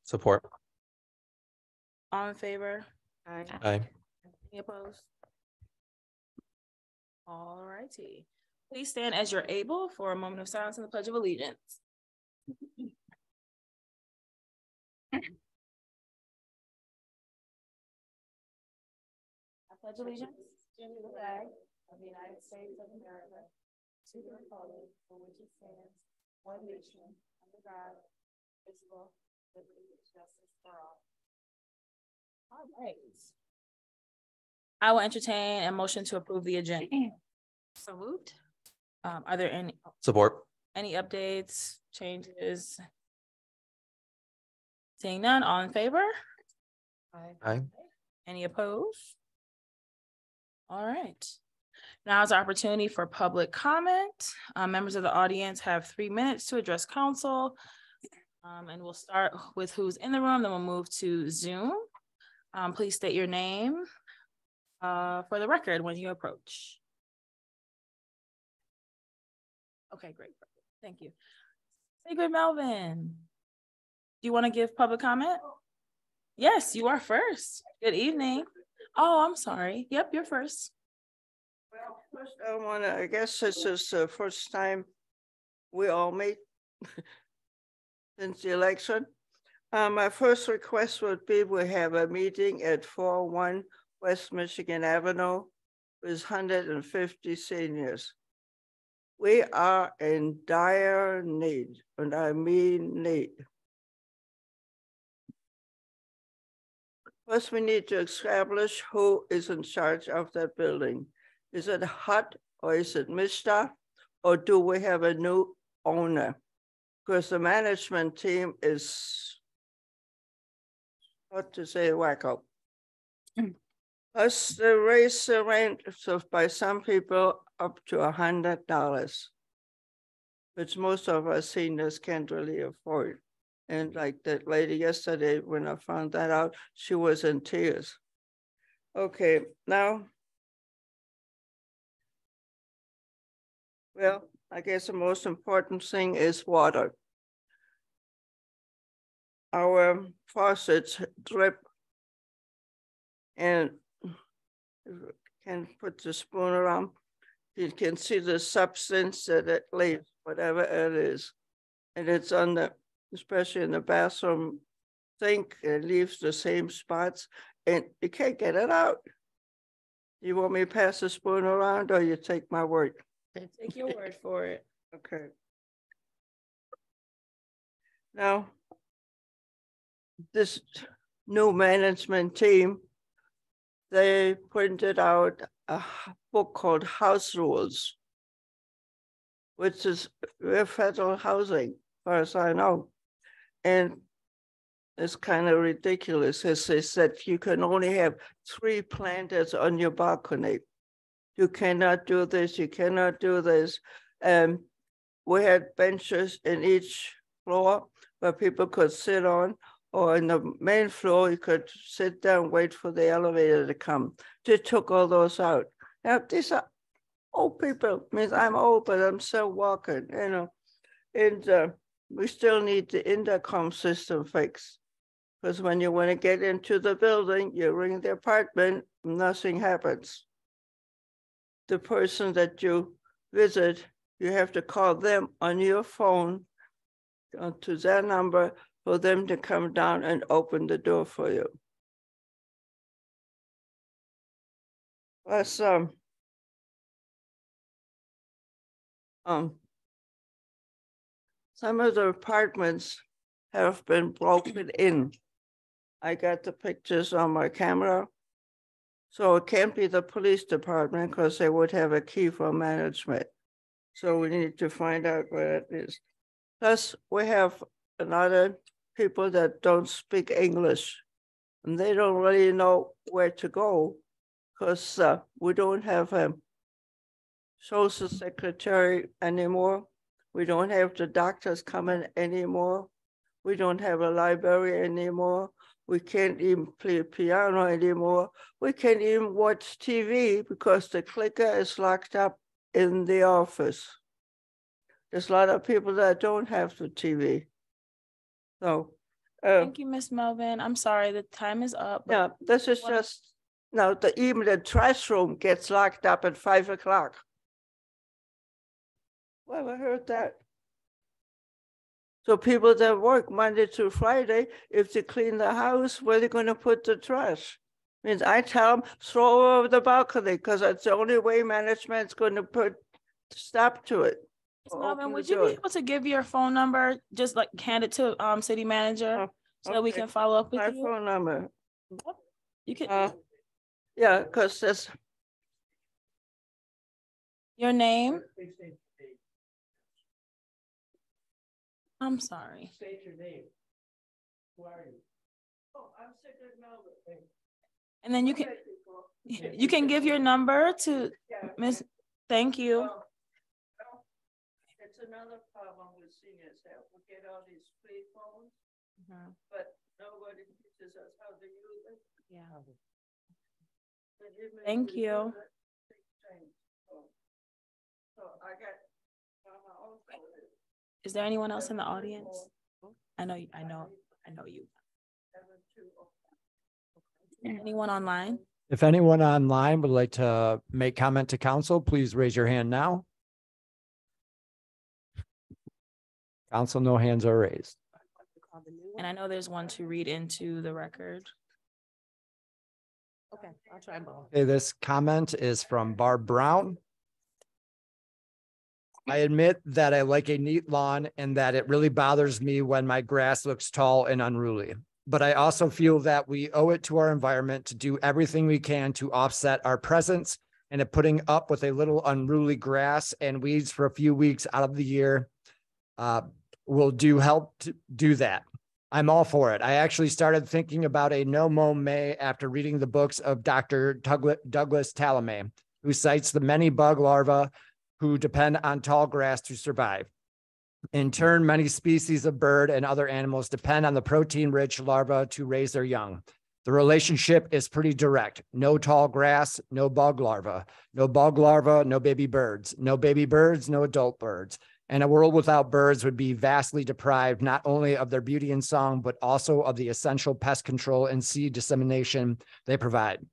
Support. All in favor? Aye. Any opposed? All righty. Please stand as you're able for a moment of silence and the Pledge of Allegiance. I pledge allegiance to the flag of the United States of America, to the republic for which it stands, one nation, under God, indivisible, with liberty and justice for all. All right. I will entertain a motion to approve the agenda. So moved. Are there Support. any updates, changes? Seeing none, all in favor? Aye. Any opposed? All right. Now is our opportunity for public comment. Members of the audience have 3 minutes to address council. And we'll start with who's in the room, then we'll move to Zoom. Please state your name for the record when you approach. Okay, great. Thank you. Sigrid Melvin, do you want to give public comment? Yes, you are first. Good evening. Oh, I'm sorry. Yep, you're first. Well, first I guess this is the first time we all meet since the election. My first request would be we have a meeting at 401 West Michigan Avenue with 150 seniors. We are in dire need, and I mean need. First, we need to establish who is in charge of that building. Is it HUD or is it MSHDA, or do we have a new owner? Because the management team is, what to say, wacko. Plus, they raise the rent by some people up to $100, which most of our seniors can't really afford. And like that lady yesterday, when I found that out, she was in tears. Okay, now, well, I guess the most important thing is water. Our faucets drip, and you can put the spoon around. You can see the substance that it leaves, whatever it is. And it's on the, especially in the bathroom sink, it leaves the same spots and you can't get it out. You want me to pass the spoon around or you take my word? Take your word for it. Okay. Now, this new management team, they printed out a book called House Rules, which is federal housing, as far as I know. And it's kind of ridiculous. As they said, you can only have 3 planters on your balcony. You cannot do this, you cannot do this. We had benches in each floor where people could sit on, or in the main floor, you could sit down, wait for the elevator to come. They took all those out. Now, these are old people. I mean, I'm old, but I'm still walking, you know. And we still need the intercom system fixed. Because when you want to get into the building, you ring the apartment, nothing happens. The person that you visit, you have to call them on your phone to their number for them to come down and open the door for you. Plus, some of the apartments have been broken in. I got the pictures on my camera. So it can't be the police department because they would have a key for management. So we need to find out where it is. Plus, we have another people that don't speak English, and they don't really know where to go because we don't have a social secretary anymore. We don't have the doctors coming anymore. We don't have a library anymore. We can't even play piano anymore. We can't even watch TV because the clicker is locked up in the office. There's a lot of people that don't have the TV. So Thank you, Ms. Melvin. I'm sorry, the time is up. but- Yeah, this is Wanna- just, no, even the trash room gets locked up at 5 o'clock. Well, I heard that. So people that work Monday through Friday, if they clean the house, where are they gonna put the trash? Means I tell them, throw it over the balcony, because that's the only way management's gonna put stop to it. Ms. or Melvin, open the would you door. be able to give your phone number, just like hand it to city manager? So that we Okay. can follow up with My you? phone number, You can, yeah, because that's, your name? I'm sorry. state your name. Who are you? Oh, I'm Sigrid Melvin. And then you can give your number to Miss, thank you. It's another problem with seniors that we get all these free phones, Mhm. but nobody teaches us how to use it. Yeah. And even if Thank we you. use it, things change. So I got my own phone. Is there anyone else in the audience? I know you. 720. Anyone online? If anyone online would like to make comment to council, please raise your hand now. Council, no hands are raised. And I know there's one to read into the record. Okay, I'll try both. Okay, this comment is from Barb Brown. I admit that I like a neat lawn and that it really bothers me when my grass looks tall and unruly. But I also feel that we owe it to our environment to do everything we can to offset our presence, and if putting up with a little unruly grass and weeds for a few weeks out of the year will help to do that. I'm all for it. I actually started thinking about a no mow May after reading the books of Dr. Douglas Talame, who cites the many bug larvae who depend on tall grass to survive. In turn, many species of bird and other animals depend on the protein-rich larvae to raise their young. The relationship is pretty direct. No tall grass, no bug larva. No bug larva, no baby birds. No baby birds, no adult birds. And a world without birds would be vastly deprived not only of their beauty and song, but also of the essential pest control and seed dissemination they provide.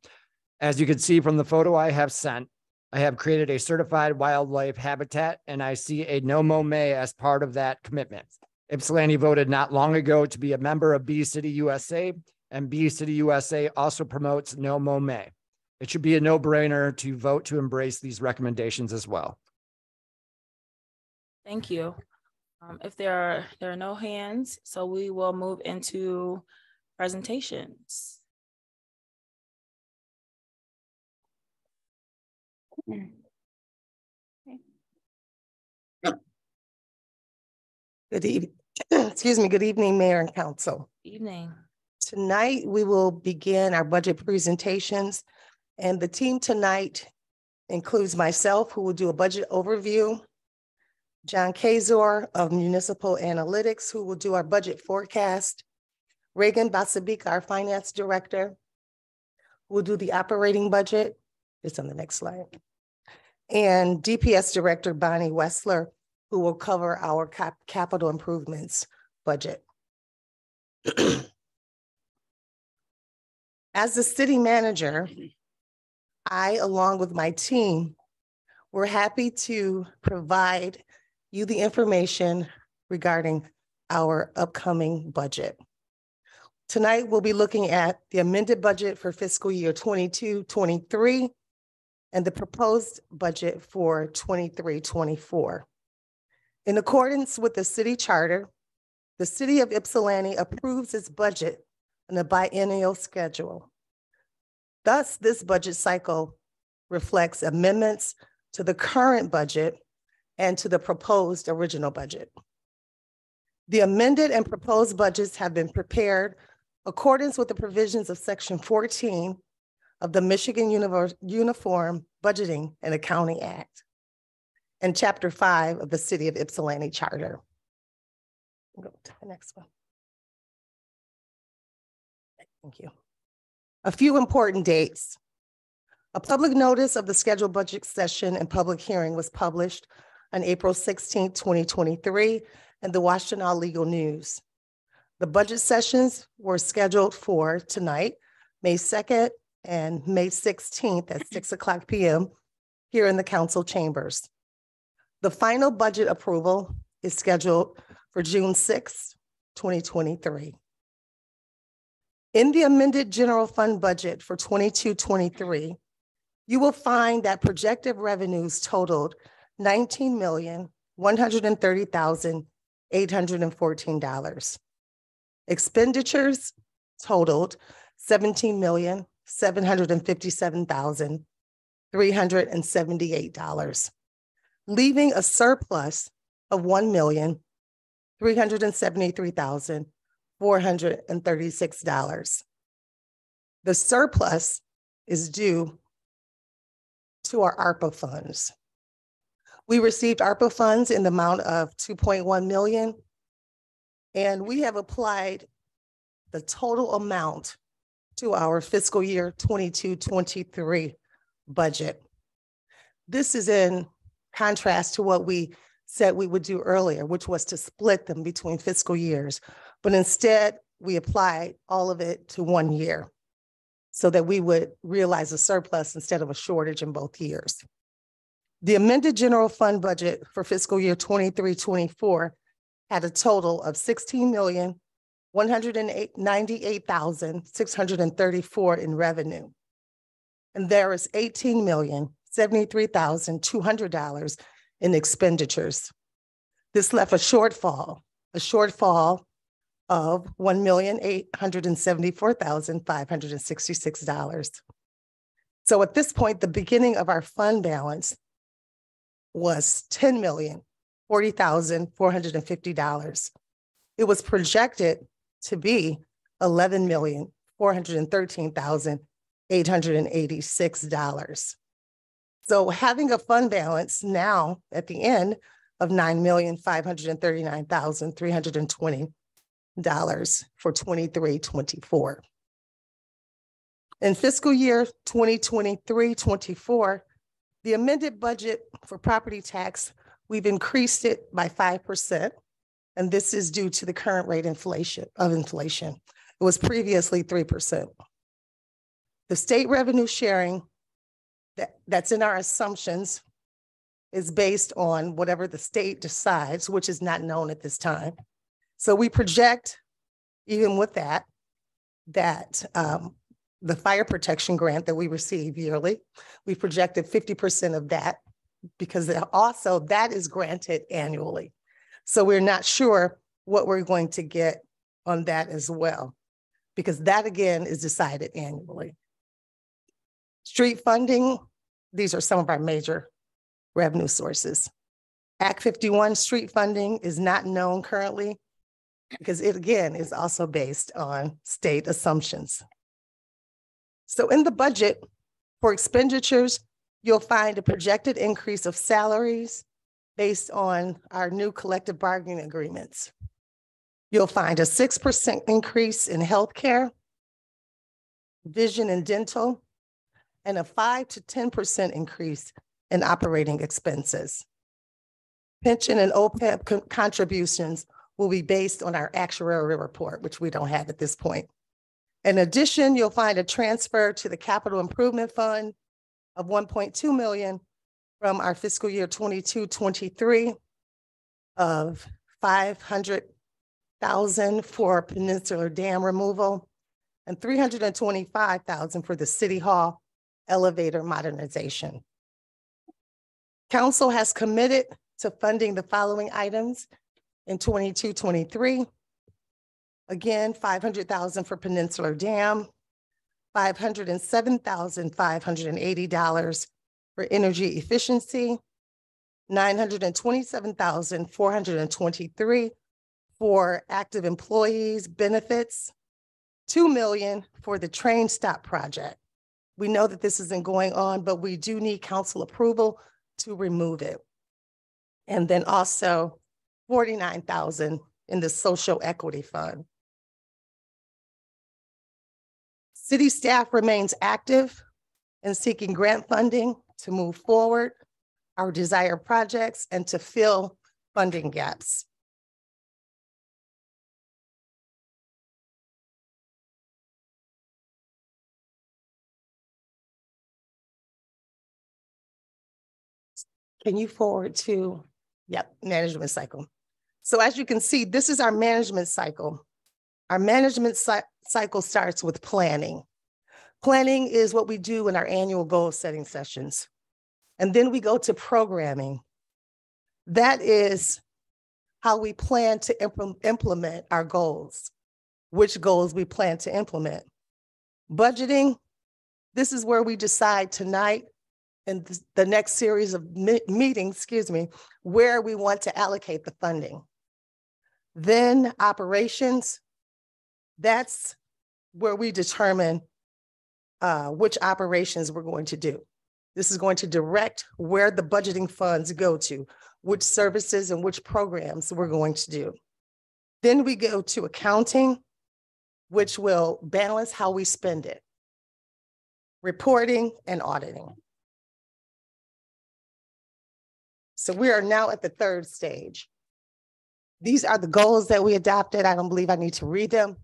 As you can see from the photo I have sent, I have created a certified wildlife habitat, and I see a no mow May as part of that commitment. Ypsilanti voted not long ago to be a member of Bee City USA, and Bee City USA also promotes no mow May. It should be a no-brainer to vote to embrace these recommendations as well. Thank you. If there are no hands, so we will move into presentations. Good evening, excuse me, good evening, Mayor and Council. Evening. Tonight, we will begin our budget presentations. And the team tonight includes myself, who will do a budget overview, John Kazor of Municipal Analytics, who will do our budget forecast, Reagan Basabika, our Finance Director, who will do the operating budget. It's on the next slide. And DPS Director Bonnie Wessler, who will cover our capital improvements budget. As the city manager, I, along with my team, we're happy to provide you the information regarding our upcoming budget. Tonight, we'll be looking at the amended budget for fiscal year 22-23 and the proposed budget for 23-24. In accordance with the city charter, the city of Ypsilanti approves its budget on a biennial schedule. Thus, this budget cycle reflects amendments to the current budget and to the proposed original budget. The amended and proposed budgets have been prepared accordance with the provisions of Section 14 of the Michigan Uniform Budgeting and Accounting Act and Chapter 5 of the City of Ypsilanti Charter. Go to the next one. Thank you. A few important dates. A public notice of the scheduled budget session and public hearing was published on April 16, 2023 in the Washtenaw Legal News. The budget sessions were scheduled for tonight, May 2nd and May 16th at 6:00 p.m. here in the council chambers. The final budget approval is scheduled for June 6th, 2023. In the amended general fund budget for 22-23, you will find that projected revenues totaled $19,130,814. Expenditures totaled $17,757,378, leaving a surplus of $1,373,436. The surplus is due to our ARPA funds. We received ARPA funds in the amount of $2.1 million, and we have applied the total amount to our fiscal year 22-23 budget. This is in contrast to what we said we would do earlier, which was to split them between fiscal years. But instead, we applied all of it to 1 year so that we would realize a surplus instead of a shortage in both years. The amended general fund budget for fiscal year 23-24 had a total of $16,198,634 in revenue. And there is $18,073,200 in expenditures. This left a shortfall of $1,874,566. So at this point, the beginning of our fund balance was $10,040,450. It was projected to be $11,413,886. So having a fund balance now at the end of $9,539,320 for 23-24. In fiscal year 2023-24, the amended budget for property tax, we've increased it by 5%. And this is due to the current rate of inflation. It was previously 3%. The state revenue sharing that's in our assumptions is based on whatever the state decides, which is not known at this time. So we project, even with that the fire protection grant that we receive yearly, we projected 50% of that because also that is granted annually. So we're not sure what we're going to get on that as well, because that again is decided annually. Street funding, these are some of our major revenue sources. Act 51 street funding is not known currently because it again is also based on state assumptions. So in the budget for expenditures, you'll find a projected increase of salaries based on our new collective bargaining agreements. You'll find a 6% increase in healthcare, vision and dental, and a 5 to 10% increase in operating expenses. Pension and OPEB contributions will be based on our actuarial report, which we don't have at this point. In addition, you'll find a transfer to the Capital Improvement Fund of $1.2 million from our fiscal year 22-23 of $500,000 for Peninsula Dam removal and $325,000 for the City Hall elevator modernization. Council has committed to funding the following items in 22-23. Again, $500,000 for Peninsula Dam, $507,580 for energy efficiency, $927,423 for active employees benefits, $2 million for the train stop project. We know that this isn't going on, but we do need council approval to remove it. And then also $49,000 in the social equity fund. City staff remains active in seeking grant funding to move forward our desired projects and to fill funding gaps. Can you forward to, yep, management cycle. So as you can see, this is our management cycle. Our management cycle starts with planning. Planning is what we do in our annual goal setting sessions. And then we go to programming. That is how we plan to implement our goals, which goals we plan to implement. Budgeting, this is where we decide tonight and the next series of meetings, where we want to allocate the funding. Then operations, that's where we determine which operations we're going to do. This is going to direct where the budgeting funds go to, which services and which programs we're going to do. Then we go to accounting, which will balance how we spend it. Reporting and auditing. So we are now at the third stage. These are the goals that we adopted. I don't believe I need to read them.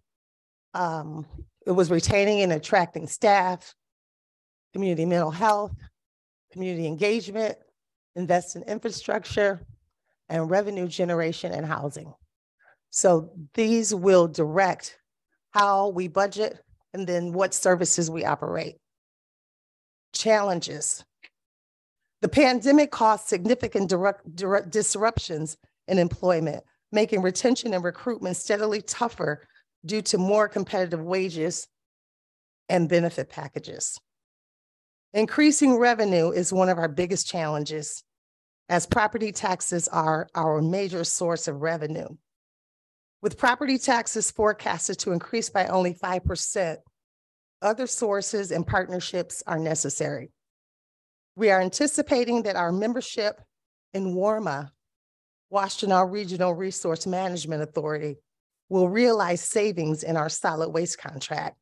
It was retaining and attracting staff, community mental health, community engagement, invest in infrastructure, and revenue generation and housing. So these will direct how we budget and then what services we operate. Challenges. The pandemic caused significant direct disruptions in employment, making retention and recruitment steadily tougher due to more competitive wages and benefit packages. Increasing revenue is one of our biggest challenges, as property taxes are our major source of revenue. With property taxes forecasted to increase by only 5%, other sources and partnerships are necessary. We are anticipating that our membership in WRMA, Washtenaw Regional Resource Management Authority, will realize savings in our solid waste contract,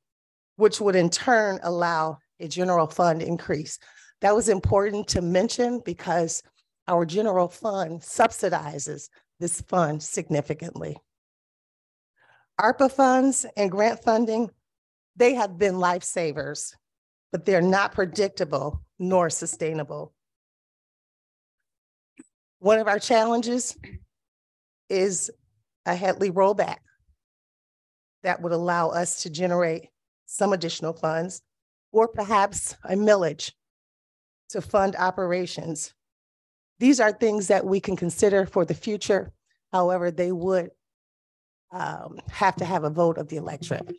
which would in turn allow a general fund increase. That was important to mention because our general fund subsidizes this fund significantly. ARPA funds and grant funding, they have been lifesavers, but they're not predictable nor sustainable. One of our challenges is a Headley rollback that would allow us to generate some additional funds, or perhaps a millage to fund operations. These are things that we can consider for the future. However, they would have to have a vote of the electorate.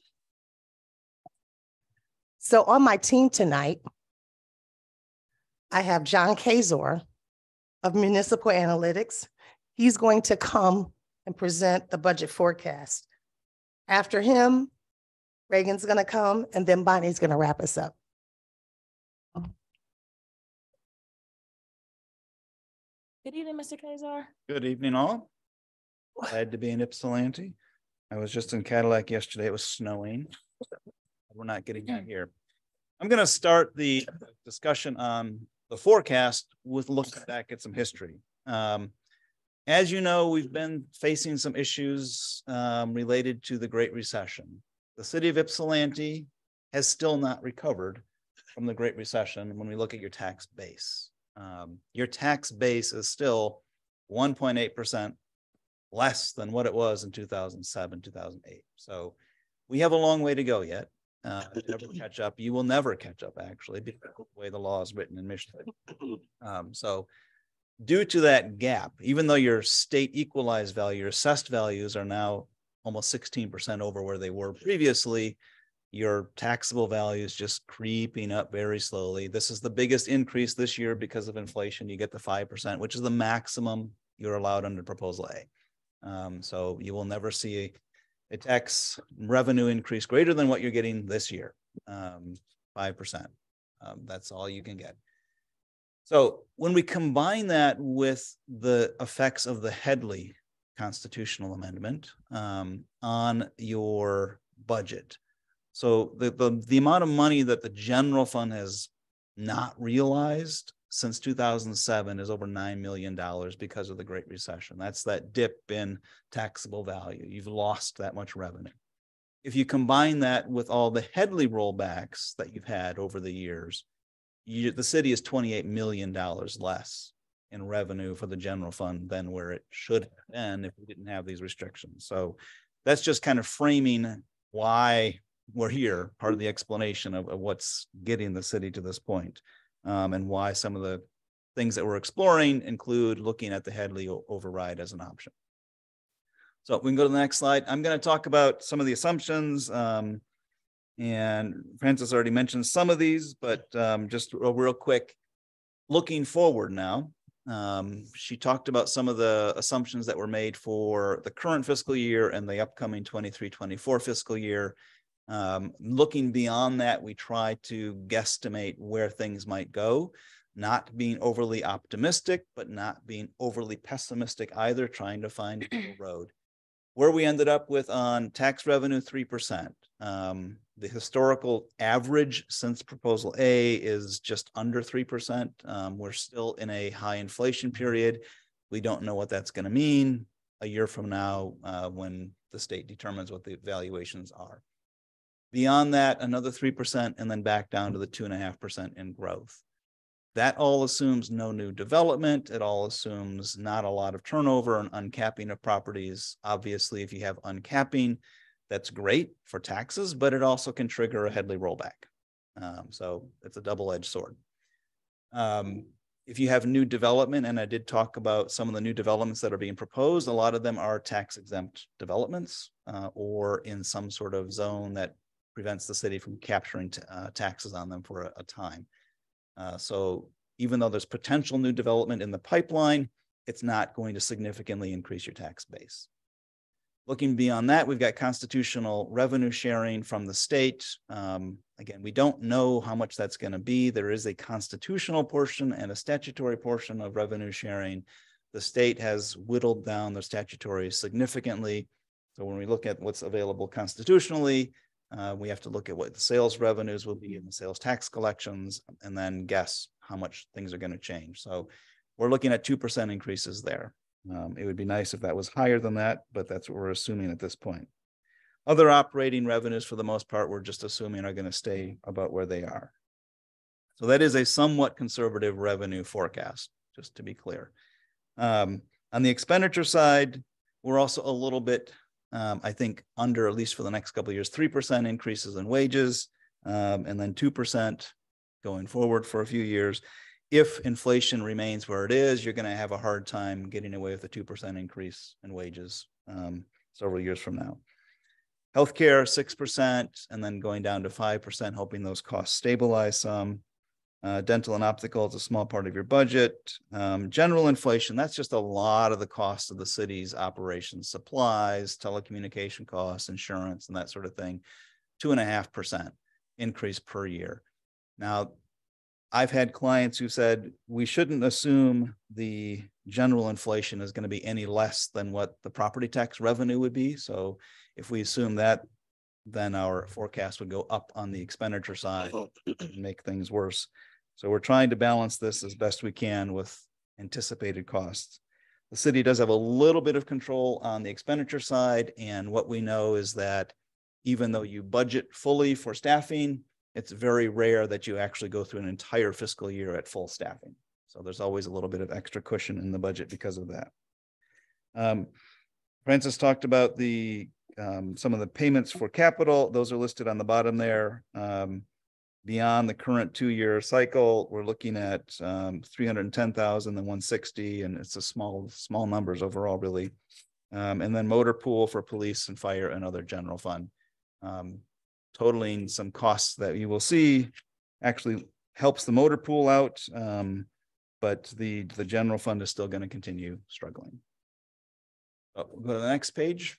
So on my team tonight, I have John Kazor of Municipal Analytics. He's going to come and present the budget forecast. After him, Reagan's gonna come, and then Bonnie's gonna wrap us up. Good evening, Mr. Kazar. Good evening, all. Glad to be in Ypsilanti. I was just in Cadillac yesterday. It was snowing. We're not getting out here. I'm going to start the discussion on the forecast with looking back at some history. As you know, we've been facing some issues related to the Great Recession. The city of Ypsilanti has still not recovered from the Great Recession when we look at your tax base. Your tax base is still 1.8% less than what it was in 2007, 2008. So we have a long way to go yet. Never catch up. You will never catch up, actually, because of the way the law is written in Michigan. So due to that gap, even though your state equalized value, your assessed values are now almost 16% over where they were previously, your taxable value is just creeping up very slowly. This is the biggest increase this year because of inflation. You get the 5%, which is the maximum you're allowed under Proposal A. So you will never see a tax revenue increase greater than what you're getting this year, 5%. That's all you can get. So when we combine that with the effects of the Headley constitutional amendment on your budget, so the amount of money that the general fund has not realized since 2007 is over $9 million because of the Great Recession. That's that dip in taxable value. You've lost that much revenue. If you combine that with all the Headley rollbacks that you've had over the years, the city is $28 million less in revenue for the general fund than where it should have been if we didn't have these restrictions. So that's just kind of framing why we're here, part of the explanation of what's getting the city to this point, and why some of the things that we're exploring include looking at the Headley override as an option. So we can go to the next slide. I'm going to talk about some of the assumptions, and Francis already mentioned some of these, but just real quick, looking forward now. She talked about some of the assumptions that were made for the current fiscal year and the upcoming 23-24 fiscal year. Looking beyond that, we try to guesstimate where things might go, not being overly optimistic, but not being overly pessimistic either, trying to find a middle road. Where we ended up with on tax revenue, 3%. The historical average since proposal A is just under 3%. We're still in a high inflation period. We don't know what that's going to mean a year from now when the state determines what the valuations are. Beyond that, another 3%, and then back down to the 2.5% in growth. That all assumes no new development. It all assumes not a lot of turnover and uncapping of properties. Obviously, if you have uncapping, that's great for taxes, but it also can trigger a Headley rollback. So it's a double-edged sword. If you have new development, and I did talk about some of the new developments that are being proposed, a lot of them are tax exempt developments or in some sort of zone that prevents the city from capturing taxes on them for a time. So even though there's potential new development in the pipeline, it's not going to significantly increase your tax base. Looking beyond that, we've got constitutional revenue sharing from the state. Again, we don't know how much that's going to be. There is a constitutional portion and a statutory portion of revenue sharing. The state has whittled down their statutory significantly. So when we look at what's available constitutionally, we have to look at what the sales revenues will be in the sales tax collections and then guess how much things are going to change. So we're looking at 2% increases there. It would be nice if that was higher than that, but that's what we're assuming at this point. Other operating revenues, for the most part, we're just assuming are going to stay about where they are. So that is a somewhat conservative revenue forecast, just to be clear. On the expenditure side, we're also a little bit, I think, under, at least for the next couple of years, 3% increases in wages, and then 2% going forward for a few years. If inflation remains where it is, you're going to have a hard time getting away with a 2% increase in wages several years from now. Healthcare, 6%, and then going down to 5%, hoping those costs stabilize some. Dental and optical is a small part of your budget. General inflation, that's just a lot of the cost of the city's operations, supplies, telecommunication costs, insurance, and that sort of thing. 2.5% increase per year. Now, I've had clients who said we shouldn't assume the general inflation is going to be any less than what the property tax revenue would be. So if we assume that, then our forecast would go up on the expenditure side and make things worse. So we're trying to balance this as best we can with anticipated costs. The city does have a little bit of control on the expenditure side. And what we know is that even though you budget fully for staffing, it's very rare that you actually go through an entire fiscal year at full staffing. So there's always a little bit of extra cushion in the budget because of that. Francis talked about the some of the payments for capital. Those are listed on the bottom there. Beyond the current 2-year cycle, we're looking at 310,000 and 160, and it's a small numbers overall, really. And then motor pool for police and fire and other general fund. Totaling some costs that you will see actually helps the motor pool out, but the general fund is still going to continue struggling. We'll go to the next page.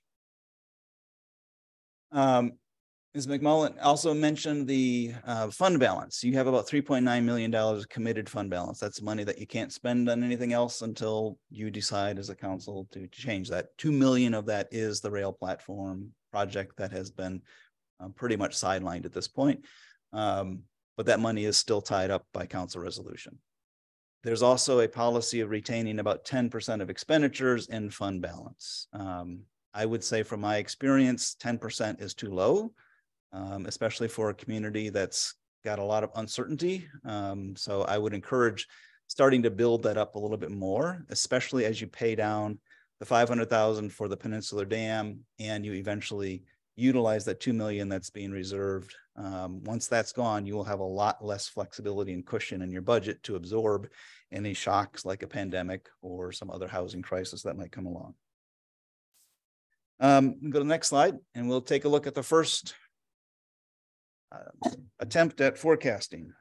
Ms. McMullen also mentioned the fund balance. You have about $3.9 million committed fund balance. That's money that you can't spend on anything else until you decide as a council to change that. $2 million of that is the rail platform project that has been pretty much sidelined at this point. But that money is still tied up by council resolution. There's also a policy of retaining about 10% of expenditures in fund balance. I would say from my experience, 10% is too low, especially for a community that's got a lot of uncertainty. So I would encourage starting to build that up a little bit more, especially as you pay down the 500,000 for the Peninsular Dam, and you eventually utilize that 2 million that's being reserved. Once that's gone, you will have a lot less flexibility and cushion in your budget to absorb any shocks like a pandemic or some other housing crisis that might come along. Go to the next slide, and we'll take a look at the first attempt at forecasting.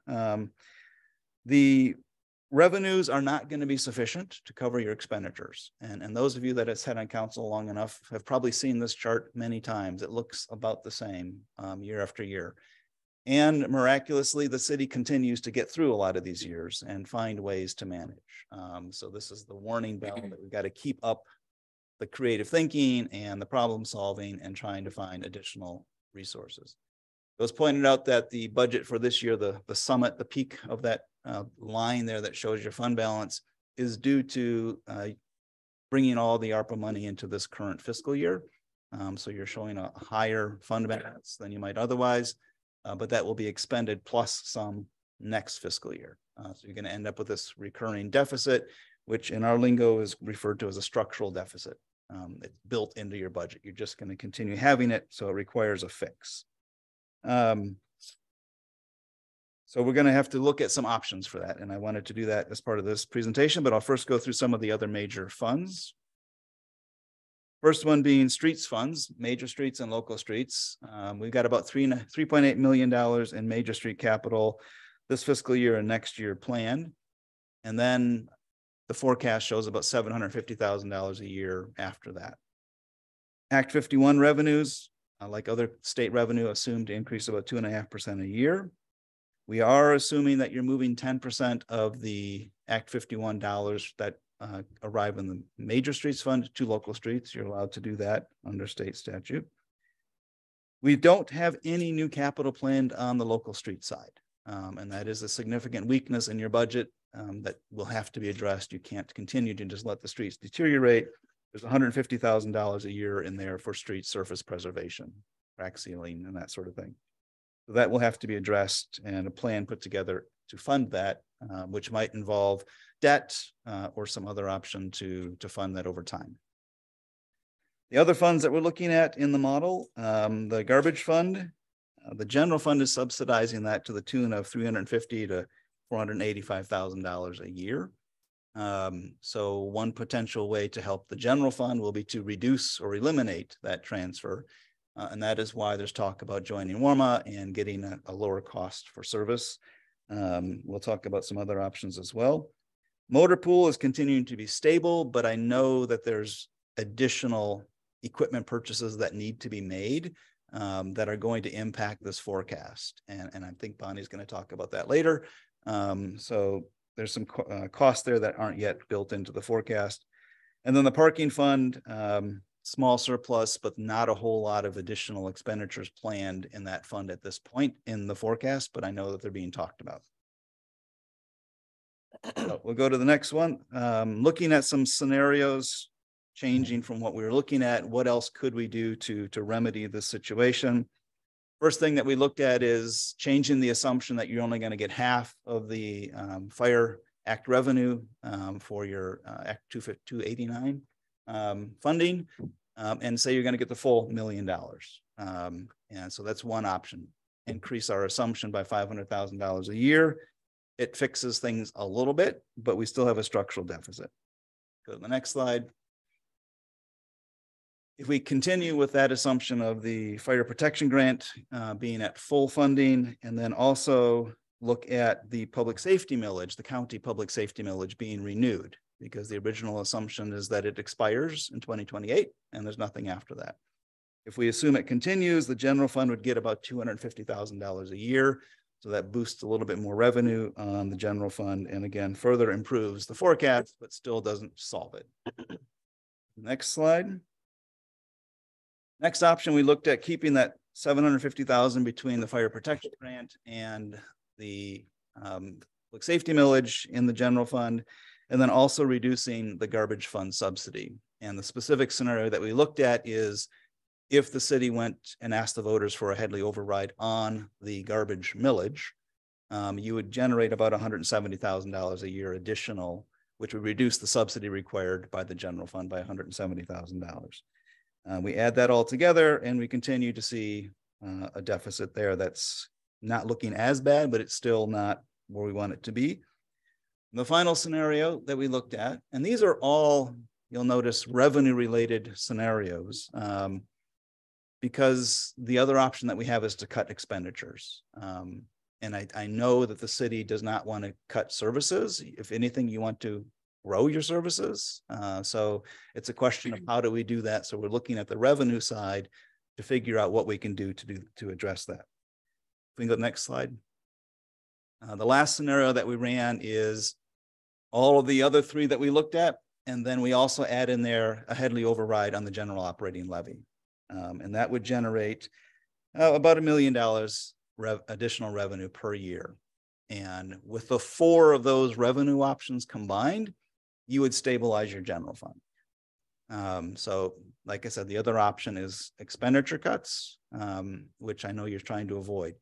The revenues are not going to be sufficient to cover your expenditures. And those of you that have sat on council long enough have probably seen this chart many times. It looks about the same year after year. And miraculously, the city continues to get through a lot of these years and find ways to manage. So this is the warning bell that we've got to keep up the creative thinking and the problem solving and trying to find additional resources. It was pointed out that the budget for this year, the summit, the peak of that line there that shows your fund balance is due to bringing all the ARPA money into this current fiscal year. So you're showing a higher fund balance than you might otherwise, but that will be expended plus some next fiscal year. So you're going to end up with this recurring deficit, which in our lingo is referred to as a structural deficit. It's built into your budget. You're just going to continue having it, so it requires a fix. So we're going to have to look at some options for that. And I wanted to do that as part of this presentation, but I'll first go through some of the other major funds. First one being streets funds, major streets and local streets. We've got about $3.8 million in major street capital this fiscal year and next year planned. And then the forecast shows about $750,000 a year after that. Act 51 revenues, like other state revenue, assumed to increase about 2.5% a year. We are assuming that you're moving 10% of the Act 51 dollars that arrive in the major streets fund to local streets. You're allowed to do that under state statute. We don't have any new capital planned on the local street side. And that is a significant weakness in your budget that will have to be addressed. You can't continue to just let the streets deteriorate. There's $150,000 a year in there for street surface preservation, crack sealing, and that sort of thing. So that will have to be addressed and a plan put together to fund that, which might involve debt or some other option to fund that over time. The other funds that we're looking at in the model, the garbage fund, the general fund is subsidizing that to the tune of $350,000 to $485,000 a year. So one potential way to help the general fund will be to reduce or eliminate that transfer. And that is why there's talk about joining WORMA and getting a lower cost for service. We'll talk about some other options as well. Motor pool is continuing to be stable, but I know that there's additional equipment purchases that need to be made that are going to impact this forecast. And I think Bonnie's going to talk about that later. So there's some costs there that aren't yet built into the forecast. And then the parking fund, small surplus, but not a whole lot of additional expenditures planned in that fund at this point in the forecast, but I know that they're being talked about. So we'll go to the next one. Looking at some scenarios changing from what we were looking at, what else could we do to remedy this situation? First thing that we looked at is changing the assumption that you're only going to get half of the Fire Act revenue for your Act 289 funding, and say you're going to get the full $1 million. And so that's one option. Increase our assumption by $500,000 a year. It fixes things a little bit, but we still have a structural deficit. Go to the next slide. If we continue with that assumption of the fire protection grant being at full funding, and then also look at the public safety millage, the county public safety millage being renewed, because the original assumption is that it expires in 2028 and there's nothing after that. If we assume it continues, the general fund would get about $250,000 a year. So that boosts a little bit more revenue on the general fund, and again, further improves the forecast, but still doesn't solve it. Next slide. Next option, we looked at keeping that $750,000 between the fire protection grant and the public safety millage in the general fund, and then also reducing the garbage fund subsidy. And the specific scenario that we looked at is if the city went and asked the voters for a Headley override on the garbage millage, you would generate about $170,000 a year additional, which would reduce the subsidy required by the general fund by $170,000. We add that all together and we continue to see a deficit there that's not looking as bad, but it's still not where we want it to be. The final scenario that we looked at, and these are all, you'll notice, revenue related scenarios, because the other option that we have is to cut expenditures. And I know that the city does not want to cut services. If anything, you want to grow your services. So it's a question of how do we do that? So we're looking at the revenue side to figure out what we can do to address that. If we can go to the next slide. The last scenario that we ran is all of the other three that we looked at. And then we also add in there a Headley override on the general operating levy. And that would generate about $1 million additional revenue per year. And with the 4 of those revenue options combined, you would stabilize your general fund. So like I said, the other option is expenditure cuts, which I know you're trying to avoid.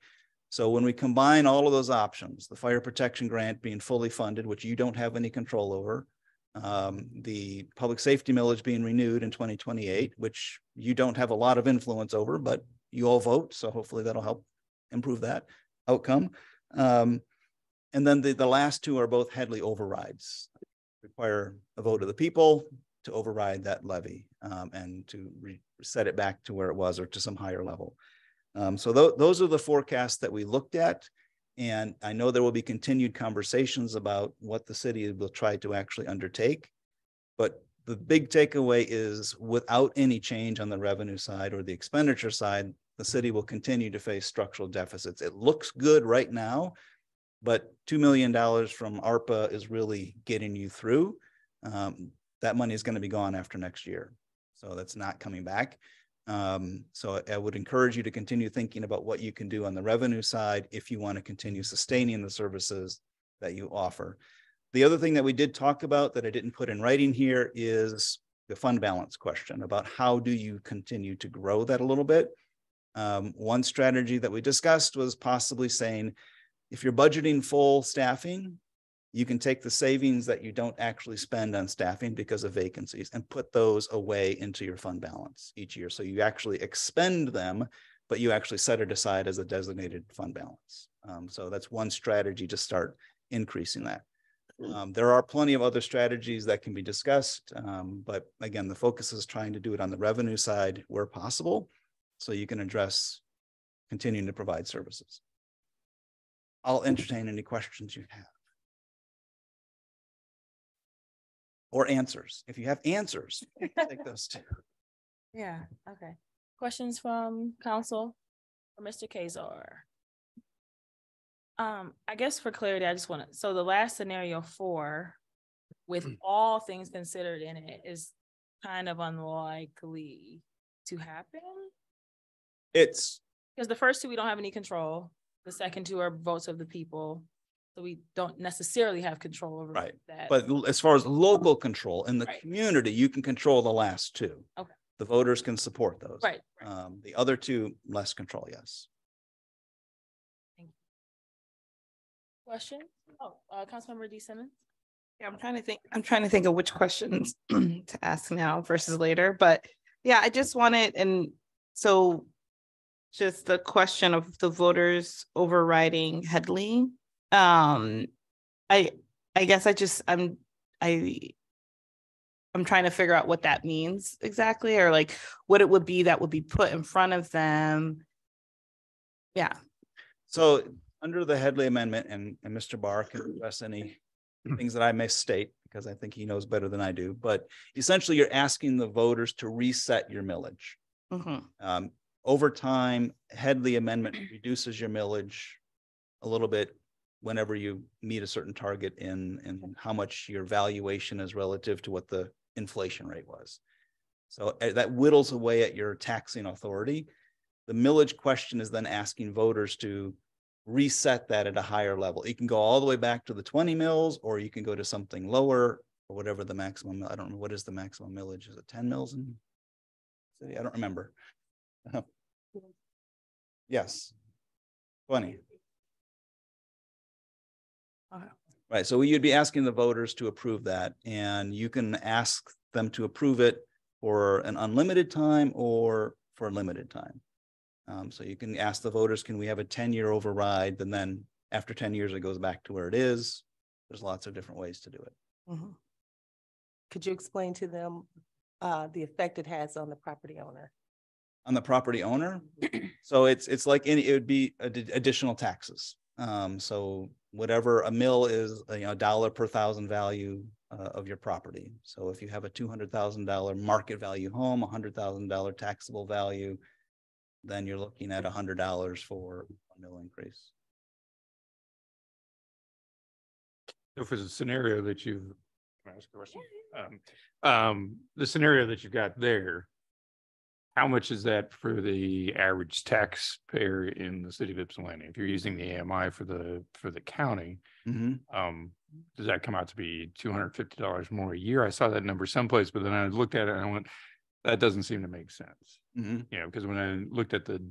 So when we combine all of those options, the fire protection grant being fully funded, which you don't have any control over, the public safety millage being renewed in 2028, which you don't have a lot of influence over, but you all vote. So hopefully that'll help improve that outcome. And then the last 2 are both Headley overrides, require a vote of the people to override that levy and to set it back to where it was or to some higher level. So those are the forecasts that we looked at. And I know there will be continued conversations about what the city will try to actually undertake. But the big takeaway is without any change on the revenue side or the expenditure side, the city will continue to face structural deficits. It looks good right now, but $2 million from ARPA is really getting you through. That money is going to be gone after next year. So that's not coming back. So I would encourage you to continue thinking about what you can do on the revenue side if you want to continue sustaining the services that you offer. The other thing that we did talk about that I didn't put in writing here is the fund balance question about how do you continue to grow that a little bit. One strategy that we discussed was possibly saying, if you're budgeting full staffing, you can take the savings that you don't actually spend on staffing because of vacancies and put those away into your fund balance each year. So you actually expend them, but you actually set it aside as a designated fund balance. So that's one strategy to start increasing that. There are plenty of other strategies that can be discussed, but again, the focus is trying to do it on the revenue side where possible, so you can address continuing to provide services. I'll entertain any questions you have. Or answers. If you have answers, take those too. Yeah, okay. Questions from council or Mr. Kazar? I guess for clarity, I just want to, so the last scenario 4, with all things considered in it, is kind of unlikely to happen? It's because the first 2, we don't have any control. The second 2 are votes of the people. So we don't necessarily have control over that. But as far as local control in the community, you can control the last 2. Okay. The voters can support those. Right. The other 2, less control, yes. Thank you. Question? Oh, Councilmember D. Simmons. Yeah, I'm trying to think of which questions to ask now versus later. But yeah, I just wanted, and so just the question of the voters overriding Headley. I guess I'm trying to figure out what that means exactly, or like what it would be that would be put in front of them. Yeah. So under the Headley Amendment, and Mr. Barr can address any things that I may state because I think he knows better than I do, but essentially you're asking the voters to reset your millage. Mm-hmm. Over time, Headley Amendment reduces your millage a little bit whenever you meet a certain target in how much your valuation is relative to what the inflation rate was. So that whittles away at your taxing authority. The millage question is then asking voters to reset that at a higher level. You can go all the way back to the 20 mils, or you can go to something lower, or whatever the maximum, I don't know, what is the maximum millage? Is it 10 mils in the city? I don't remember. Yes, 20. Right, so you'd be asking the voters to approve that, and you can ask them to approve it for an unlimited time or for a limited time. So you can ask the voters, can we have a 10-year override? And then after 10 years, it goes back to where it is. There's lots of different ways to do it. Mhm. Could you explain to them the effect it has on the property owner? On the property owner, so it's like it would be additional taxes. So whatever a mill is, $1 per thousand value of your property. So if you have a $200,000 market value home, $100,000 taxable value, then you're looking at $100 for a mill increase. If it's a scenario that you've, can I ask a question? The scenario that you've got there, how much is that for the average taxpayer in the city of Ypsilanti? If you're using the AMI for the county, does that come out to be $250 more a year? I saw that number someplace, but then I looked at it and I went, that doesn't seem to make sense. Because when I looked at the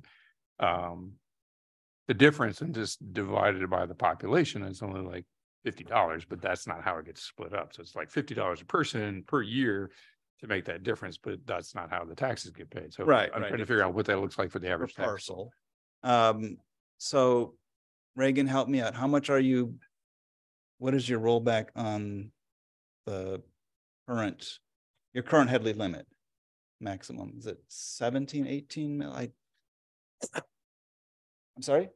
difference and just divided it by the population, it's only like $50, but that's not how it gets split up. So it's like $50 a person per year to make that difference, but that's not how the taxes get paid. So I'm trying to figure out what that looks like for the average parcel. So Reagan, help me out. How much are you, what is your rollback on the your current Headley limit maximum? Is it 17, 18 mil? I'm sorry?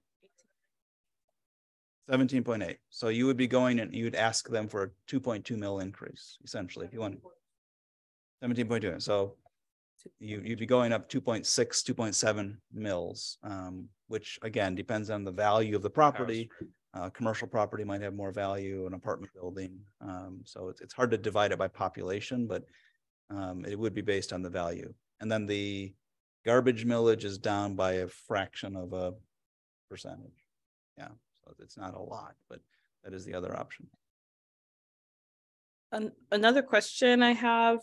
17.8. So you would be going and you would ask them for a 2.2 mil increase, essentially, if you want 17.2. So you'd be going up 2.6, 2.7 mils, which again depends on the value of the property. Commercial property might have more value, an apartment building. So it's hard to divide it by population, but it would be based on the value. And then the garbage millage is down by a fraction of a percentage. Yeah, so it's not a lot, but that is the other option. Another question I have,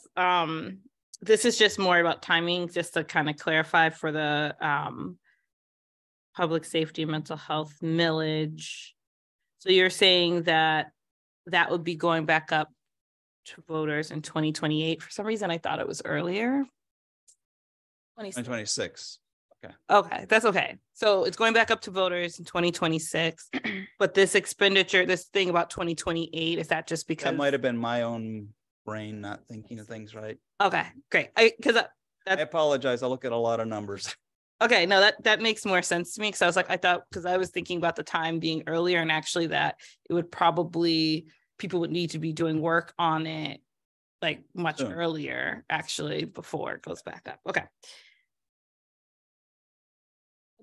this is just more about timing, just to kind of clarify for the public safety and mental health millage. So you're saying that that would be going back up to voters in 2028. For some reason, I thought it was earlier. 2026. Okay. Okay, that's okay. So it's going back up to voters in 2026, but this expenditure, this thing about 2028, is that just because that might have been my own brain not thinking of things right? Okay, great. I apologize. I look at a lot of numbers. Okay, no, that makes more sense to me, because I was like, because I was thinking about the time being earlier, and actually that it would probably, people would need to be doing work on it like much earlier, actually, before it goes back up. Okay.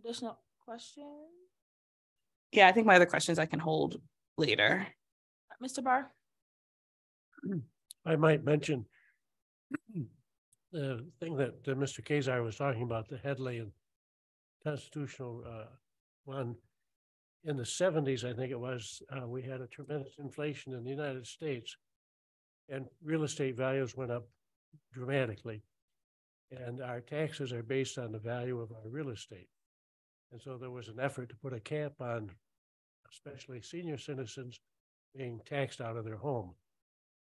Additional questions? Yeah, I think my other questions I can hold later. Mr. Barr? I might mention the thing that Mr. Kazar was talking about, the Headley and constitutional one. In the 70s, I think it was, we had a tremendous inflation in the United States, and real estate values went up dramatically. And our taxes are based on the value of our real estate. And so there was an effort to put a cap on, especially senior citizens, being taxed out of their home.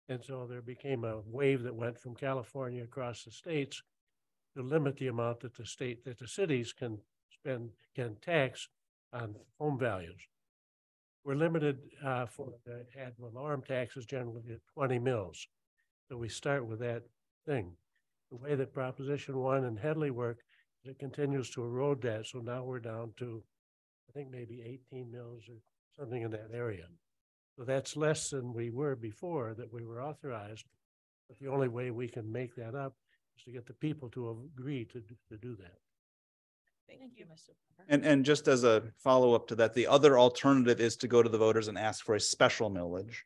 And so there became a wave that went from California across the states to limit the amount that the cities can tax on home values. We're limited for the ad valorem taxes generally at 20 mils. So we start with that thing. The way that Proposition 1 and Headley work, it continues to erode that. So now we're down to, I think, maybe 18 mils or something in that area. So that's less than we were before that we were authorized. But the only way we can make that up is to get the people to agree to do that. Thank you, Mr. And just as a follow-up to that, the other alternative is to go to the voters and ask for a special millage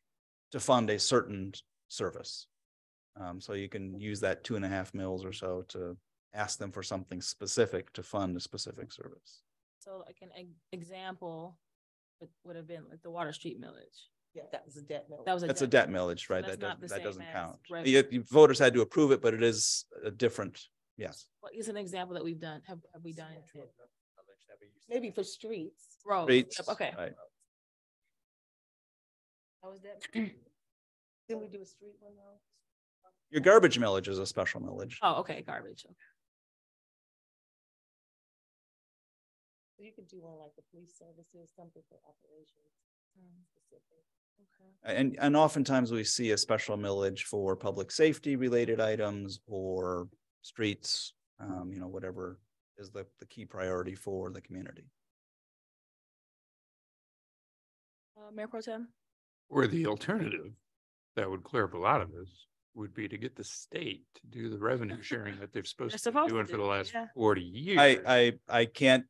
to fund a certain service. So you can use that 2.5 mils or so to ask them for something specific to fund a specific service. So like an example would have been like the Water Street millage. Yeah, that was a debt millage. That's a debt millage, right? So that doesn't count. revenue. Voters had to approve it, but it is a different, yes. What is an example that we've done? Have we done it? Maybe for streets. Roads. Streets, Yep, okay. right. How was that? Didn't we do a street one though? Your garbage millage is a special millage. Oh, okay, garbage. Okay. So you could do one like the police services, something for operations. Specific. Okay. And oftentimes we see a special millage for public safety related items or streets, you know, whatever is the key priority for the community. Mayor Pro Tem? Or the alternative that would clear up a lot of this would be to get the state to do the revenue sharing that they're supposed to be supposed to doing for do, the last yeah. 40 years. I can't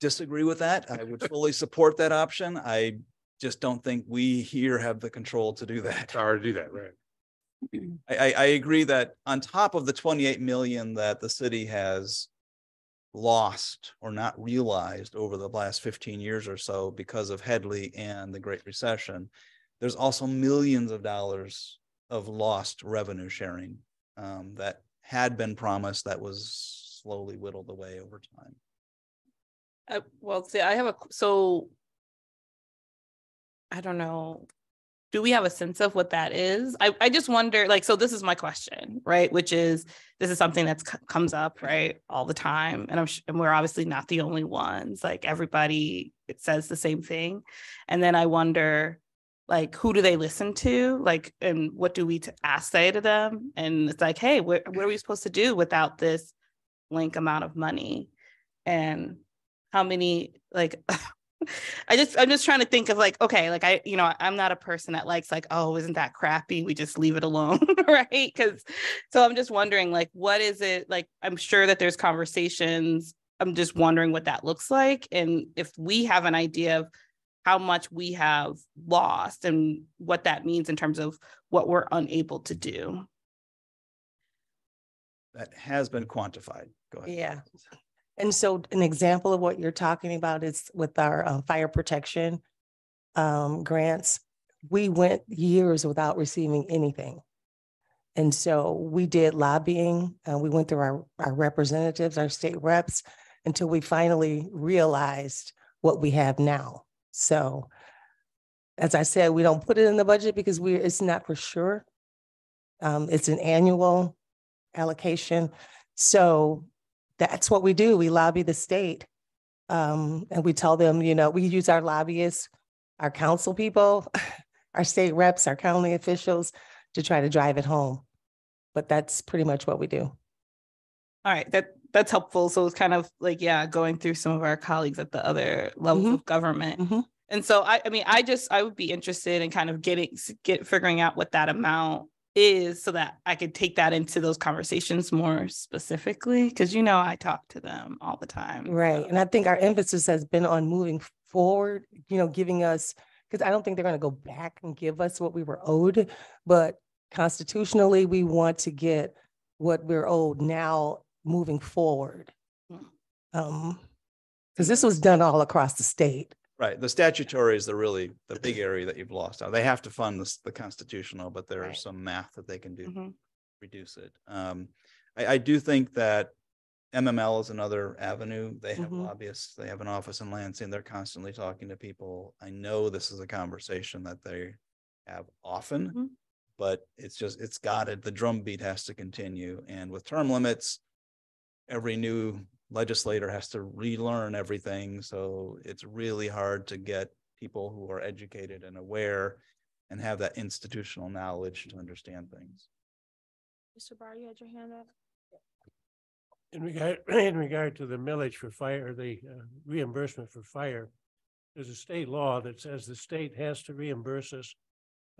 disagree with that. I would fully support that option. I just don't think we here have the control to do that. It's hard to do that, right? I agree that on top of the 28 million that the city has lost or not realized over the last 15 years or so because of Headley and the Great Recession, there's also millions of dollars of lost revenue sharing that had been promised that was slowly whittled away over time. Well, see, I have so I don't know. Do we have a sense of what that is? I just wonder, like, so this is my question, right? Which is, this is something that's comes up, right, all the time. And and we're obviously not the only ones. Like everybody, it says the same thing. And then I wonder, like, who do they listen to? Like, and what do we say to them? And it's like, hey, what are we supposed to do without this blank amount of money? And how many, like, I'm just trying to think of like, okay, like I'm not a person that likes like, oh, isn't that crappy? We just leave it alone. Right. So I'm just wondering, like, what is it like? I'm sure that there's conversations. I'm just wondering what that looks like. And if we have an idea of how much we have lost and what that means in terms of what we're unable to do. That has been quantified. Go ahead. Yeah. And so an example of what you're talking about is with our fire protection grants. We went years without receiving anything. And so we did lobbying. We went through our representatives, our state reps, until we finally realized what we have now. So as I said, we don't put it in the budget because it's not for sure. It's an annual allocation. So that's what we do. We lobby the state. And we tell them, we use our lobbyists, our council people, our state reps, our county officials to try to drive it home. But that's pretty much what we do. All right, that's helpful. So it's kind of like, yeah, going through some of our colleagues at the other levels of government. And so I would be interested in kind of figuring out what that amount is so that I could take that into those conversations more specifically, because I talk to them all the time. Right. And I think our emphasis has been on moving forward, giving us, because I don't think they're going to go back and give us what we were owed, but constitutionally, we want to get what we're owed now moving forward. Because this was done all across the state. Right. The statutory is the big area that you've lost. Now, they have to fund the constitutional, but there is some math that they can do to reduce it. I do think that MML is another avenue. They have lobbyists. They have an office in Lansing. They're constantly talking to people. I know this is a conversation that they have often, but the drumbeat has to continue. And with term limits, every new legislator has to relearn everything. So it's really hard to get people who are educated and aware and have that institutional knowledge to understand things. Mr. Barr, you had your hand up. In regard to the millage for fire, the reimbursement for fire, there's a state law that says the state has to reimburse us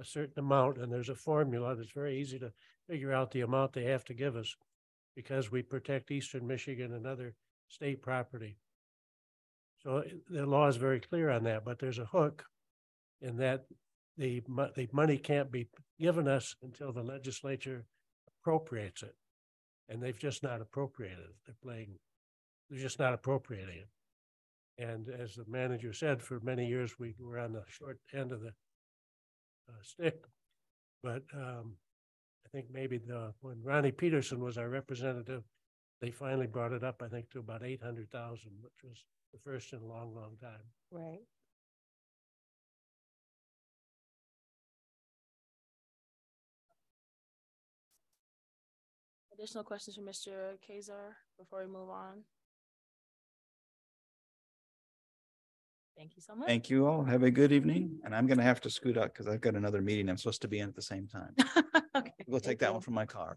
a certain amount, and there's a formula that's very easy to figure out the amount they have to give us because we protect Eastern Michigan and other state property. So the law is very clear on that, but there's a hook in that the money can't be given us until the legislature appropriates it. And they've just not appropriated it. They're just not appropriating it. And as the manager said, for many years, we were on the short end of the stick. But I think maybe when Ronnie Peterson was our representative, they finally brought it up, I think, to about 800,000, which was the first in a long, long time. Right. Additional questions from Mr. Kazar before we move on? Thank you so much. Thank you all. Have a good evening. And I'm gonna have to scoot out because I've got another meeting I'm supposed to be in at the same time. Okay. We'll take that one from my car.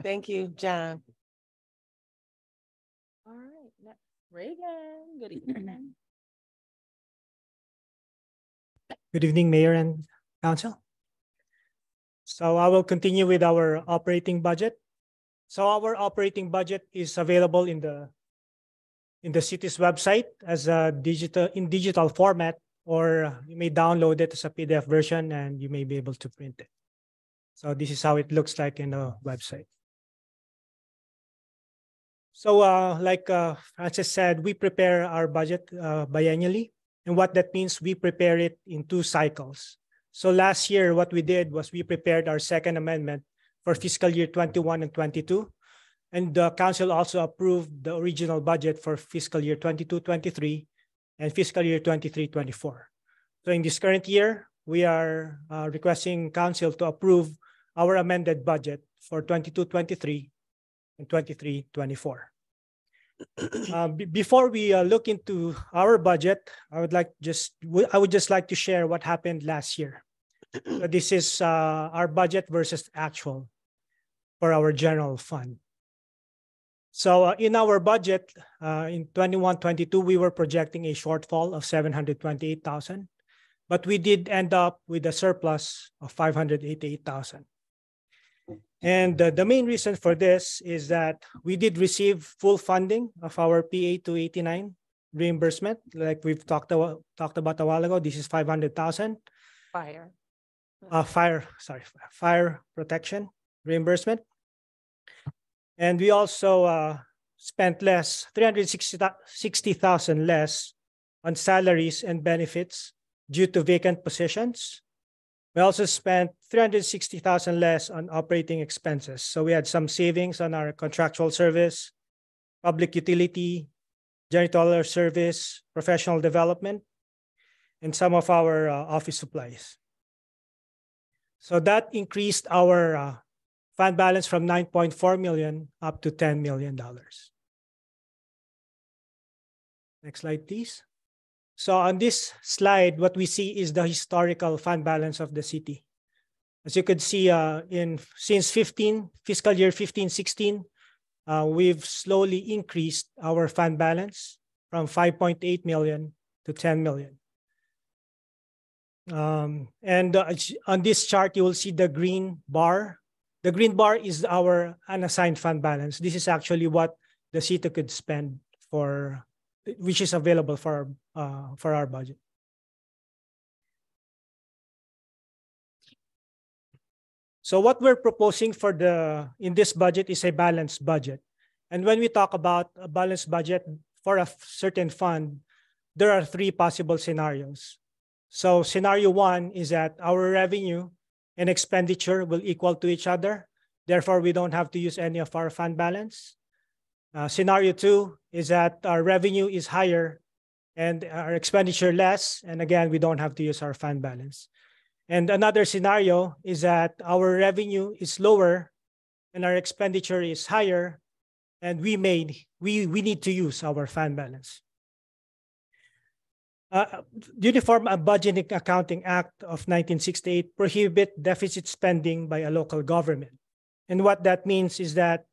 Thank you, John. All right, next, Reagan, good evening. Good evening, Mayor and Council. So I will continue with our operating budget. So our operating budget is available in the city's website as a digital format, or you may download it as a PDF version and you may be able to print it. So this is how it looks like in the website. So like Francis said, we prepare our budget biannually. And what that means, we prepare it in 2 cycles. So last year, what we did was we prepared our second amendment for fiscal year 21 and 22. And the council also approved the original budget for fiscal year 22-23 and fiscal year 23-24. So in this current year, we are requesting council to approve our amended budget for 22-23 and 23-24. Before we look into our budget, I would just like to share what happened last year. So this is our budget versus actual for our general fund. So in our budget in 21-22, we were projecting a shortfall of 728,000, but we did end up with a surplus of 588,000. And the main reason for this is that we did receive full funding of our PA 289 reimbursement, like we've talked about a while ago. This is 500,000. Fire protection reimbursement. And we also spent less, 360,000 less on salaries and benefits due to vacant positions. We also spent 360,000 less on operating expenses. So we had some savings on our contractual service, public utility, janitorial service, professional development, and some of our office supplies. So that increased our fund balance from 9.4 million up to $10 million. Next slide, please. So on this slide, what we see is the historical fund balance of the city. As you could see, since fiscal year 15-16, we've slowly increased our fund balance from 5.8 million to 10 million. And on this chart, you will see the green bar. The green bar is our unassigned fund balance. This is actually what the city could spend for, which is available for our budget. So what we're proposing in this budget is a balanced budget. And when we talk about a balanced budget for a certain fund, there are 3 possible scenarios. So scenario 1 is that our revenue and expenditure will equal to each other. Therefore, we don't have to use any of our fund balance. Scenario 2 is that our revenue is higher and our expenditure less. And again, we don't have to use our fund balance. And another scenario is that our revenue is lower and our expenditure is higher, and we need to use our fund balance. Uniform Budgeting Accounting Act of 1968 prohibit deficit spending by a local government. And what that means is that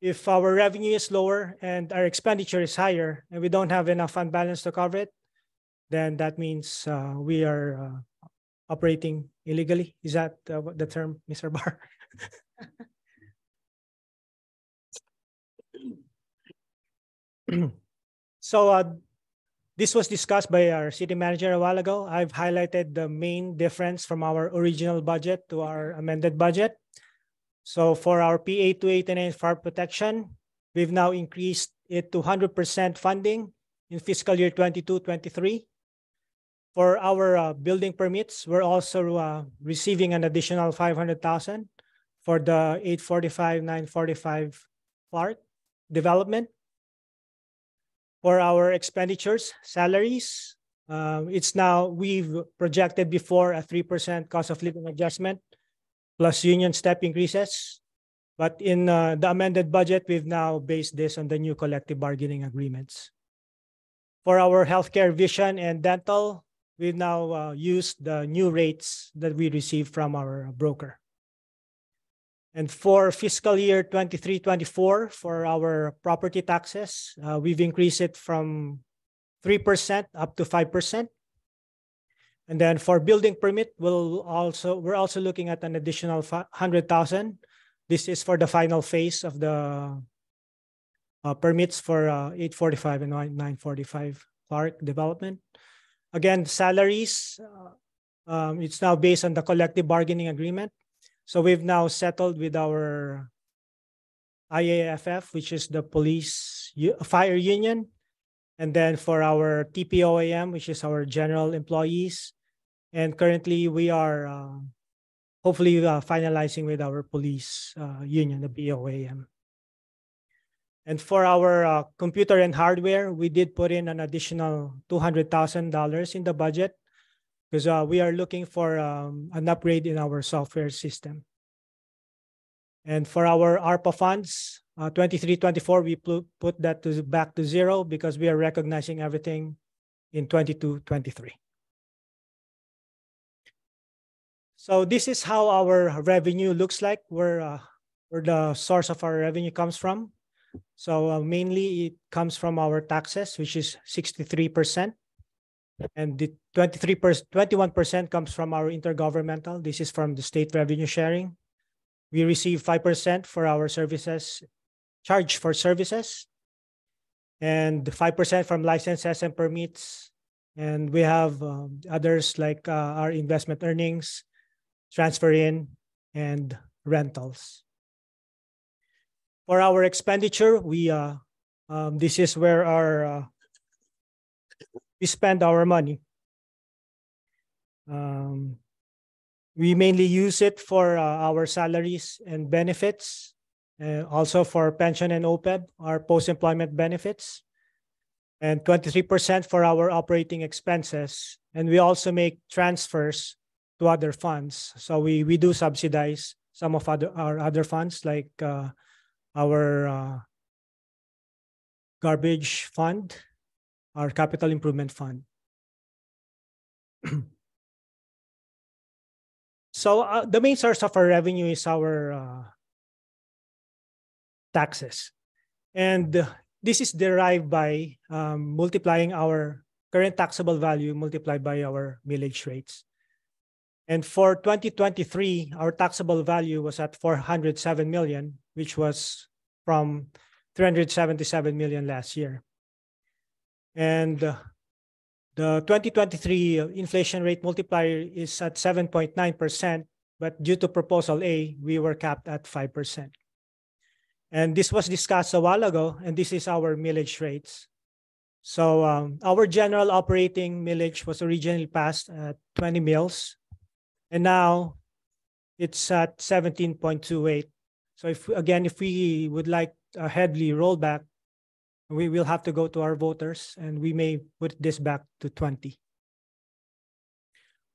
if our revenue is lower and our expenditure is higher and we don't have enough fund balance to cover it, then that means we are operating illegally. Is that the term, Mr. Barr? So this was discussed by our city manager a while ago. I've highlighted the main difference from our original budget to our amended budget. So for our PA 289 fire protection, we've now increased it to 100% funding in fiscal year 22-23. For our building permits, we're also receiving an additional 500,000 for the 845-945 part development. For our expenditures, salaries, we've projected before a 3% cost of living adjustment plus union step increases. But in the amended budget, we've now based this on the new collective bargaining agreements. For our healthcare, vision, and dental, we've now used the new rates that we received from our broker. And for fiscal year 23-24, for our property taxes, we've increased it from 3% up to 5%. And then for building permit, we're also looking at an additional 100,000. This is for the final phase of the permits for 845 and 945 Clark development. Again, salaries, it's now based on the collective bargaining agreement. So we've now settled with our IAFF, which is the police fire union. And then for our TPOAM, which is our general employees. And currently we are hopefully finalizing with our police union, the BOAM. And for our computer and hardware, we did put in an additional $200,000 in the budget because we are looking for an upgrade in our software system. And for our ARPA funds, 23-24, we put that back to zero because we are recognizing everything in 22-23. So this is how our revenue looks like, where the source of our revenue comes from. So mainly it comes from our taxes, which is 63%. And the 21% comes from our intergovernmental. This is from the state revenue sharing. We receive 5% for our services, charge for services, and 5% from licenses and permits. And we have others like our investment earnings, transfer in, and rentals. For our expenditure, this is where we spend our money. We mainly use it for our salaries and benefits, also for pension and OPEB, our post-employment benefits, and 23% for our operating expenses. And we also make transfers to other funds. So we do subsidize some of our other funds like our garbage fund, our capital improvement fund. So the main source of our revenue is our taxes. And this is derived by multiplying our current taxable value multiplied by our millage rates. And for 2023, our taxable value was at 407 million, which was from 377 million last year. And the 2023 inflation rate multiplier is at 7.9%, but due to Proposal A, we were capped at 5%. And this was discussed a while ago, and this is our millage rates. So our general operating millage was originally passed at 20 mils, and now it's at 17.28. So if we would like a heavily rollback, we will have to go to our voters, and we may put this back to 20.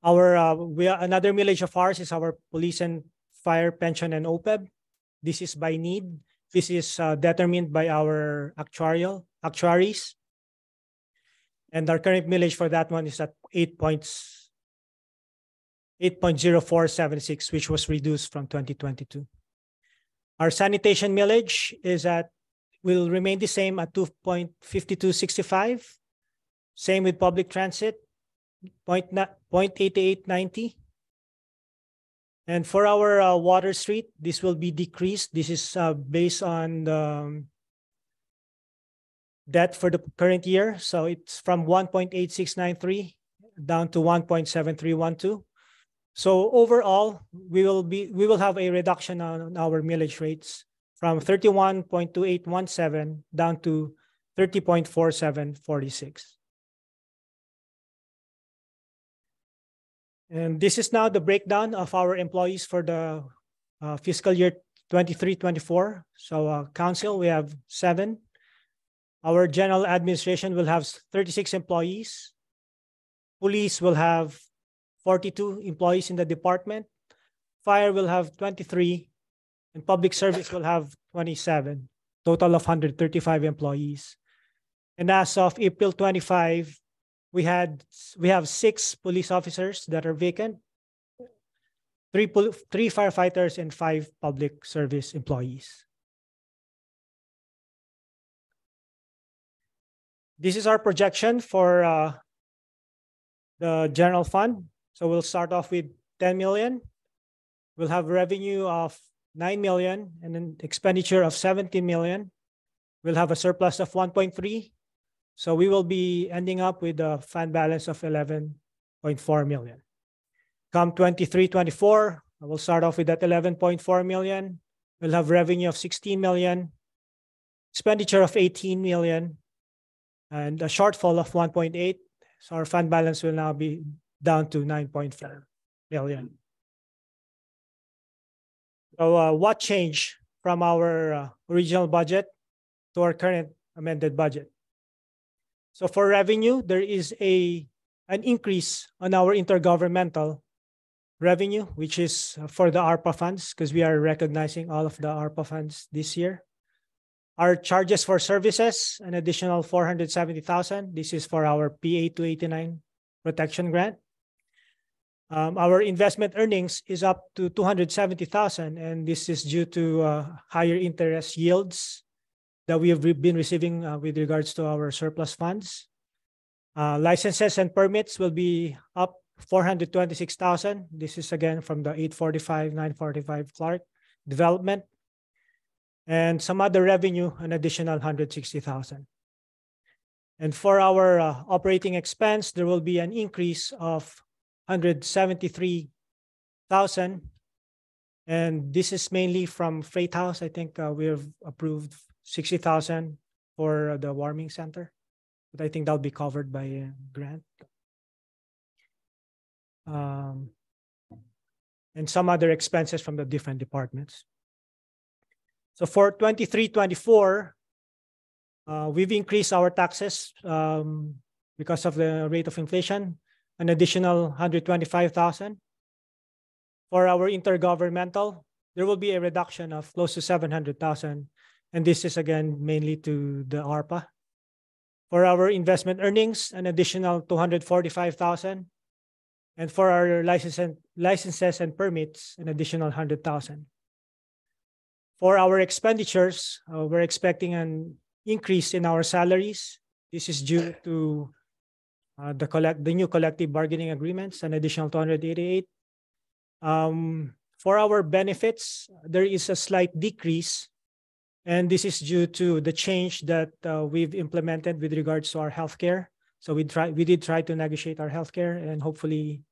Another millage of ours is our police and fire pension and OPEB. This is by need. This is determined by our actuaries. And our current millage for that one is at 8.0476, which was reduced from 2022. Our sanitation millage will remain the same at 2.5265. Same with public transit, 0.8890. And for our water street, this will be decreased. This is based on the debt for the current year. So it's from 1.8693 down to 1.7312. So overall, we will have a reduction on our millage rates from 31.2817 down to 30.4746. And this is now the breakdown of our employees for the fiscal year 23-24. So council, we have 7. Our general administration will have 36 employees. Police will have 42 employees in the department. Fire will have 23. and public service will have 27, total of 135 employees. And as of April 25, we have 6 police officers that are vacant, 3 firefighters, and 5 public service employees. This is our projection for the general fund. So we'll start off with 10 million. We'll have revenue of 9 million and an expenditure of 17 million. We'll have a surplus of 1.3. So we will be ending up with a fund balance of 11.4 million. Come 23-24, we'll start off with that 11.4 million. We'll have revenue of 16 million, expenditure of 18 million, and a shortfall of 1.8. So our fund balance will now be down to 9.4 million. So what changed from our original budget to our current amended budget? So for revenue, there is an increase on our intergovernmental revenue, which is for the ARPA funds, because we are recognizing all of the ARPA funds this year. Our charges for services, an additional 470,000. This is for our PA 289 protection grant. Our investment earnings is up to 270,000, and this is due to higher interest yields that we have been receiving with regards to our surplus funds. Licenses and permits will be up 426,000. This is again from the 945 Clark development. And some other revenue, an additional 160,000. And for our operating expense, there will be an increase of 173,000. And this is mainly from Freight House. I think we have approved 60,000 for the warming center, but I think that'll be covered by a grant. And some other expenses from the different departments. So for 23-24, we've increased our taxes because of the rate of inflation, an additional 125,000. For our intergovernmental, there will be a reduction of close to 700,000. And this is again mainly to the ARPA. For our investment earnings, an additional 245,000. And for our licenses and permits, an additional 100,000. For our expenditures, we're expecting an increase in our salaries. This is due to the new collective bargaining agreements, an additional 288. For our benefits, there is a slight decrease, and this is due to the change that we've implemented with regards to our healthcare. So we did try to negotiate our healthcare, and hopefully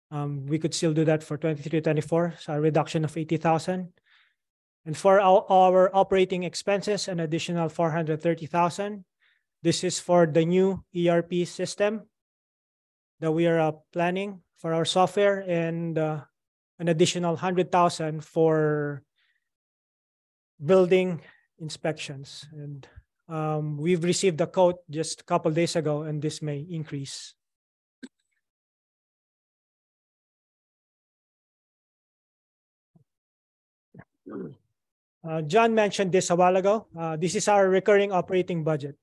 we could still do that for 23-24, so a reduction of 80,000. And for our operating expenses, an additional 430,000. This is for the new ERP system that we are planning for our software, and an additional 100,000 for building inspections. And we've received the quote just a couple of days ago, and this may increase. John mentioned this a while ago. This is our recurring operating budget.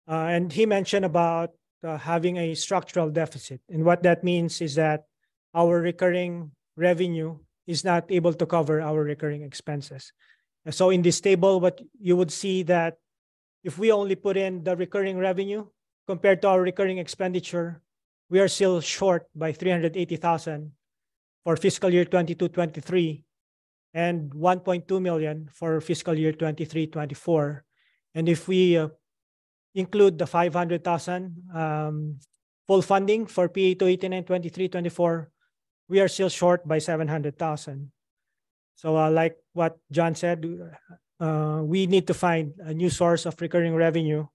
And he mentioned about having a structural deficit. And what that means is that our recurring revenue is not able to cover our recurring expenses. And so in this table, what you would see that if we only put in the recurring revenue compared to our recurring expenditure, we are still short by 380,000 for fiscal year 22-23. And 1.2 million for fiscal year 23-24. And if we include the 500,000 full funding for PA 289 23-24, we are still short by 700,000. So like what John said, we need to find a new source of recurring revenue,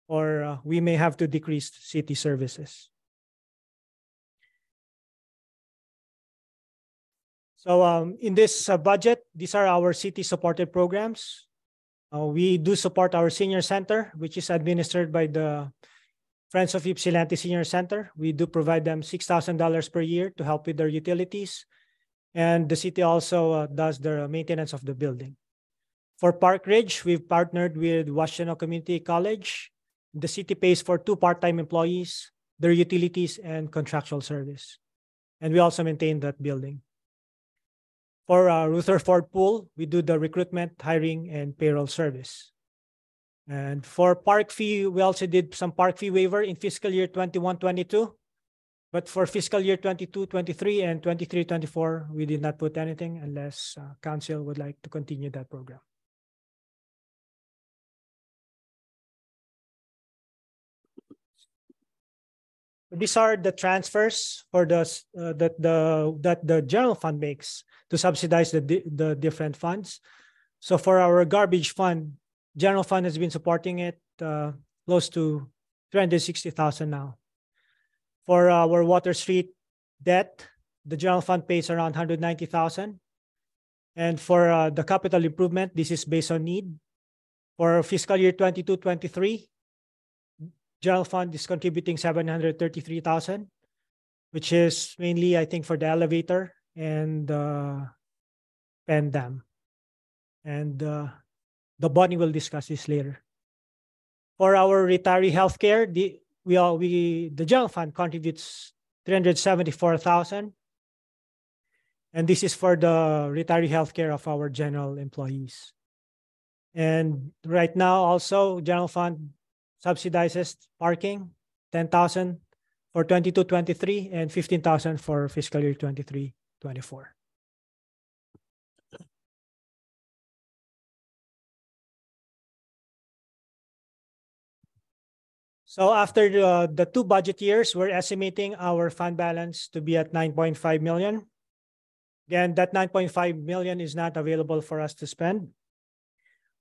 or we may have to decrease city services. So in this budget, these are our city-supported programs. We do support our senior center, which is administered by the Friends of Ypsilanti Senior Center. We do provide them $6,000 per year to help with their utilities. And the city also does the maintenance of the building. For Park Ridge, we've partnered with Washtenaw Community College. The city pays for 2 part-time employees, their utilities, and contractual service. And we also maintain that building. For Rutherford Pool, we do the recruitment, hiring, and payroll service. And for park fee, we also did some park fee waiver in fiscal year 21-22. But for fiscal year 22-23 and 23-24, we did not put anything unless council would like to continue that program. These are the transfers for that the general fund makes to subsidize the different funds. So for our garbage fund, general fund has been supporting it close to 360,000 now. For our Water Street debt, the general fund pays around 190,000. And for the capital improvement, this is based on need. For fiscal year 22-23, general fund is contributing 733,000, which is mainly, I think, for the elevator and Pen Dam. And the body will discuss this later. For our retiree healthcare, the general fund contributes 374,000. And this is for the retiree healthcare of our general employees. And right now also, general fund subsidizes parking, 10,000 for 22-23 and 15,000 for fiscal year 23-24. So after the 2 budget years, we're estimating our fund balance to be at 9.5 million. Again, that 9.5 million is not available for us to spend.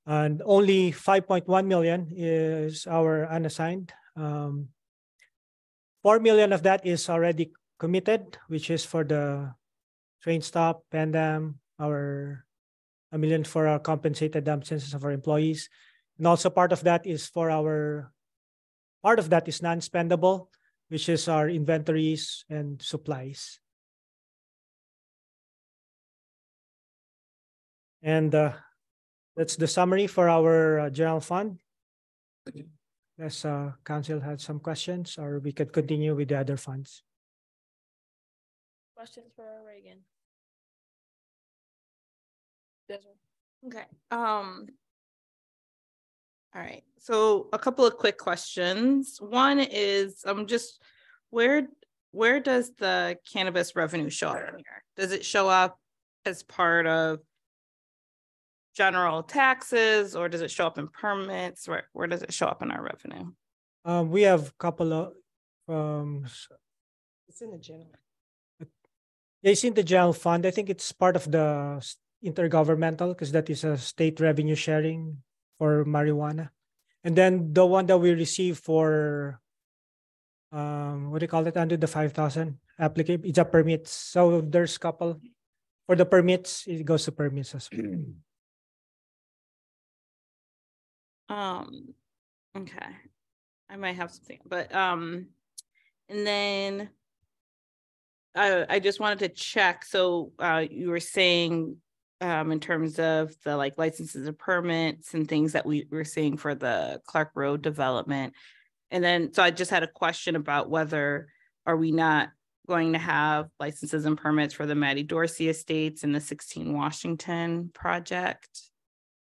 And only 5.1 million is our unassigned. 4 million of that is already committed, which is for the train stop, Pen Dam, $1 million for our compensated absences of our employees. And also part of that is part of that is non-spendable, which is our inventories and supplies. And that's the summary for our general fund. Unless council has some questions, or we could continue with the other funds. Questions for Reagan? Okay. All right. So a couple of quick questions. One is just where does the cannabis revenue show up in here? Does it show up as part of general taxes, or does it show up in permits? Where does it show up in our revenue? We have a couple of It's in the general. it's in the general fund. I think it's part of the intergovernmental, because that is a state revenue sharing for marijuana. And then the one that we receive for what do you call it, under the 5,000 applicant, it's a permit. So there's a couple for the permits, it goes to permits as well. Okay. I might have something, but and then I just wanted to check. So you were saying in terms of the licenses and permits and things that we were seeing for the Clark Road development. And then so I just had a question about whether are we not going to have licenses and permits for the Mattie Dorsey Estates and the 16 Washington project?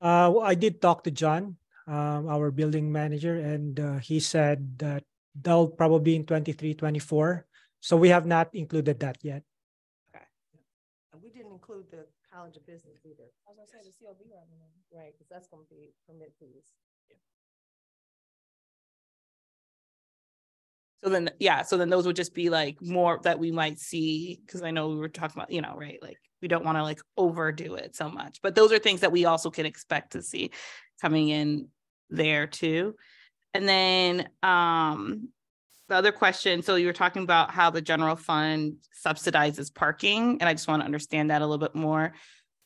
I did talk to John, our building manager, and he said that they'll probably in 23-24. So we have not included that yet. Okay. And we didn't include the College of Business either. I was gonna say the COB revenue. Right, because that's gonna be permit fees. So then, yeah, so then those would just be more that we might see, because I know we were talking about, right, we don't want to overdo it so much, but those are things that we also can expect to see coming in there too. And then the other question, so you were talking about how the general fund subsidizes parking, and I just want to understand that a little bit more.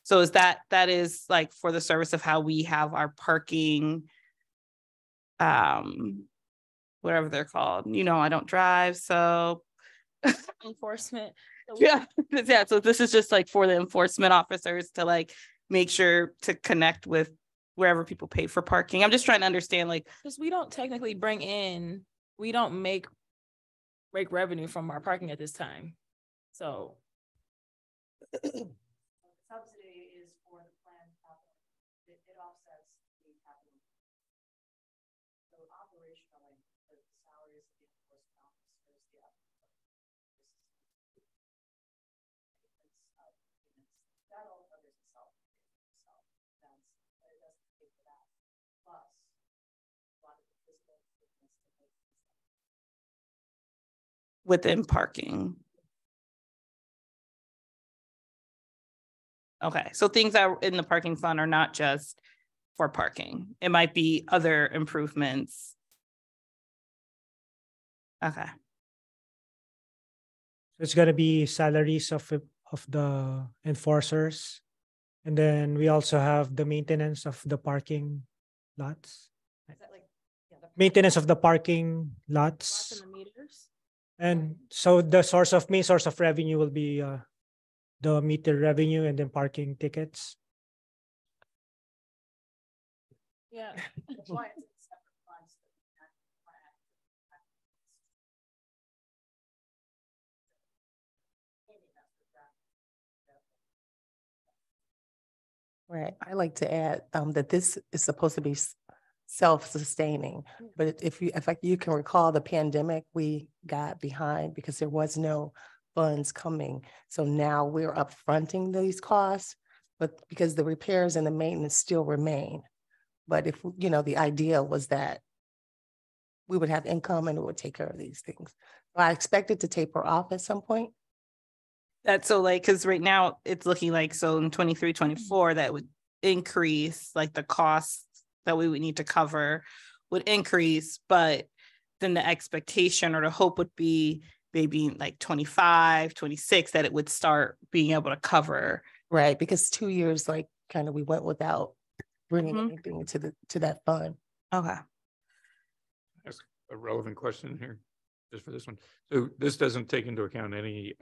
So is that is for the service of how we have our parking, whatever they're called, I don't drive, so Enforcement. Yeah, yeah, so this is just like for the enforcement officers to like make sure to connect with wherever people pay for parking. I'm just trying to understand like, Because we don't technically we don't make revenue from our parking at this time. So. Subsidy is for the planned capital. It offsets the capital. So operationally, the salaries of the enforcement officers, that all covers itself. But it doesn't pay for that. Plus, a lot of the physical improvements to make within parking. Okay, so things that are in the parking fund are not just for parking. It might be other improvements. Okay. It's gonna be salaries of the enforcers. And then we also have the maintenance of the parking lots. Maintenance of the parking Lots lots. in the meters. And so the main source of revenue will be the meter revenue and then parking tickets. Yeah. That's why it's in separate funds. Right. I like to add that this is supposed to be self-sustaining. But if you can recall the pandemic, we got behind because there was no funds coming. So now we're upfronting these costs, but because the repairs and the maintenance still remain. But if, the idea was that we would have income and it would take care of these things. I expect it to taper off at some point. That's so like, because right now it's looking like, so in 23, 24, that would increase, like the costs that we would need to cover would increase, but then the expectation or the hope would be maybe like 25, 26, that it would start being able to cover. Right, because 2 years, like kind of we went without bringing anything to that fund. Okay. That's a relevant question here, just for this one. So this doesn't take into account any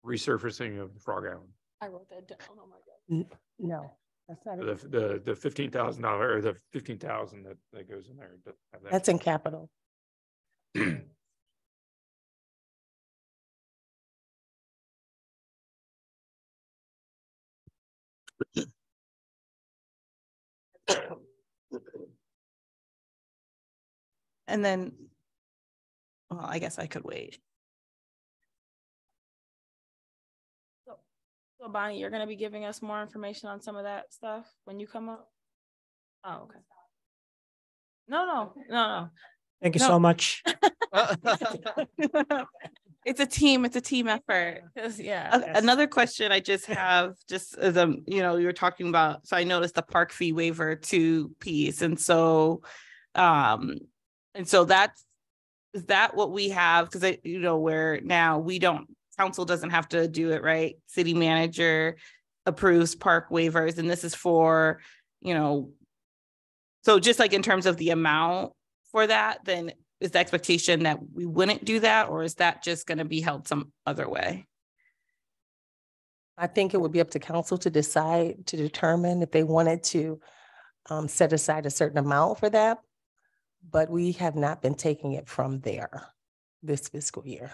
resurfacing of the Frog Island. I wrote that down. Oh my God. No, that's not. The $15,000 or the 15,000 that goes in there. That's in capital. And then, well, I guess I could wait. So Bonnie, you're gonna be giving us more information on some of that stuff when you come up? Oh, okay. No. Thank you so much. It's a team effort. Yeah. Another question I just have, just as you were talking about, so I noticed the park fee waiver 2 piece. And so is that what we have? Because where now council doesn't have to do it, right? City manager approves park waivers, and this is for, so just like in terms of the amount for that, then is the expectation that we wouldn't do that, or is that just going to be held some other way? I think it would be up to council to decide, to determine if they wanted to set aside a certain amount for that. But we have not been taking it from there this fiscal year.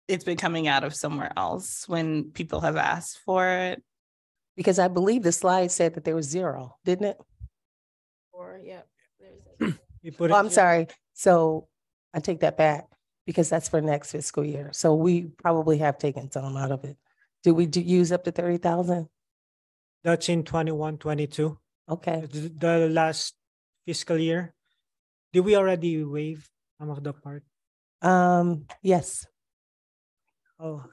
It's been coming out of somewhere else when people have asked for it. Because I believe the slide said that there was 0, didn't it? Or yeah. I'm sorry. So I take that back because that's for next fiscal year. So we probably have taken some out of it. Did we use up to 30,000? That's in 21, 22. Okay. The last fiscal year. Did we already waive some of the part? Yes. I'll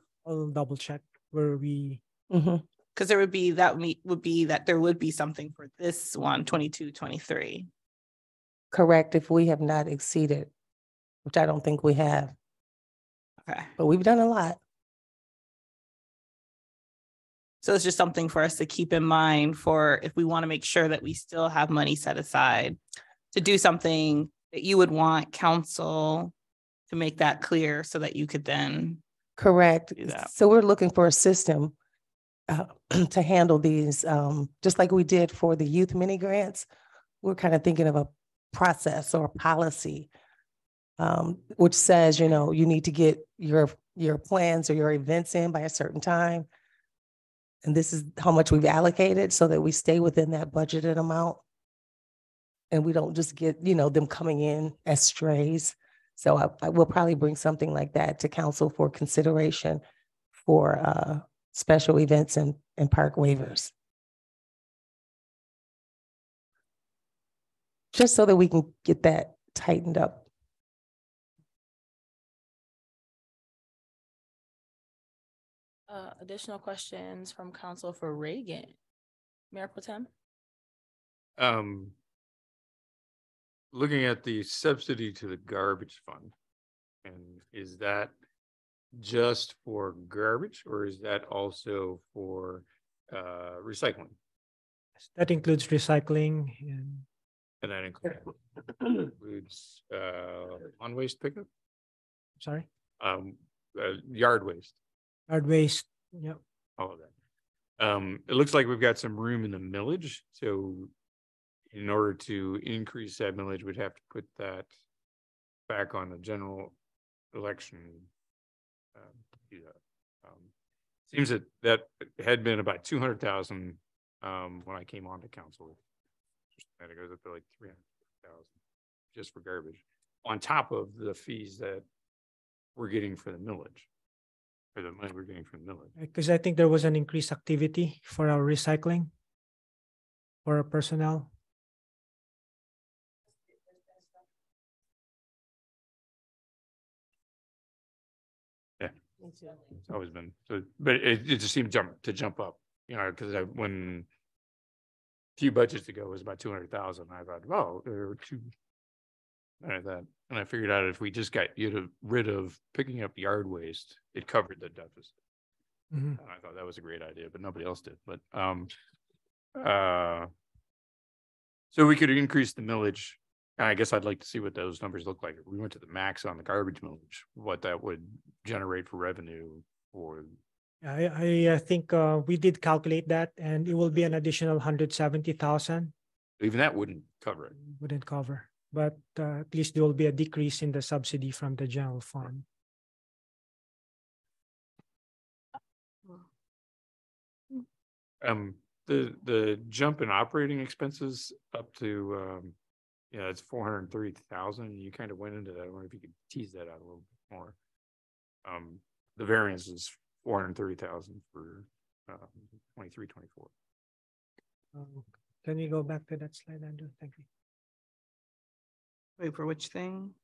double check where we. Because there would be that there would be something for this one, 22, 23. Correct, if we have not exceeded, which I don't think we have. Okay. But we've done a lot. So it's just something for us to keep in mind for if we want to make sure that we still have money set aside to do something that you would want council to make that clear so that you could then Correct. do that. So we're looking for a system to handle these, just like we did for the youth mini grants. We're kind of thinking of a process or a policy, which says, you know, you need to get your plans or your events in by a certain time. And this is how much we've allocated so that we stay within that budgeted amount. And we don't just get, you know, them coming in as strays. So I will probably bring something like that to council for consideration for special events and park waivers. Just so that we can get that tightened up. Additional questions from council for Reagan. Mayor Pro Tem? Looking at the subsidy to the garbage fund, and is that just for garbage or is that also for recycling? That includes recycling And that includes on waste pickup, sorry, yard waste, yard waste. Yeah. all of that. It looks like we've got some room in the millage, so in order to increase that millage, we'd have to put that back on the general election. Seems that had been about 200,000 when I came on to council. And it goes up to like 300,000 just for garbage, on top of the fees that we're getting for the millage, or the money we're getting from the millage. Because I think there was an increased activity for our recycling, for our personnel. Yeah, it's always been so, but it just seemed to jump up, you know, because when a few budgets ago it was about 200,000. I thought, oh, there were two. And I figured out if we just got rid of picking up yard waste, it covered the deficit. Mhm. And I thought that was a great idea, but nobody else did. But so we could increase the millage. And I guess I'd like to see what those numbers look like. If we went to the max on the garbage millage, what that would generate for revenue. Or I think we did calculate that, and it will be an additional 170,000. even that wouldn't cover it. Wouldn't cover, but at least there will be a decrease in the subsidy from the general fund. The jump in operating expenses up to yeah, it's 430,000. You kind of went into that. I wonder if you could tease that out a little bit more. The variance is 430,000 for 23, 24. Can we go back to that slide, Andrew? Thank you. Wait, for which thing?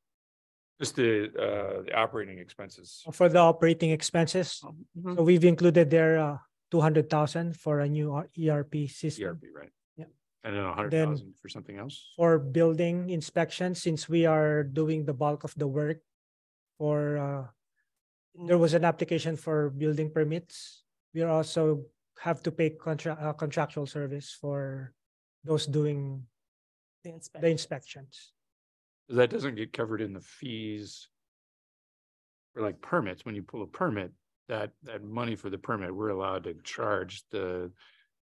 Just the operating expenses. For the operating expenses, Mhm. so we've included there 200,000 for a new ERP system. ERP, right? Yeah. And then 100,000 for something else. For building inspection, since we are doing the bulk of the work for there was an application for building permits. We also have to pay contractual service for those doing the inspections. That doesn't get covered in the fees for like permits. When you pull a permit, that money for the permit, we're allowed to charge the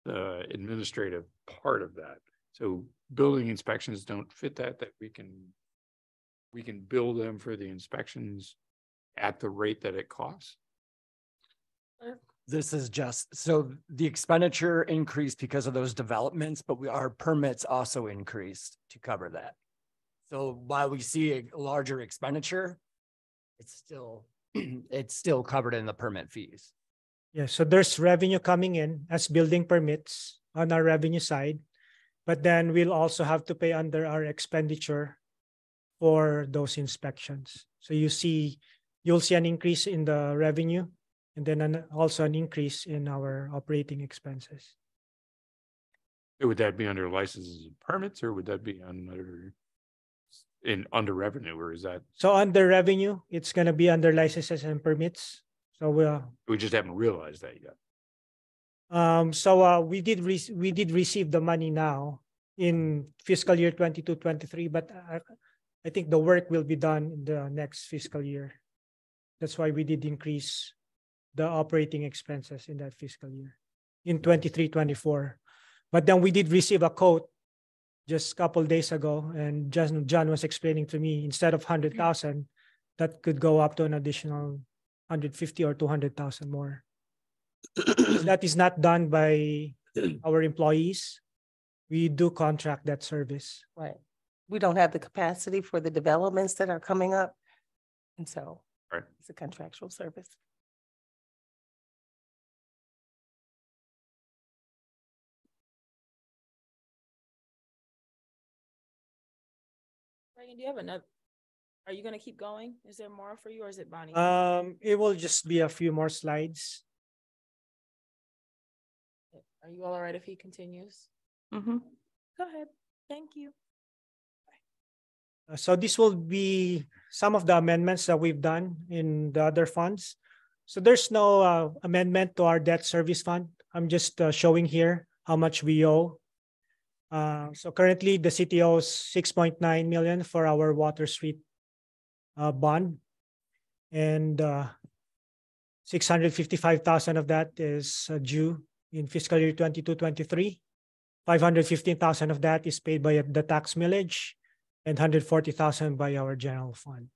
administrative part of that. So building inspections don't fit that we can bill them for the inspections at the rate that it costs. This is just, so the expenditure increased because of those developments, but our permits also increased to cover that. So while we see a larger expenditure, it's still covered in the permit fees. Yeah, so there's revenue coming in as building permits on our revenue side, but then we'll also have to pay under our expenditure for those inspections. So you'll see an increase in the revenue, and then also an increase in our operating expenses. Would that be under licenses and permits, or would that be under revenue, or is that? So under revenue, it's gonna be under licenses and permits. So We just haven't realized that yet. we did receive the money now in fiscal year 22-23, but I think the work will be done in the next fiscal year. That's why we did increase the operating expenses in that fiscal year in 23-24. But then we did receive a quote just a couple days ago, and John was explaining to me, instead of 100,000, that could go up to an additional 150 or 200,000 more. That is not done by our employees. We do contract that service. Right. We don't have the capacity for the developments that are coming up. And so Right. it's a contractual service. Reagan, do you have another? Are you gonna keep going? Is there more for you, or is it Bonnie? It will just be a few more slides. Are you all right if he continues? Mm-hmm. Go ahead. Thank you. So this will be some of the amendments that we've done in the other funds. So there's no amendment to our debt service fund. I'm just showing here how much we owe. So currently the city owes 6.9 million for our Water Street bond, and 655,000 of that is due in fiscal year 22-23. 515,000 of that is paid by the tax millage, and 140,000 by our general fund.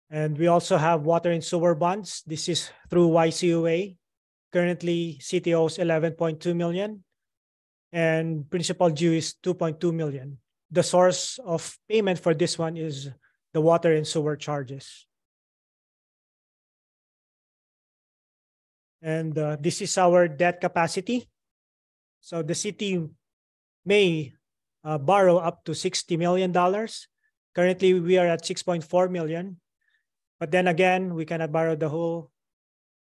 And we also have water and sewer bonds. This is through YCUA. Currently, city owes 11.2 million, and principal due is 2.2 million. The source of payment for this one is the water and sewer charges. And this is our debt capacity. So the city may borrow up to $60 million. Currently, we are at 6.4 million. But then again, we cannot borrow the whole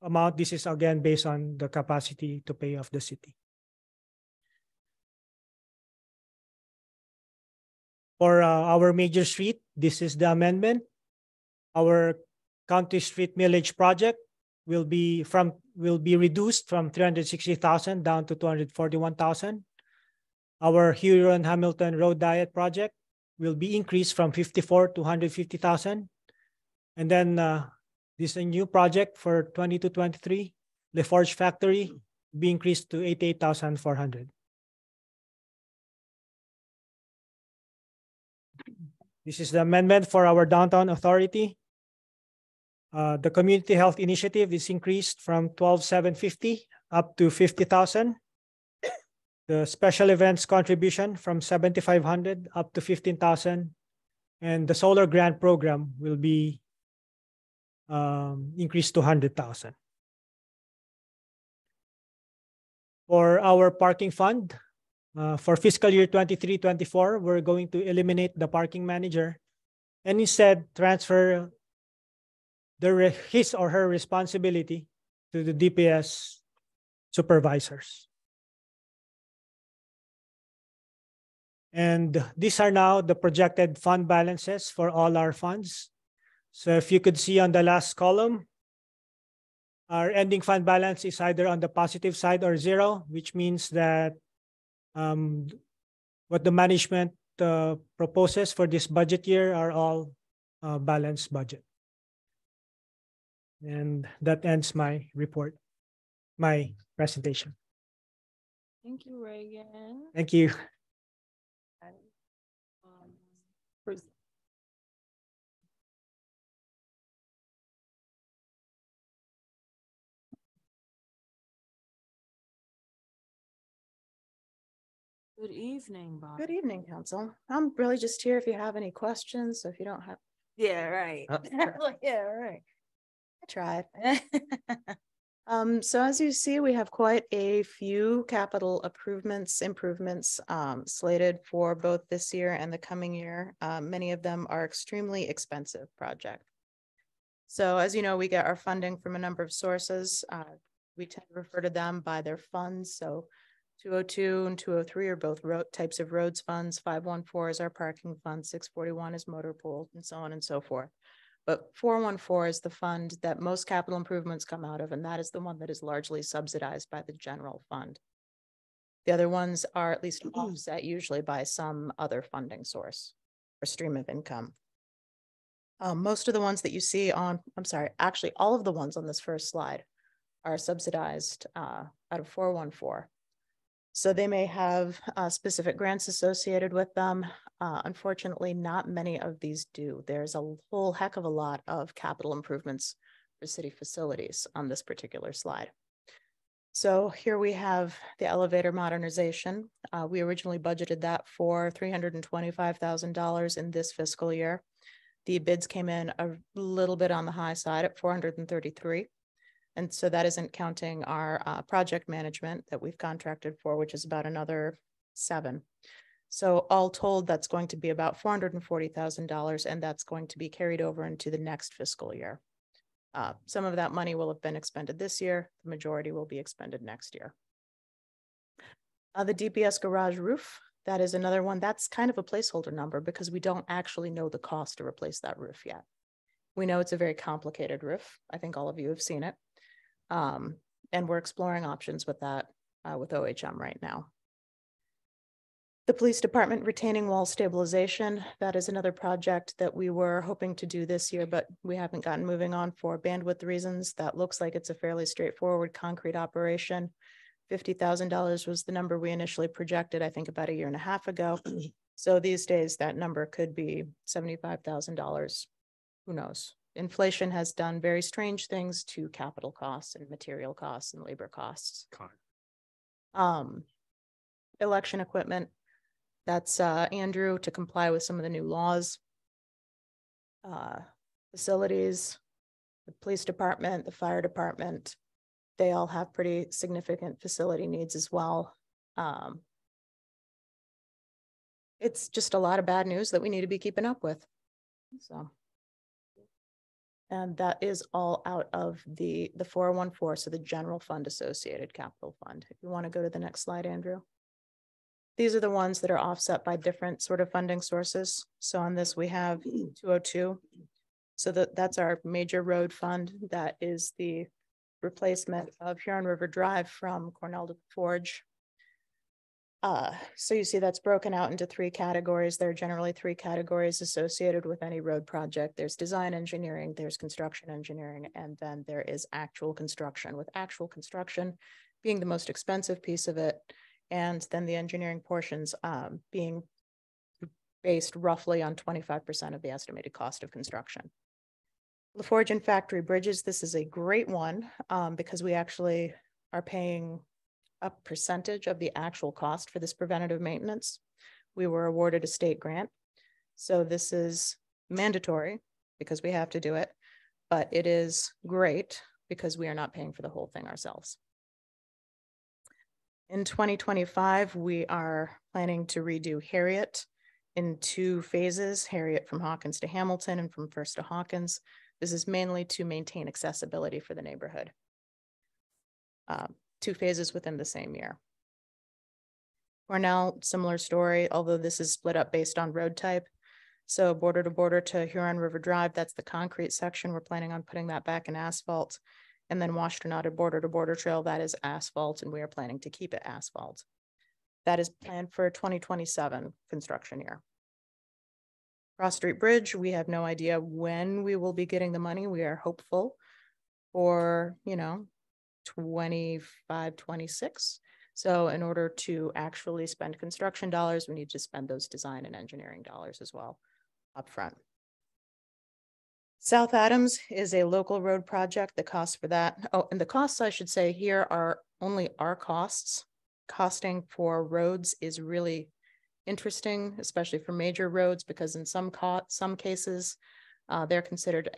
amount. This is again based on the capacity to pay of the city. For our major street, this is the amendment. Our county street millage project will be reduced from 360,000 down to 241,000. Our Huron Hamilton Road Diet project will be increased from 54 to 150,000. And then this is a new project for 22-23. The Forge Factory will be increased to 88,400. This is the amendment for our downtown authority. The community health initiative is increased from 12,750 up to 50,000. The special events contribution from 7,500 up to 15,000. And the solar grant program will be increased to 100,000. For our parking fund, for fiscal year 23-24, we're going to eliminate the parking manager and instead transfer his or her responsibility to the DPS supervisors. And these are now the projected fund balances for all our funds. So if you could see on the last column, our ending fund balance is either on the positive side or zero, which means that what the management proposes for this budget year are all balanced budget. And that ends my report, my presentation. Thank you, Reagan. Thank you. Good evening, Bob. Good evening, Council. I'm really just here if you have any questions. So if you don't have. Yeah, right. Yeah, right. I tried. So as you see, we have quite a few capital improvements slated for both this year and the coming year. Many of them are extremely expensive projects. So as you know, we get our funding from a number of sources. We tend to refer to them by their funds. So 202 and 203 are both types of roads funds. 514 is our parking fund. 641 is motor pool, and so on and so forth. But 414 is the fund that most capital improvements come out of, and that is the one that is largely subsidized by the general fund. The other ones are at least offset usually by some other funding source or stream of income. Most of the ones that you see on, I'm sorry, actually, all of the ones on this first slide are subsidized out of 414. So they may have specific grants associated with them. Unfortunately, not many of these do. There's a whole heck of a lot of capital improvements for city facilities on this particular slide. So here we have the elevator modernization. We originally budgeted that for $325,000 in this fiscal year. The bids came in a little bit on the high side at 433. And so that isn't counting our project management that we've contracted for, which is about another 7. So all told, that's going to be about $440,000, and that's going to be carried over into the next fiscal year. Some of that money will have been expended this year. The majority will be expended next year. The DPS garage roof, that is another one. That's kind of a placeholder number because we don't actually know the cost to replace that roof yet. We know it's a very complicated roof. I think all of you have seen it. And we're exploring options with that with OHM right now. The police department retaining wall stabilization, that is another project that we were hoping to do this year, but we haven't gotten moving on for bandwidth reasons. That looks like it's a fairly straightforward concrete operation. $50,000 was the number we initially projected, I think about a year and a half ago. So these days that number could be $75,000. Who knows? Inflation has done very strange things to capital costs and material costs and labor costs. Election equipment, that's Andrew to comply with some of the new laws. Facilities, the police department, the fire department, they all have pretty significant facility needs as well. It's just a lot of bad news that we need to be keeping up with. So. And that is all out of the 414, so the general fund associated capital fund. If you want to go to the next slide, Andrew. These are the ones that are offset by different sort of funding sources. So on this, we have 202. So that's our major road fund. That is the replacement of Huron River Drive from Cornell to Forge. So you see that's broken out into 3 categories. There are generally 3 categories associated with any road project. There's design engineering, there's construction engineering, and then there is actual construction, with actual construction being the most expensive piece of it, and then the engineering portions being based roughly on 25% of the estimated cost of construction. LaForge and Factory Bridges, this is a great one because we actually are paying a percentage of the actual cost for this preventative maintenance. We were awarded a state grant. So this is mandatory because we have to do it, but it is great because we are not paying for the whole thing ourselves. In 2025, we are planning to redo Harriet in 2 phases, Harriet from Hawkins to Hamilton and from First to Hawkins. This is mainly to maintain accessibility for the neighborhood. 2 phases within the same year. Cornell, similar story, although this is split up based on road type. So border to border to Huron River Drive, that's the concrete section. We're planning on putting that back in asphalt. And then Washtenaw border to border trail, that is asphalt, and we are planning to keep it asphalt. That is planned for 2027 construction year. Cross Street Bridge, we have no idea when we will be getting the money. We are hopeful for, 25, 26. So in order to actually spend construction dollars, we need to spend those design and engineering dollars as well upfront. South Adams is a local road project. The cost for that, and the costs I should say here are only our costs. Costing for roads is really interesting, especially for major roads, because in some cases, they're considered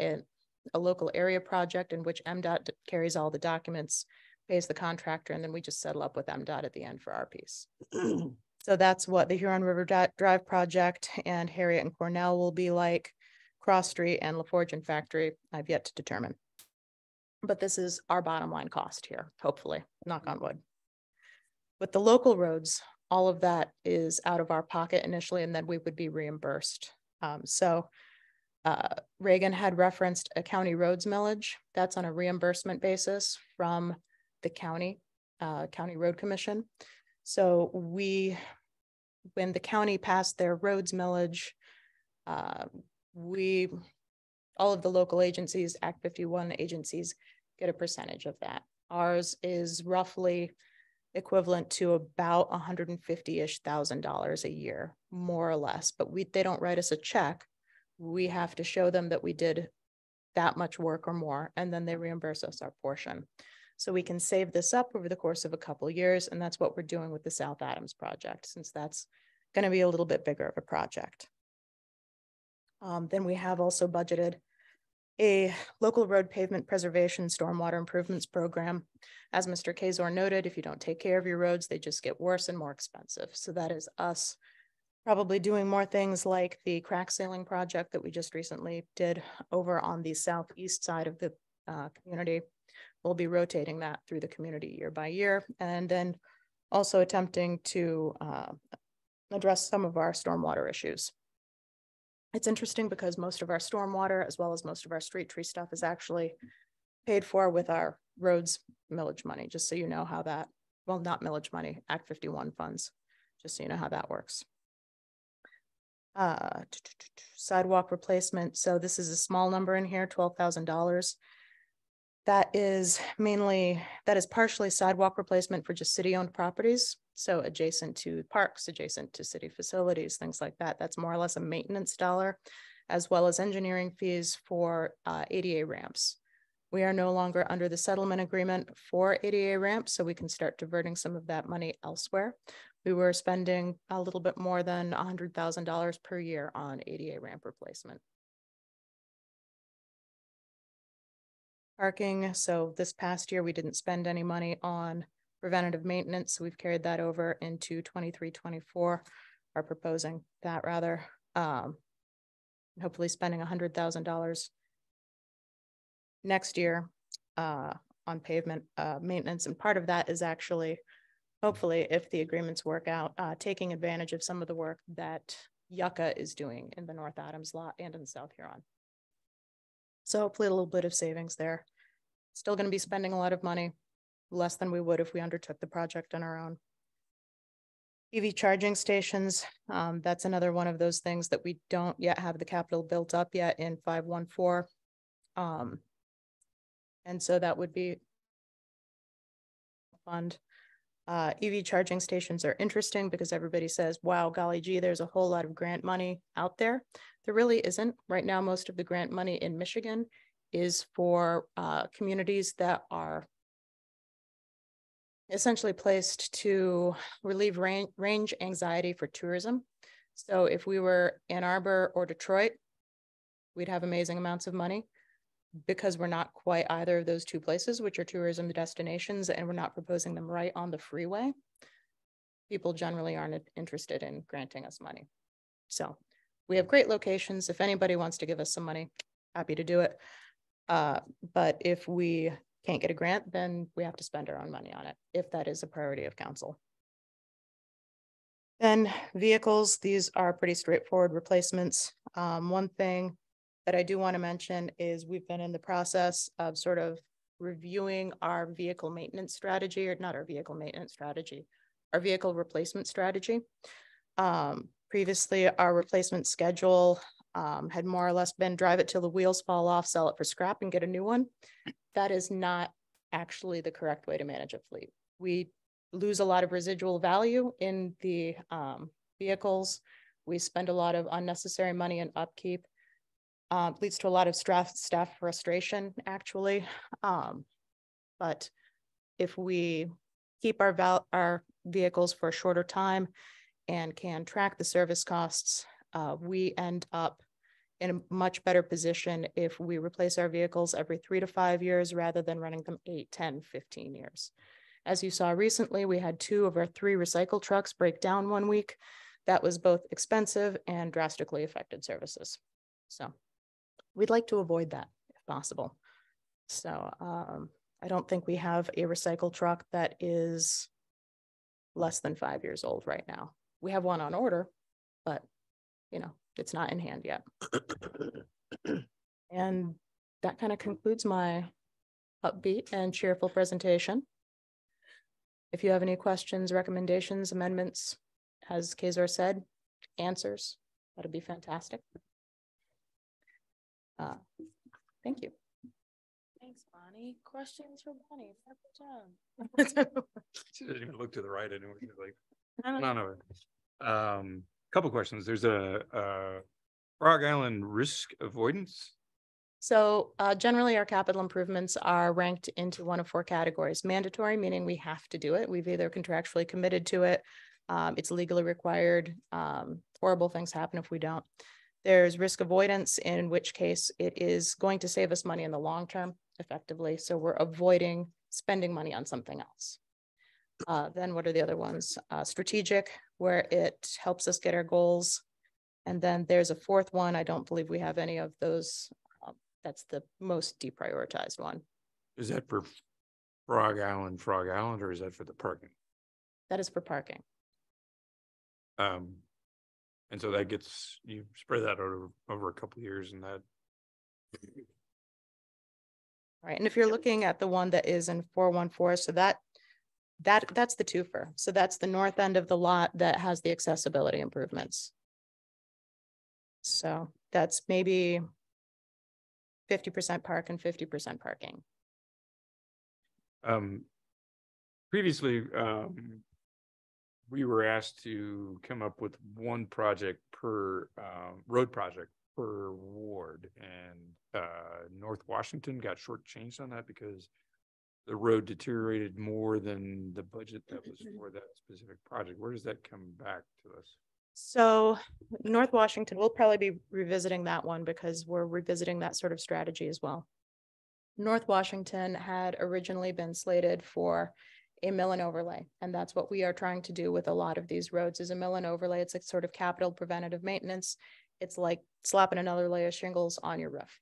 a local area project in which MDOT carries all the documents, pays the contractor, and then we just settle up with MDOT at the end for our piece. So that's what the Huron River Drive project and Harriet and Cornell will be like. Cross Street and LaForge and Factory, I've yet to determine. But this is our bottom line cost here, hopefully, knock on wood. With the local roads, all of that is out of our pocket initially, and then we would be reimbursed. Reagan had referenced a county roads millage. That's on a reimbursement basis from the county road commission. So when the county passed their roads millage, we all of the local agencies, Act 51 agencies, get a percentage of that. Ours is roughly equivalent to about $150,000 a year, more or less, but they don't write us a check. We have to show them that we did that much work or more, and then they reimburse us our portion. So we can save this up over the course of a couple of years, and that's what we're doing with the South Adams project, since that's going to be a little bit bigger of a project. Then we have also budgeted a local road pavement preservation stormwater improvements program. As Mr. Kazor noted, if you don't take care of your roads, they just get worse and more expensive. So that is us probably doing more things like the crack sealing project that we just recently did over on the southeast side of the community. We'll be rotating that through the community year by year, and then also attempting to address some of our stormwater issues. It's interesting because most of our stormwater, as well as most of our street tree stuff, is actually paid for with our roads millage money, just so you know how that, well, not millage money, Act 51 funds, just so you know how that works. Sidewalk replacement. So this is a small number in here, $12,000. That is partially sidewalk replacement for just city-owned properties. So adjacent to parks, adjacent to city facilities, things like that. That's more or less a maintenance dollar, as well as engineering fees for ADA ramps. We are no longer under the settlement agreement for ADA ramps, so we can start diverting some of that money elsewhere. We were spending a little bit more than $100,000 per year on ADA ramp replacement. Parking. So this past year, we didn't spend any money on preventative maintenance. So we've carried that over into 23-24, or proposing that rather. Hopefully spending $100,000 next year on pavement maintenance. And part of that is actually, hopefully, if the agreements work out, taking advantage of some of the work that Yucca is doing in the North Adams lot and in South Huron. So hopefully a little bit of savings there. Still going to be spending a lot of money, less than we would if we undertook the project on our own. EV charging stations, that's another one of those things that we don't yet have the capital built up yet in 514. And so that would be fund. EV charging stations are interesting because everybody says, wow, golly gee, there's a whole lot of grant money out there. There really isn't. Right now, most of the grant money in Michigan is for communities that are essentially placed to relieve range anxiety for tourism. So if we were Ann Arbor or Detroit, we'd have amazing amounts of money. Because we're not quite either of those two places, which are tourism destinations, and we're not proposing them right on the freeway, people generally aren't interested in granting us money. So we have great locations. If anybody wants to give us some money, happy to do it. But if we can't get a grant, then we have to spend our own money on it, if that is a priority of council. Then vehicles, these are pretty straightforward replacements. One thing that I do want to mention is we've been in the process of sort of reviewing our vehicle maintenance strategy, or not our vehicle maintenance strategy, our vehicle replacement strategy. Previously, our replacement schedule had more or less been drive it till the wheels fall off, sell it for scrap and get a new one. That is not actually the correct way to manage a fleet. We lose a lot of residual value in the vehicles. We spend a lot of unnecessary money in upkeep. Leads to a lot of staff frustration, actually. But if we keep our vehicles for a shorter time and can track the service costs, we end up in a much better position if we replace our vehicles every 3 to 5 years rather than running them 8, 10, 15 years. As you saw recently, we had 2 of our 3 recycle trucks break down one week. That was both expensive and drastically affected services. So we'd like to avoid that if possible. So I don't think we have a recycle truck that is less than 5 years old right now. We have one on order, but you know, it's not in hand yet. And that kind of concludes my upbeat and cheerful presentation. If you have any questions, recommendations, amendments, as Kazor said, answers, that'd be fantastic. Thank you. Thanks, Bonnie. Questions for Bonnie? Good job. She didn't even look to the right. I knew what she was like. I don't No, no. Couple questions. There's a Frog Island risk avoidance. So generally, our capital improvements are ranked into one of four categories. Mandatory, meaning we have to do it. We've either contractually committed to it. It's legally required. Horrible things happen if we don't. There's risk avoidance, in which case it is going to save us money in the long term, effectively. So we're avoiding spending money on something else. Then what are the other ones? Strategic, where it helps us get our goals. And then there's a fourth one. I don't believe we have any of those. That's the most deprioritized one. Is that for Frog Island, or is that for the parking? That is for parking. And so that gets, you spread that over a couple of years and that. Right. And if you're looking at the one that is in 414, so that's the twofer. So that's the north end of the lot that has the accessibility improvements. So that's maybe 50% park and 50% parking. Previously, we were asked to come up with one project per road project per ward, and North Washington got shortchanged on that because the road deteriorated more than the budget that was for that specific project. Where does that come back to us? So North Washington, we'll probably be revisiting that one because we're revisiting that sort of strategy as well. North Washington had originally been slated for a mill and overlay, and that's what we are trying to do with a lot of these roads is a mill and overlay. It's a sort of capital preventative maintenance. It's like slapping another layer of shingles on your roof.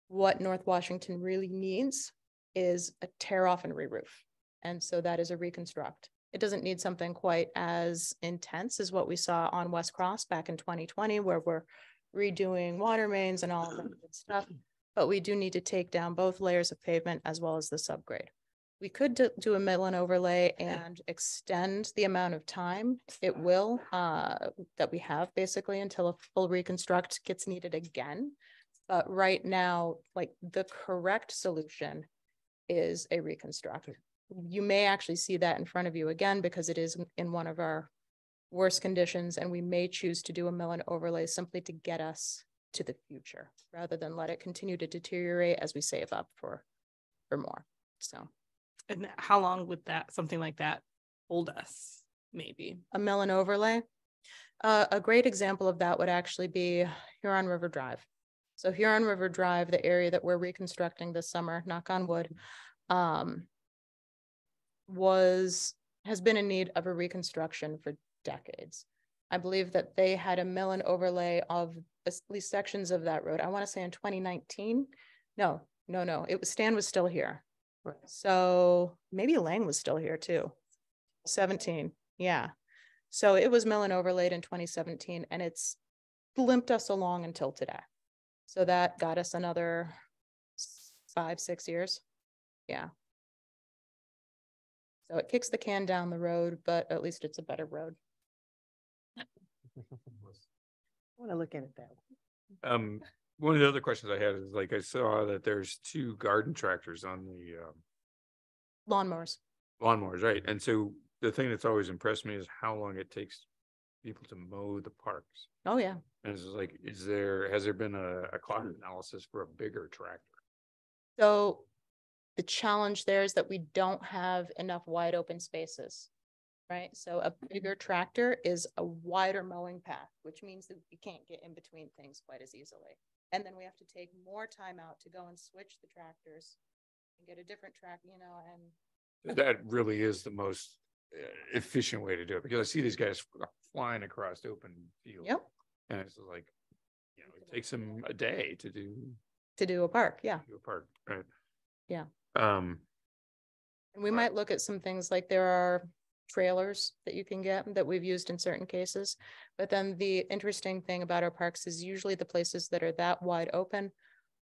What North Washington really needs is a tear off and re-roof. And so that is a reconstruct. It doesn't need something quite as intense as what we saw on West Cross back in 2020, where we're redoing water mains and all of that good stuff. But we do need to take down both layers of pavement as well as the subgrade. We could do a mill and overlay and extend the amount of time it will that we have basically until a full reconstruct gets needed again. But right now, like the correct solution is a reconstruct. You may actually see that in front of you again because it is in one of our worst conditions, and we may choose to do a mill and overlay simply to get us to the future rather than let it continue to deteriorate as we save up for more. So, and how long would something like that hold us? Maybe a mill and overlay. A great example of that would actually be Huron River Drive. So Huron River Drive, the area that we're reconstructing this summer, knock on wood, has been in need of a reconstruction for decades. I believe that they had a mill and overlay of at least sections of that road. I want to say in 2019. No, Stan was still here. Right. So maybe Lang was still here too. 17. Yeah. So it was mill and overlaid in 2017, and it's limped us along until today. So that got us another 5-6 years. Yeah. So it kicks the can down the road, but at least it's a better road. I want to look at it that way. One of the other questions I had is like, I saw that there's 2 garden tractors on the lawnmowers, right? And so the thing that's always impressed me is how long it takes people to mow the parks. Oh yeah. And it's like, has there been a cost analysis for a bigger tractor? So the challenge there is that we don't have enough wide open spaces, right? So a bigger tractor is a wider mowing path, which means that we can't get in between things quite as easily. And then we have to take more time out to go and switch the tractors and get a different track, and that really is the most efficient way to do it, because I see these guys flying across open fields. Yep. And it's like, it takes them a day to do a park. Yeah. Do a park, right? Yeah. And we might look at some things like there are trailers that you can get that we've used in certain cases. But then the interesting thing about our parks is usually the places that are that wide open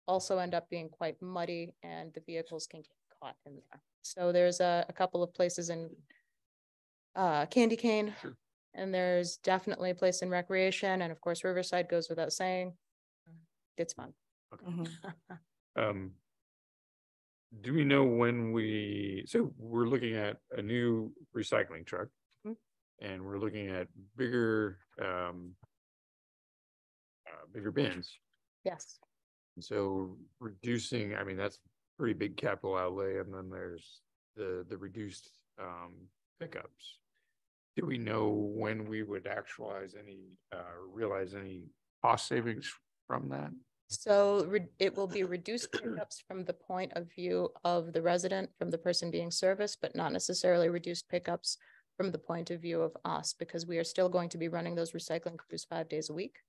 also end up being quite muddy, and the vehicles can get caught in there. So there's a couple of places in Candy Cane, sure. And there's definitely a place in Recreation, and of course Riverside goes without saying. It's fun. Mhm. Do we know when so we're looking at a new recycling truck Mhm. and we're looking at bigger, bigger bins. Yes. And so reducing, I mean, that's pretty big capital outlay. And then there's the reduced, pickups. Do we know when we would actualize any, realize any cost savings from that? So it will be reduced pickups from the point of view of the resident, from the person being serviced, but not necessarily reduced pickups from the point of view of us, because we are still going to be running those recycling crews 5 days a week.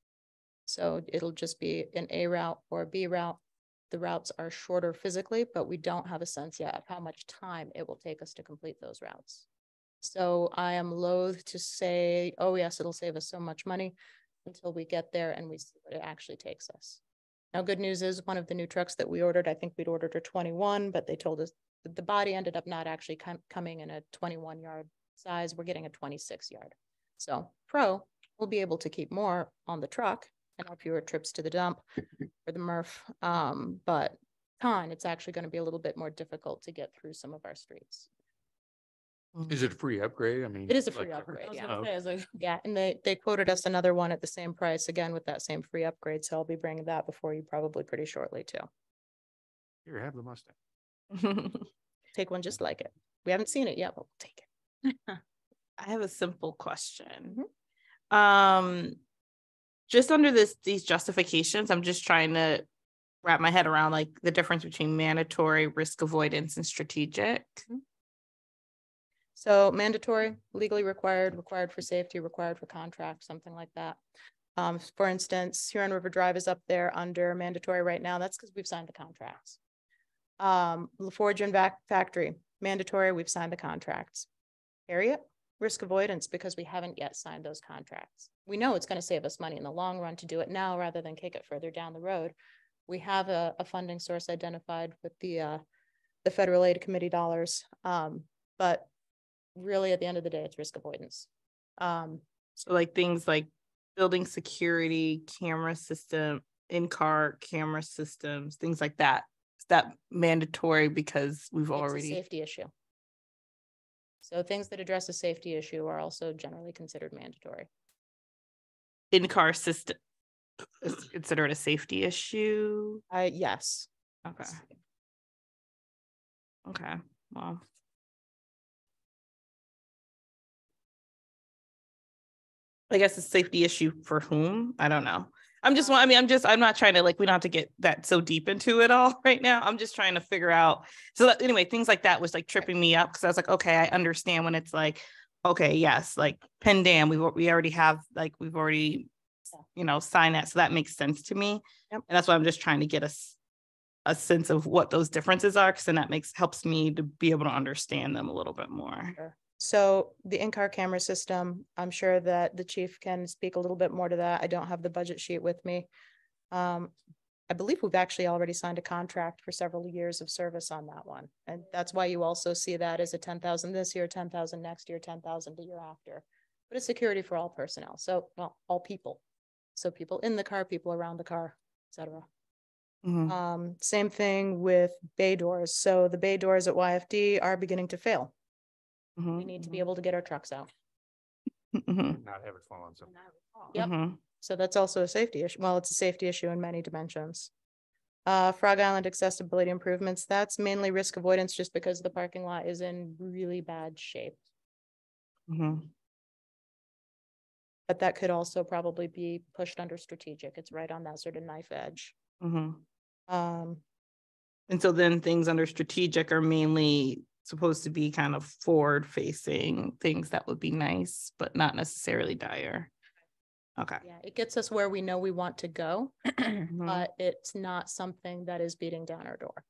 So it'll just be an A route or a B route. The routes are shorter physically, but we don't have a sense yet of how much time it will take us to complete those routes. So I am loath to say, oh yes, it'll save us so much money, until we get there and we see what it actually takes us. Now, good news is one of the new trucks that we ordered, I think we'd ordered a 21, but they told us that the body ended up not actually coming in a 21 yard size. We're getting a 26 yard. So pro will be able to keep more on the truck and have fewer trips to the dump or the MRF. But con, it's actually going to be a little bit more difficult to get through some of our streets. Is it a free upgrade? I mean. It is a free like- upgrade, I was yeah. gonna say, I was like, Yeah, and they quoted us another one at the same price, again, with that same free upgrade, so I'll be bringing that before you probably pretty shortly too. Here, have the Mustang. Take one just like it. We haven't seen it yet, but we'll take it. I have a simple question. Mm-hmm. Just under these justifications, I'm just trying to wrap my head around like the difference between mandatory, risk avoidance, and strategic. So mandatory, legally required, required for safety, required for contract, something like that. For instance, Huron River Drive is up there under mandatory right now. That's because we've signed the contracts. LaForge and Factory, mandatory, we've signed the contracts. Harriet, risk avoidance, because we haven't yet signed those contracts. We know it's going to save us money in the long run to do it now rather than kick it further down the road. We have a funding source identified with the federal aid committee dollars. But really at the end of the day, it's risk avoidance. So like things like building security, camera system, in-car camera systems, things like that. Is that mandatory because we've It's a already? safety issue. So things that address a safety issue are also generally considered mandatory. In-car system is considered a safety issue? Yes. Okay. Okay, well. I guess it's a safety issue for whom? I don't know. I'm not trying to like, we don't have to get that so deep into it all right now. I'm just trying to figure out. So anyway, things like that was like tripping me up because I was like, okay, I understand when it's like, okay, yes, like Penn Dam, we already have, like, we've already, signed that. So that makes sense to me. Yep. And that's why I'm just trying to get a sense of what those differences are. Cause then that helps me to be able to understand them a little bit more. Sure. So the in-car camera system, I'm sure that the chief can speak a little bit more to that. I don't have the budget sheet with me. I believe we've actually already signed a contract for several years of service on that one. And that's why you also see that as a 10,000 this year, 10,000 next year, 10,000 the year after. But it's security for all personnel. So, well, all people. So people in the car, people around the car, et cetera. Same thing with bay doors. So the bay doors at YFD are beginning to fail. We need to be able to get our trucks out. Not have it fall on something. Yep. So that's also a safety issue. Well, it's a safety issue in many dimensions. Frog Island accessibility improvements, that's mainly risk avoidance just because the parking lot is in really bad shape. But that could also probably be pushed under strategic. It's right on that sort of knife edge. And so then things under strategic are mainly supposed to be kind of forward facing things that would be nice, but not necessarily dire. Okay. Yeah, it gets us where we know we want to go, but it's not something that is beating down our door.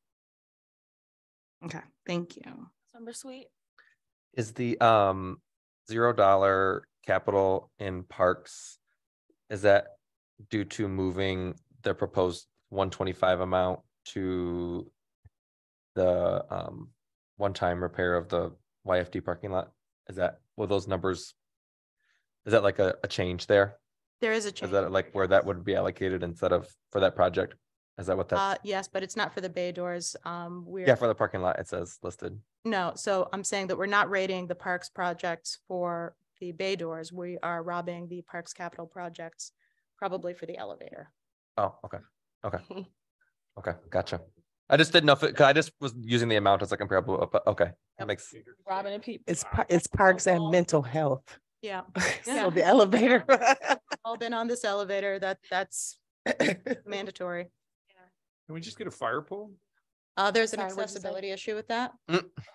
Okay, thank you. Summer Sweet. Is the $0 capital in parks, is that due to moving the proposed 125 amount to the one-time repair of the YFD parking lot? Is that, will those numbers, is that like a change there? There is a change. Is that like where that would be allocated instead of for that project? Is that what that? Yes, but it's not for the bay doors. We're. Yeah, for the parking lot, it says listed. No, so I'm saying that we're not rating the parks projects for the bay doors. We are robbing the parks capital projects, probably for the elevator. Oh, okay, okay, okay, gotcha. I just didn't know if it, 'cause I just was using the amount as a comparable, but okay, that makes. Robin and Pete. It's parks and mental health. Yeah. So the elevator. All been on this elevator. That's mandatory. Can we just get a fire pole? There's an Sorry, what'd you say? accessibility issue with that.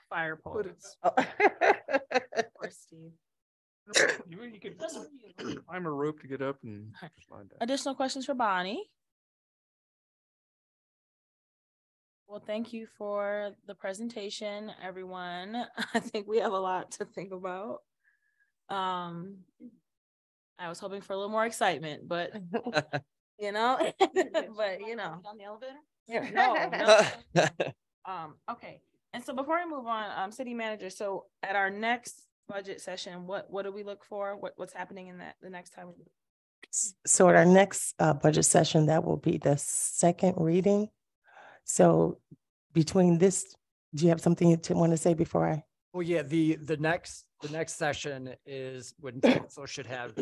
Fire pole. Poor Steve. You could climb a rope to get up and slide down. Additional questions for Bonnie? Well, thank you for the presentation, everyone. I think we have a lot to think about. I was hoping for a little more excitement, but you know, but you know. On the elevator? Yeah, no. Okay. And so before we move on, city manager, so at our next budget session, what do we look for? What's happening in that the next time? So at our next budget session, that will be the second reading. So between this, do you have something you want to say before I? Well, yeah, the next session is when council should have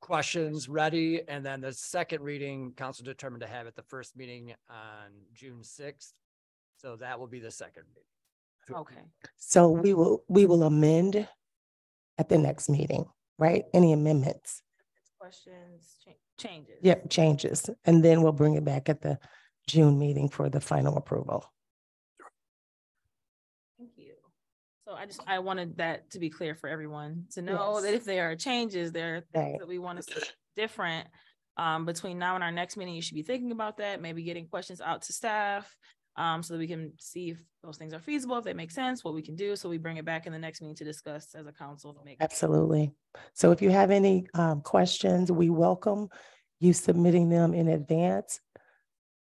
questions ready, and then the second reading, council determined to have at the first meeting on June 6th. So that will be the second meeting. Okay. So we will amend at the next meeting, right? Any amendments? Questions, changes. Yep, changes. And then we'll bring it back at the June meeting for the final approval. Thank you. So I wanted that to be clear for everyone to know Yes. that if there are changes, there are things Right. that we want to see different. Between now and our next meeting, you should be thinking about that, maybe getting questions out to staff. So that we can see if those things are feasible, if they make sense, what we can do. So we bring it back in the next meeting to discuss as a council. To make Absolutely. So if you have any questions, we welcome you submitting them in advance,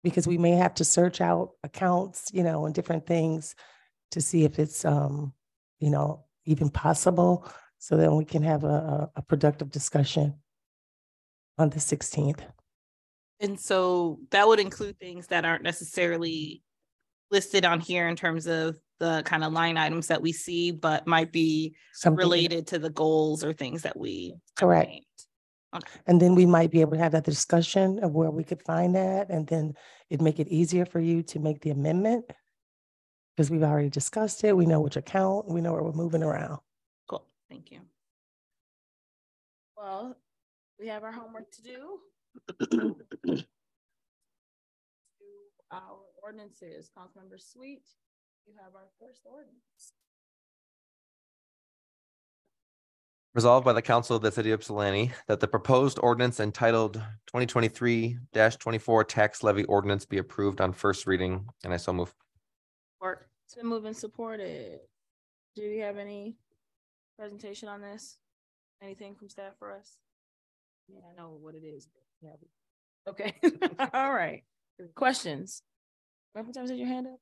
because we may have to search out accounts, and different things to see if it's, even possible, so that we can have a productive discussion on the 16th. And so that would include things that aren't necessarily listed on here in terms of the kind of line items that we see, but might be Something- related to the goals or things that we. Correct. named. Okay. And then we might be able to have that discussion of where we could find that, and then it'd make it easier for you to make the amendment, because we've already discussed it. We know which account, we know where we're moving around. Cool, thank you. Well, we have our homework to do. Our ordinances, Councilmember Sweet, you have our first ordinance. Resolved by the council of the city of Ypsilanti that the proposed ordinance entitled 2023-24 tax levy ordinance be approved on first reading, and I so move. Work. It's been moved and supported. Do you have any presentation on this? Anything from staff for us? Yeah, I know what it is. Yeah. Okay, all right. Questions? Representative, is your hand up?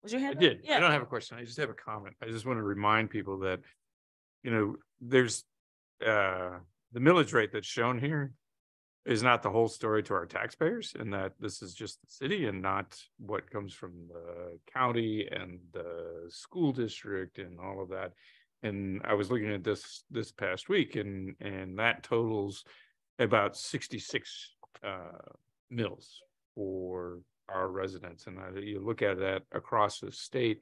Was your I hand up? did. I Yeah. don't have a question. I just have a comment. I just want to remind people that, there's the millage rate that's shown here is not the whole story to our taxpayers, and that this is just the city and not what comes from the county and the school district and all of that. And I was looking at this past week, and that totals about 66 mills for our residents. And you look at that across the state,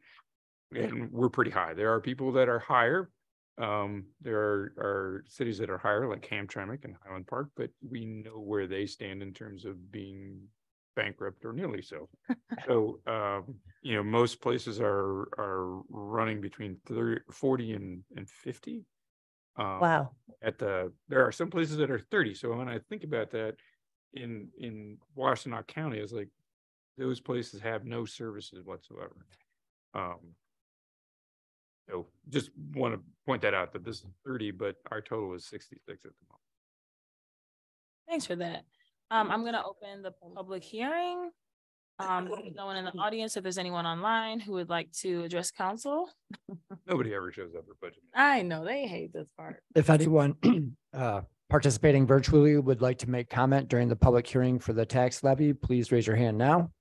and we're pretty high. There are people that are higher. There are cities that are higher, like Hamtramck and Highland Park, but we know where they stand in terms of being bankrupt or nearly so. So, most places are running between 40 and 50. Wow. There are some places that are 30. So when I think about that in Washtenaw County, it's like those places have no services whatsoever. So just want to point that out, that this is 30, but our total is 66 at the moment. Thanks for that. I'm going to open the public hearing. No one in the audience, if there's anyone online who would like to address council. Nobody ever shows up for budget. I know they hate this part. If anyone, participating virtually would like to make comment during the public hearing for the tax levy, please raise your hand now.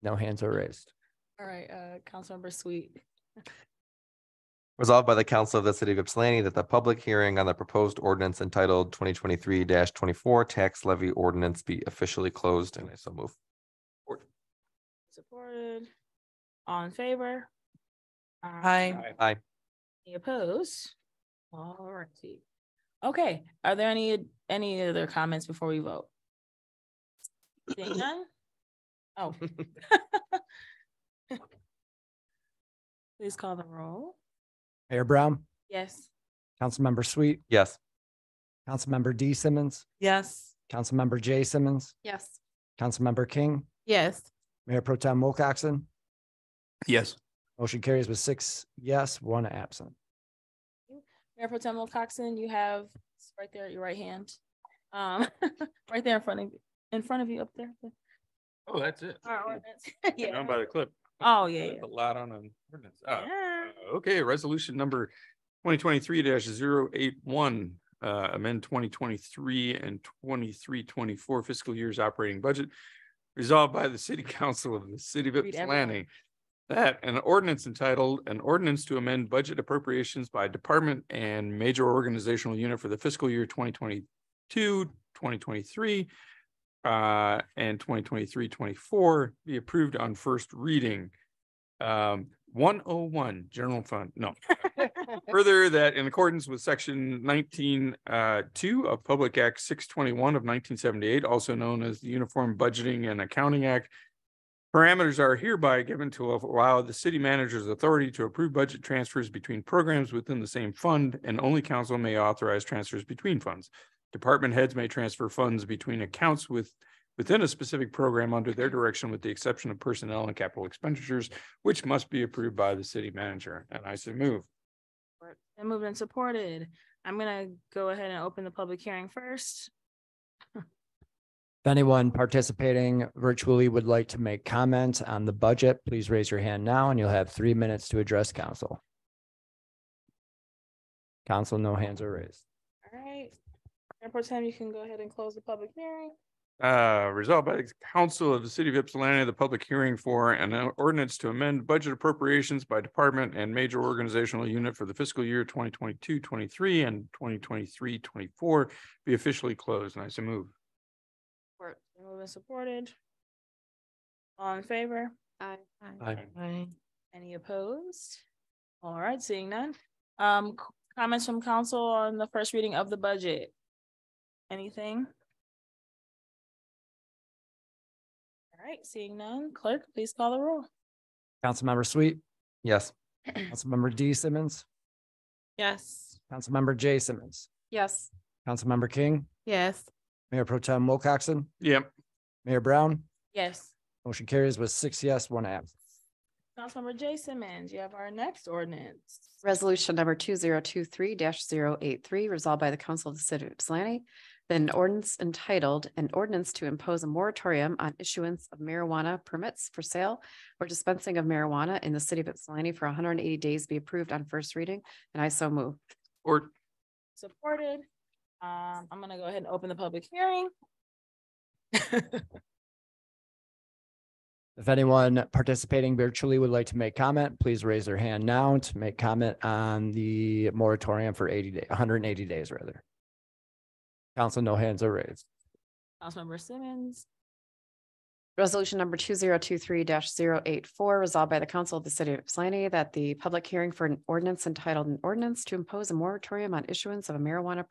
No hands are raised. All right, Councilmember Sweet. Resolved by the Council of the City of Ypsilanti that the public hearing on the proposed ordinance entitled 2023-24 tax levy ordinance be officially closed, and I so move. Supported. All in favor? Aye. Aye. Any opposed? All righty. Okay, are there any other comments before we vote? Seeing none? Oh. Please call the roll. Mayor Brown, Yes. Councilmember Sweet, Yes. Councilmember D Simmons, Yes. Councilmember J Simmons, Yes. Councilmember King, Yes. Mayor Pro Tem Wilcoxen. Yes. Motion carries with 6 yes, 1 absent. Mayor Pro Tem Wilcoxen, you have it's right there at your right hand. Right there in front of you up there. Oh, that's it. Our ordinance. Down Yeah. by the clip. Oh, yeah, That's yeah. a lot on an ordinance. Yeah. Okay, resolution number 2023-081, amend 2023 and 23-24 fiscal years operating budget. Resolved by the City Council of the City of Read everyone. Ypsilanti that an ordinance entitled, an ordinance to amend budget appropriations by department and major organizational unit for the fiscal year 2022, 2023, and 2023-24 be approved on first reading. 101 general fund, no. Further, that in accordance with section 19(2) of Public Act 621 of 1978, also known as the Uniform Budgeting and Accounting Act, parameters are hereby given to allow the city manager's authority to approve budget transfers between programs within the same fund, and only council may authorize transfers between funds. Department heads may transfer funds between accounts within a specific program under their direction, with the exception of personnel and capital expenditures, which must be approved by the city manager. And I so move. And moved and supported. I'm gonna go ahead and open the public hearing first. If anyone participating virtually would like to make comment on the budget, please raise your hand now and you'll have 3 minutes to address council. Council, no hands are raised. All right. Mayor Pro Tem, you can go ahead and close the public hearing. Resolved by the Council of the City of Ypsilanti, the public hearing for an ordinance to amend budget appropriations by department and major organizational unit for the fiscal year 2022-23 and 2023-24 be officially closed. And I so move. Support. Moved and supported. All in favor? Aye. Aye. Any opposed? All right, seeing none. Comments from council on the first reading of the budget? Anything? All right, seeing none. Clerk, please call the roll. Councilmember Sweet, Yes. Councilmember D Simmons, Yes. Councilmember J Simmons, Yes. Councilmember King, Yes. Mayor Pro Tem Wilcoxen, Yep. Mayor Brown. Yes. Motion carries with 6 yes, 1 absent. Councilmember J Simmons, you have our next ordinance. Resolution number 2023-083, resolved by the Council of the City of Ypsilanti, that an ordinance entitled, an ordinance to impose a moratorium on issuance of marijuana permits for sale or dispensing of marijuana in the City of Ypsilanti for 180 days be approved on first reading, and I so move. Or Supported. I'm gonna go ahead and open the public hearing. If anyone participating virtually would like to make comment, please raise their hand now to make comment on the moratorium for 180 days rather. Council, no hands are raised. Councilmember Simmons. Resolution number 2023-084, resolved by the Council of the City of Ypsilanti that the public hearing for an ordinance entitled, an ordinance to impose a moratorium on issuance of marijuana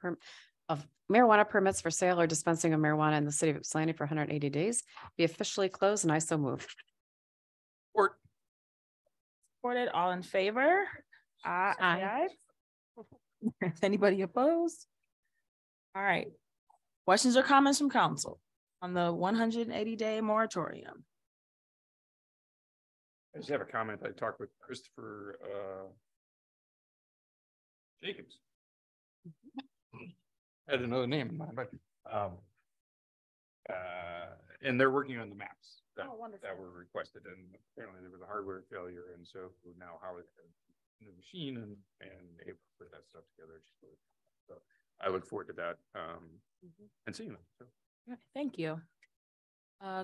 permits for sale or dispensing of marijuana in the City of Ypsilanti for 180 days be officially closed, and I so move. or Supported, all in favor? Aye. Aye. Is anybody opposed? All right. Questions or comments from council on the 180-day moratorium? I just have a comment. I talked with Christopher Jacobs. Had another name in mind, but and they're working on the maps that, that were requested, and apparently there was a hardware failure, and so now how it in the machine and able to put that stuff together. So I look forward to that, and seeing them. So. All right, thank you.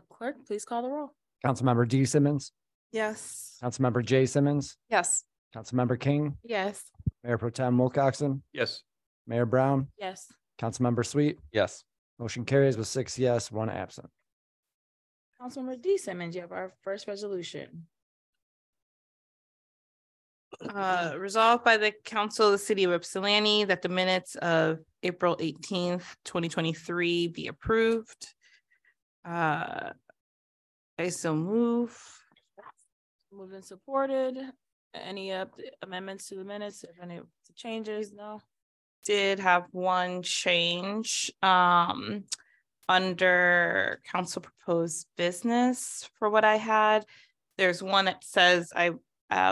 Clerk, please call the roll. Councilmember D Simmons, Yes. Councilmember J Simmons, Yes. Councilmember King, Yes. Mayor Pro Tem Wilcoxen, Yes. Mayor Brown, Yes. Councilmember Sweet. Yes. Motion carries with 6 yes, 1 absent. Councilmember D Simmons, you have our first resolution. Resolved by the Council of the City of Ypsilanti that the minutes of April 18th, 2023 be approved. I so move. Moved and supported. Any amendments to the minutes? If any changes? No. Did have one change, under council proposed business for what I had. There's one that says I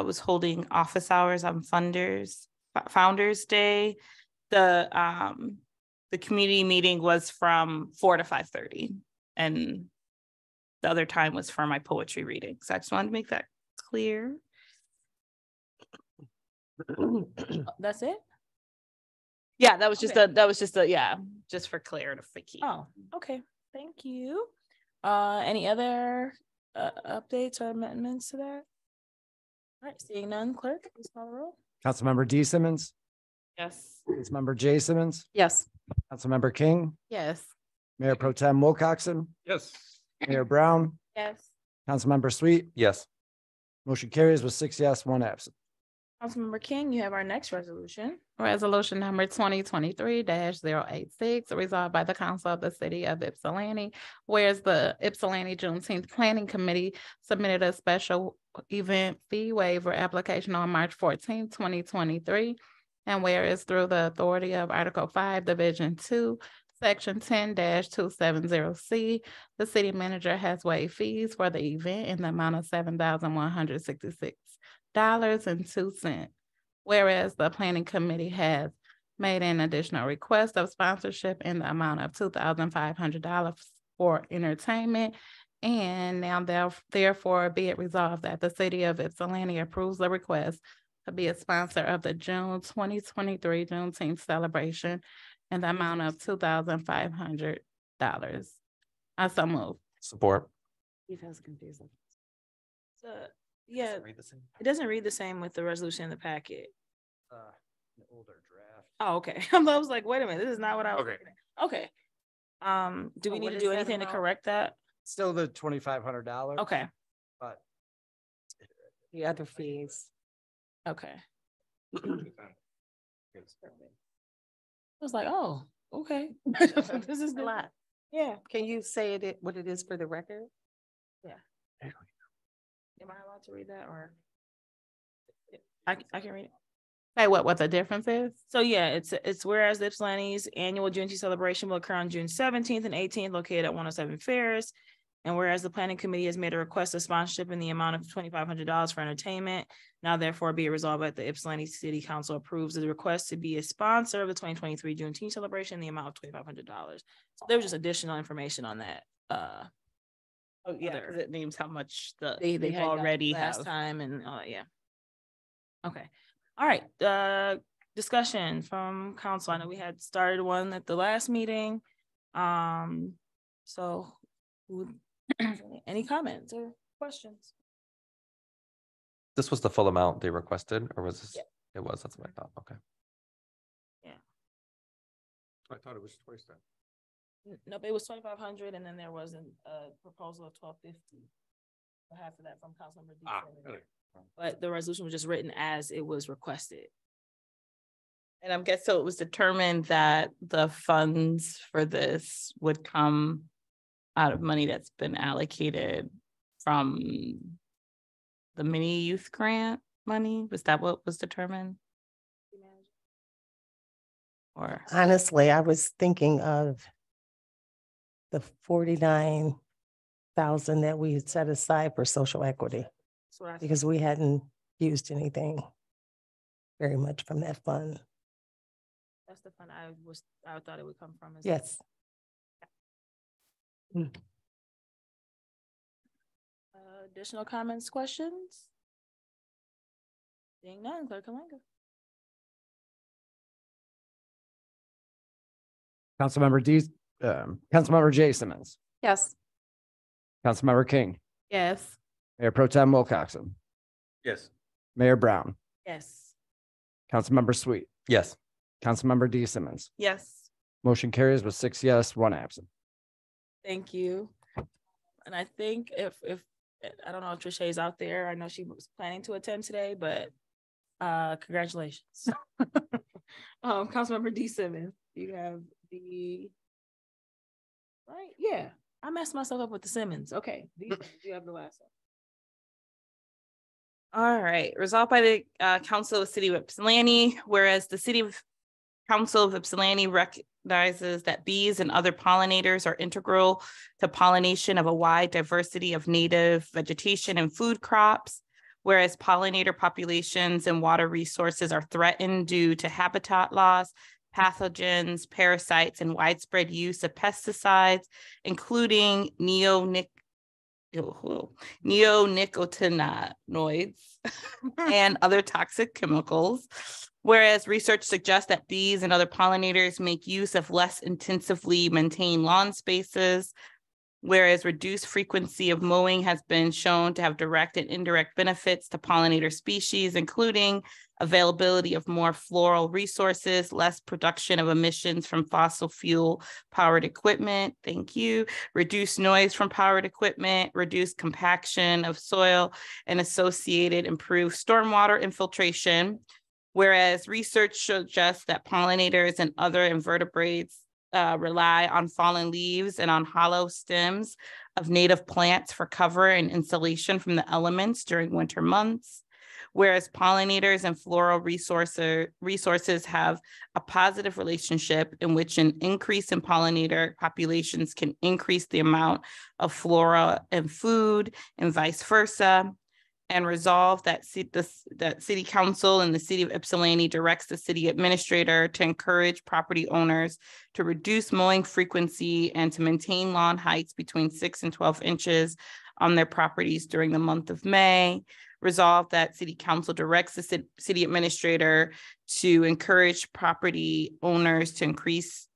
was holding office hours on Founders Day. The community meeting was from 4 to 5:30, and the other time was for my poetry reading. So I just wanted to make that clear. That's it? Yeah, that was just Okay. just for clarification. Oh, okay, thank you. Any other updates or amendments to that? All right, seeing none, clerk, please call the roll. Councilmember D Simmons, Yes. Councilmember J Simmons, Yes. Councilmember King, Yes. Mayor Pro Tem Wilcoxen, Yes. Mayor Brown, Yes. Councilmember Sweet. Yes. Motion carries with 6 yes, 1 absent. Councilmember King, you have our next resolution. Resolution number 2023-086, resolved by the Council of the City of Ypsilanti, whereas the Ypsilanti Juneteenth Planning Committee submitted a special event fee waiver application on March 14, 2023. And whereas through the authority of Article 5, Division 2, Section 10-270C, the city manager has waived fees for the event in the amount of $7,166.02. Whereas the planning committee has made an additional request of sponsorship in the amount of $2,500 for entertainment. And now therefore be it resolved that the city of Ypsilanti approves the request to be a sponsor of the June 2023 Juneteenth celebration in the amount of $2,500. I so move. Support. He feels confusing. So, yeah, Read the same. it doesn't read the same with the resolution in the packet. The older draft. Oh, okay. I was like, wait a minute, this is not what I was. Okay. looking at. Okay. Do we Oh, need what to is do that anything to amount? correct that? Still the $2,500. Okay, But The other fees. okay. I was like, oh, okay. This is A lot. Yeah. Can you say it, what it is for the record? Am I allowed to read that or? I can read it. Say what the difference is? So yeah, it's whereas the Ypsilanti's annual Juneteenth celebration will occur on June 17th and 18th, located at 107 Ferris. And whereas the planning committee has made a request of sponsorship in the amount of $2,500 for entertainment, now therefore be it resolved that the Ypsilanti City Council approves the request to be a sponsor of the 2023 Juneteenth celebration in the amount of $2,500. So there was just additional information on that. Oh, yeah, 'cause it names how much They they've had got already last have. time and yeah. Okay, all right, discussion from council. I know we had started one at the last meeting. So any comments or questions? This was the full amount they requested, or was this? Yeah. It was, that's what I thought. Okay. I thought it was twice that. Nope, it was 2,500 and then there was a proposal of 1,250. Half of that from Councilmember D. Really? But the resolution was just written as it was requested. And I'm guessing so it was determined that the funds for this would come out of money that's been allocated from the mini youth grant money? Was that what was determined? Or Honestly, I was thinking of the 49,000 that we had set aside for social equity, That's what I because we hadn't used anything very much from that fund. That's the fund I thought it would come from. Yes. Additional comments, questions? Seeing none, Clerk Kalanga. Councilmember J Simmons, Yes. Councilmember King, Yes. Mayor Pro Tem Wilcoxen, Yes. Mayor Brown, Yes. Councilmember Sweet, Yes. Councilmember D Simmons. Yes. Motion carries with 6 yes, 1 absent. Thank you. And I think if I don't know if Trisha's out there, I know she was planning to attend today, but congratulations. Councilmember D Simmons, you have the right, yeah. I messed myself up with the Simmons. Okay, D Simmons, you have the last one. All right, resolved by the Council of the City of Ypsilanti, whereas the City of Council of Ypsilanti recognizes that bees and other pollinators are integral to pollination of a wide diversity of native vegetation and food crops, whereas pollinator populations and water resources are threatened due to habitat loss, pathogens, parasites, and widespread use of pesticides, including neonicotinoids and other toxic chemicals. Whereas research suggests that bees and other pollinators make use of less intensively maintained lawn spaces, whereas reduced frequency of mowing has been shown to have direct and indirect benefits to pollinator species, including availability of more floral resources, less production of emissions from fossil fuel powered equipment, thank you, reduced noise from powered equipment, reduced compaction of soil, and associated improved stormwater infiltration. Whereas research suggests that pollinators and other invertebrates rely on fallen leaves and on hollow stems of native plants for cover and insulation from the elements during winter months. Whereas pollinators and floral resources have a positive relationship in which an increase in pollinator populations can increase the amount of flora and food and vice versa. And resolve that that City Council and the City of Ypsilanti directs the city administrator to encourage property owners to reduce mowing frequency and to maintain lawn heights between 6 and 12 inches on their properties during the month of May. Resolve that City Council directs the city administrator to encourage property owners to increase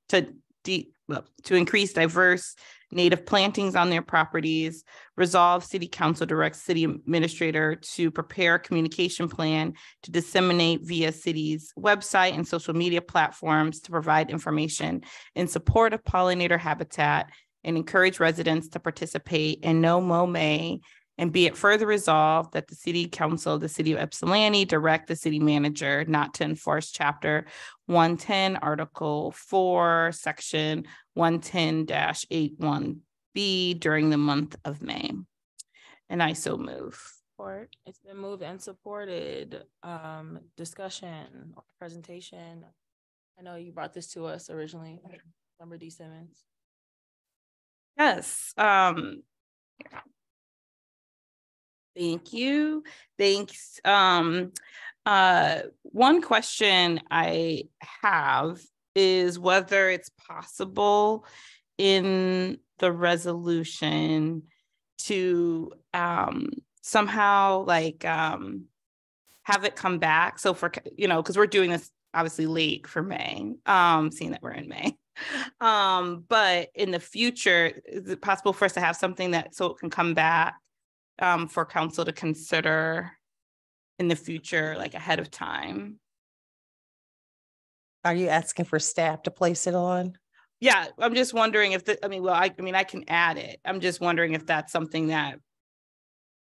diverse native plantings on their properties. Resolve City Council directs City Administrator to prepare a communication plan to disseminate via city's website and social media platforms to provide information in support of pollinator habitat and encourage residents to participate in No Mow May. And be it further resolved that the City Council of the City of Ypsilanti direct the city manager not to enforce Chapter 110, Article 4, Section 110-81B during the month of May. And I so move. Support. It's been moved and supported. Discussion or presentation. I know you brought this to us originally, Member D Simmons. Yes. Thank you. Thanks. One question I have is whether it's possible in the resolution to somehow like have it come back. So for, because we're doing this obviously late for May, seeing that we're in May. But in the future, is it possible for us to have something that so it can come back for council to consider in the future, like ahead of time? Are you asking for staff to place it on? Yeah, I'm just wondering if I can add it. I'm just wondering if that's something that,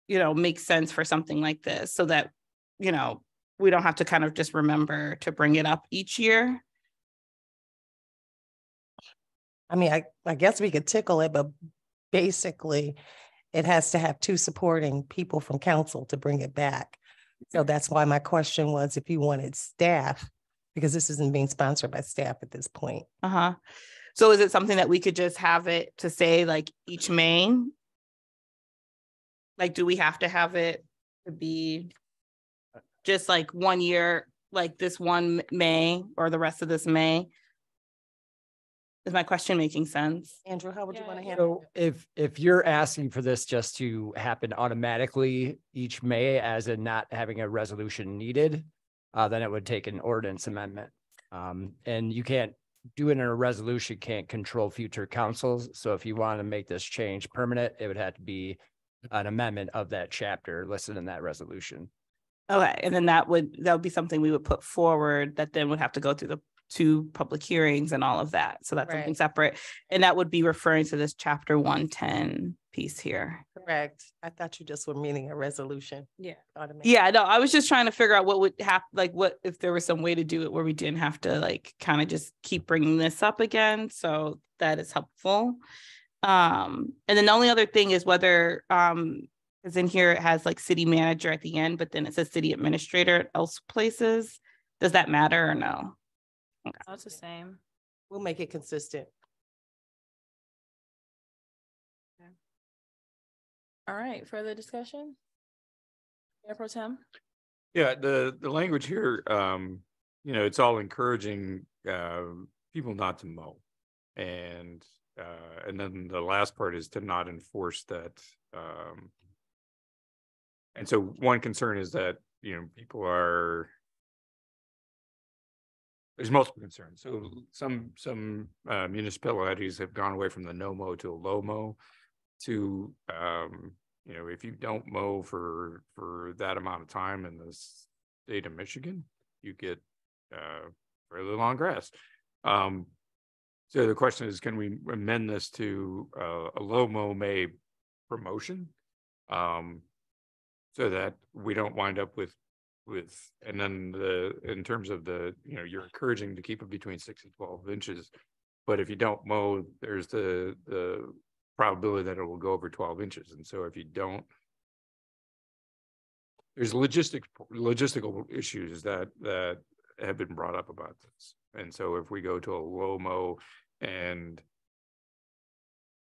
makes sense for something like this so that, we don't have to kind of just remember to bring it up each year. I guess we could tickle it, but basically it has to have 2 supporting people from council to bring it back. So that's why my question was if you wanted staff, because this isn't being sponsored by staff at this point. So is it something that we could just have it to say like each May? Like, do we have to have it to be just like 1 year, like this one May or the rest of this May? Is my question making sense? Andrew, how would you want to handle So if you're asking for this just to happen automatically each May, as in not having a resolution needed, then it would take an ordinance amendment. And you can't doing a resolution can't control future councils. So if you want to make this change permanent, it would have to be an amendment of that chapter listed in that resolution. Okay, and then that would be something we would put forward that then would have to go through the 2 public hearings and all of that. So that's something Right. separate. And that would be referring to this chapter 110 piece here. Correct. I thought you just were meaning a resolution. Yeah. Automatic. Yeah, no, I was just trying to figure out what would happen, like what if there was some way to do it where we didn't have to like kind of just keep bringing this up again. So that is helpful. And then the only other thing is whether because in here it has like city manager at the end, but then it says city administrator at else places. Does that matter or no? That's the same. We'll make it consistent. All right, further discussion? Mayor Pro Tem? Yeah, the language here, you know, it's all encouraging people not to mow. And then the last part is to not enforce that. And so one concern is that, you know, there's multiple concerns. So some municipalities have gone away from the no mow to a low mow to, you know, if you don't mow for that amount of time in the state of Michigan, you get fairly long grass. So the question is, can we amend this to a low mow May promotion? So that we don't wind up with, and then in terms of the, you know, you're encouraging to keep it between 6 and 12 inches. But if you don't mow, there's the probability that it will go over 12 inches. And so if you don't, there's logistical issues that have been brought up about this. And so if we go to a low mow, and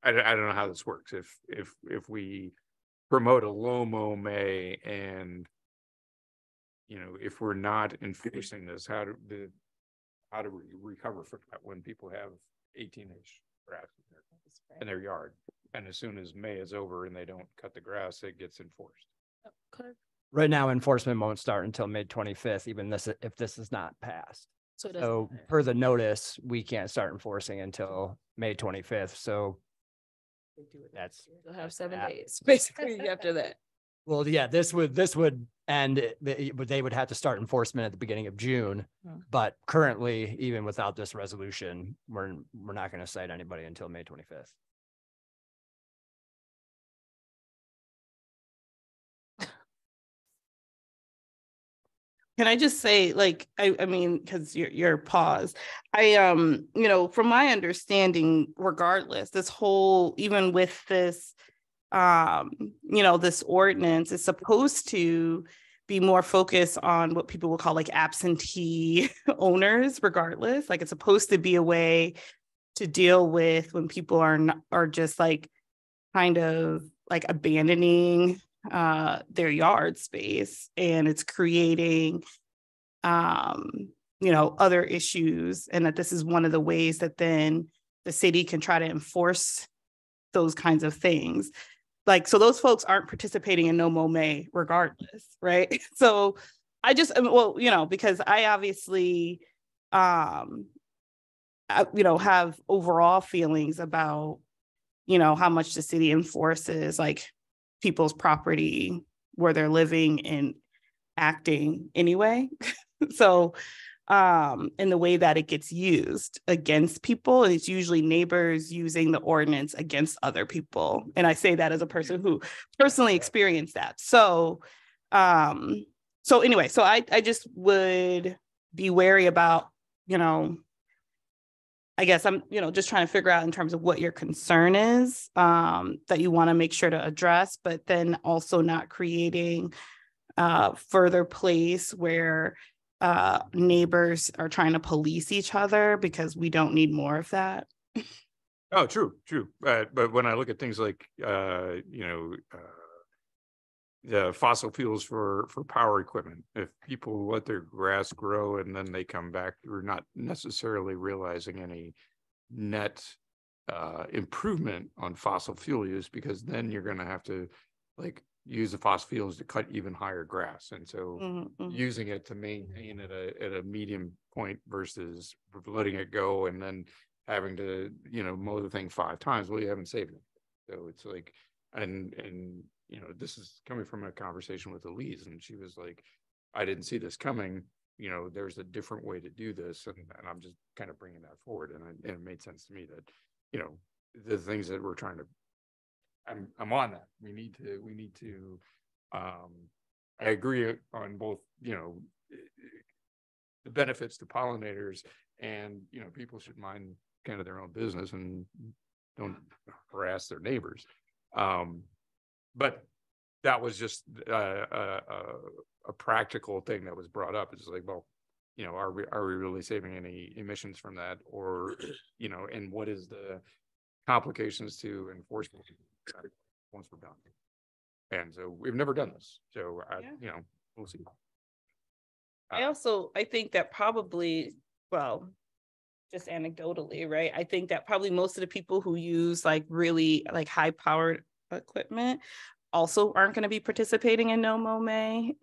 I don't know how this works, if we promote a low mow May, and you know, if we're not enforcing this, how do we recover from that when people have 18-inch grass in their yard, and as soon as May is over and they don't cut the grass, it gets enforced? Right now, enforcement won't start until May 25th, even if this is not passed. So per the notice, we can't start enforcing until May 25th. So that's, You'll have 7 days, basically, after that. well, yeah, this would end, they would have to start enforcement at the beginning of June. But currently, even without this resolution, we're not going to cite anybody until May 25th. Can I just say, like, I mean, because your pause, you know, from my understanding, regardless, this whole, even with this, you know, this ordinance is supposed to be more focused on what people will call like absentee owners, regardless. Like it's supposed to be a way to deal with when people are just like kind of like abandoning their yard space, and it's creating you know, other issues, and that this is one of the ways that then the city can try to enforce those kinds of things. Like, so those folks aren't participating in No Mow May regardless, right? So I just, well, you know, because I obviously you know, have overall feelings about, you know, how much the city enforces like people's property where they're living and acting anyway. So in the way that it gets used against people, and it's usually neighbors using the ordinance against other people. And I say that as a person who personally experienced that. So so anyway, so I just would be wary about, you know, I guess I'm, you know, just trying to figure out in terms of what your concern is, that you want to make sure to address, but then also not creating further place where neighbors are trying to police each other, because we don't need more of that. Oh, true. But when I look at things like, you know, the fossil fuels for power equipment, if people let their grass grow and then they come back, we're not necessarily realizing any net improvement on fossil fuel use, because then you're going to have to like use the fossil fuels to cut even higher grass. And so Mhm. using it to maintain at a medium point versus letting it go and then having to, mow the thing 5 times, well, you haven't saved it. So it's like, and this is coming from a conversation with Elise, and she was like, I didn't see this coming. There's a different way to do this. And I'm just kind of bringing that forward. And it made sense to me that, the things that we're trying to, I'm on that. We need to, I agree on both, the benefits to pollinators and, people should mind kind of their own business and don't harass their neighbors. But that was just a practical thing that was brought up. It's like, well, are we really saving any emissions from that? Or, and what is the complications to enforcement once we're done? And so we've never done this. So, we'll see. I think that probably, well, just anecdotally, right? I think that probably most of the people who use like really like high powered equipment also aren't going to be participating in No Mow May.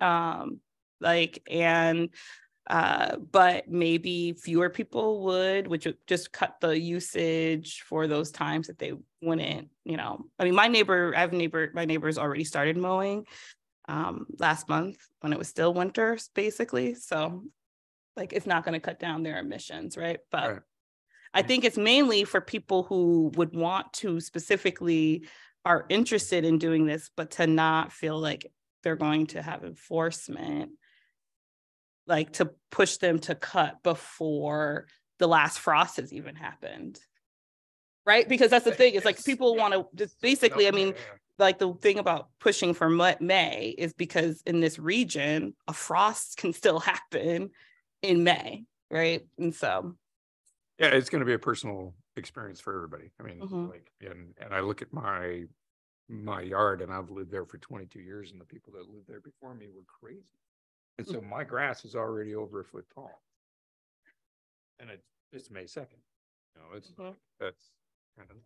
But maybe fewer people would, which would just cut the usage for those times that they wouldn't, I mean, my neighbors already started mowing last month when it was still winter, basically. So like, it's not going to cut down their emissions, right? But Right. I think it's mainly for people who would want to specifically are interested in doing this, but to not feel like they're going to have enforcement, like to push them to cut before the last frost has even happened. Right? Because that's the thing, it's like people want to just basically, I mean, like the thing about pushing for May is because in this region, a frost can still happen in May, right? And so. Yeah, it's going to be a personal experience for everybody. I mean, Mhm. like, and I look at my yard, and I've lived there for 22 years, and the people that lived there before me were crazy. And so my grass is already over a foot tall. And it's May 2nd. That's kind of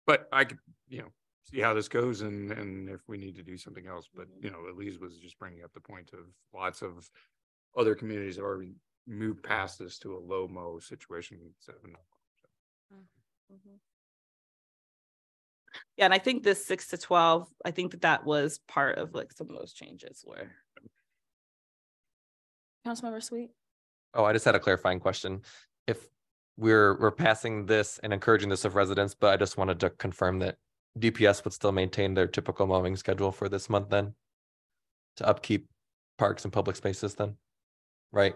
but I could, see how this goes and if we need to do something else. But Elise was just bringing up the point of lots of other communities have already moved past this to a low mow situation. Yeah, and I think this 6 to 12, I think that was part of like some of those changes where. Councilmember Sweet. Oh, I just had a clarifying question. If we're passing this and encouraging this of residents, but I just wanted to confirm that DPS would still maintain their typical mowing schedule for this month then? To upkeep parks and public spaces then? Right?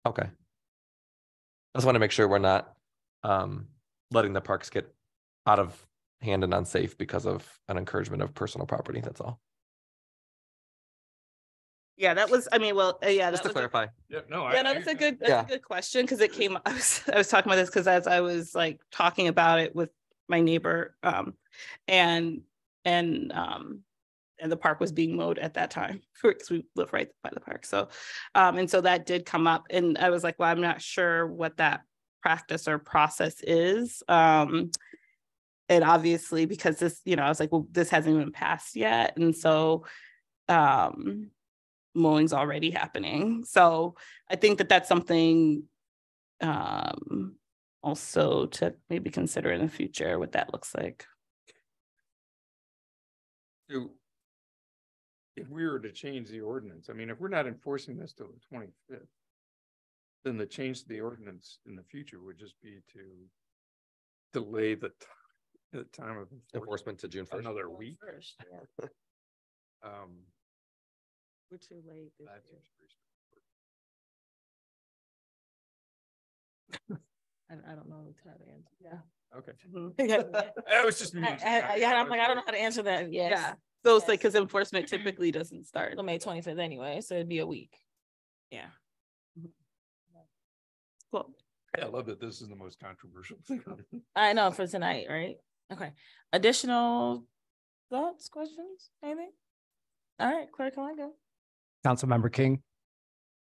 Okay. I just want to make sure we're not letting the parks get out of hand and unsafe because of an encouragement of personal property. That's all. Yeah, that was, I mean, well, yeah. Just that to was clarify. that's a good question because it came, I was talking about this because as I was like talking about it with my neighbor and the park was being mowed at that time because we live right by the park. So, and so that did come up and I was like, well, I'm not sure what that practice or process is. And obviously because this, I was like, well, this hasn't even passed yet. And so, mowing's already happening. So I think that that's something also to maybe consider in the future what that looks like. So if we were to change the ordinance, I mean, if we're not enforcing this till the 25th, then the change to the ordinance in the future would just be to delay the time of enforcement to June 1st. Another week. We're too late. I don't know how to answer. Yeah. Okay. That was just me. Yeah, I'm like, I don't know how to answer that. Yes. Yeah. So it's like, because enforcement typically doesn't start Until May 25th anyway, so it'd be a week. Yeah. Cool. I love that this is the most controversial thing. I know for tonight, right? Okay. Additional thoughts, questions, anything? All right, Clerk Kalanga. Councilmember King,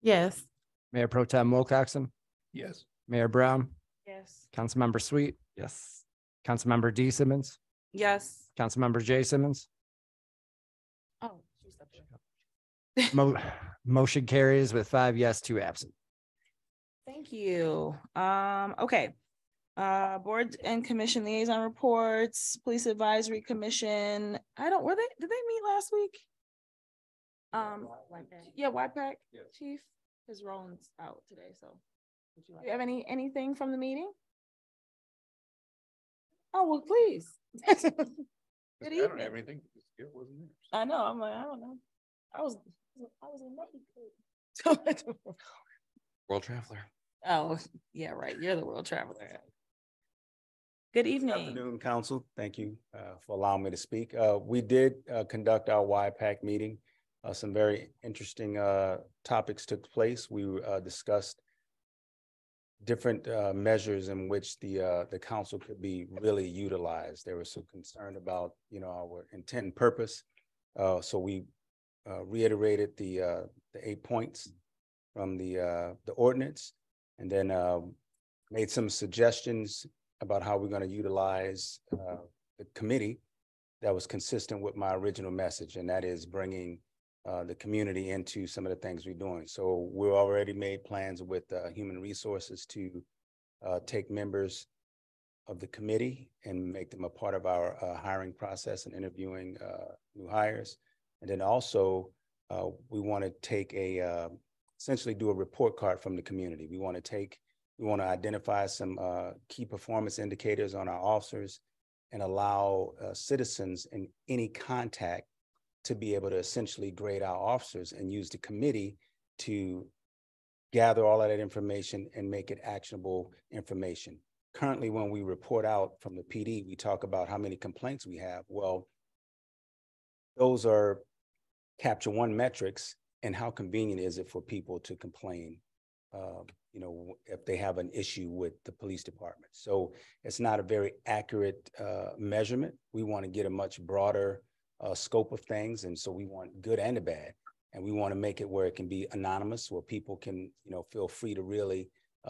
Yes. Mayor Pro Tem Wilcoxen, Yes. Mayor Brown, Yes. Councilmember Sweet, Yes. Councilmember D Simmons, Yes. Councilmember J Simmons. Oh. she's up there. Motion carries with 5 yes, 2 absent. Thank you. Okay. Board and commission liaison reports, police advisory commission. Did they meet last week? Yeah, YPAC chief, because Roland's out today, so. Do you have anything from the meeting? Oh, well, please. Good I don't evening. have anything. It wasn't there. I know, I'm like, I don't know. I was in Mexico. World traveler. Oh, yeah, right. You're the world traveler. Good evening. Good afternoon, council. Thank you for allowing me to speak. We did conduct our YPAC meeting. Some very interesting topics took place. We discussed different measures in which the council could be really utilized. There was some concern about, our intent and purpose. So we reiterated the 8 points from the ordinance, and then made some suggestions about how we're going to utilize the committee that was consistent with my original message, and that is bringing the community into some of the things we're doing. So we're already made plans with human resources to take members of the committee and make them a part of our hiring process and interviewing new hires. And then also we want to take essentially do a report card from the community. We want to identify some key performance indicators on our officers and allow citizens in any contact to be able to essentially grade our officers and use the committee to gather all of that information and make it actionable information. Currently, when we report out from the PD, we talk about how many complaints we have. Well, those are capture one metrics, and how convenient is it for people to complain, if they have an issue with the police department. So it's not a very accurate measurement. We want to get a much broader scope of things. And so we want good and the bad. And we want to make it where it can be anonymous, where people can, feel free to really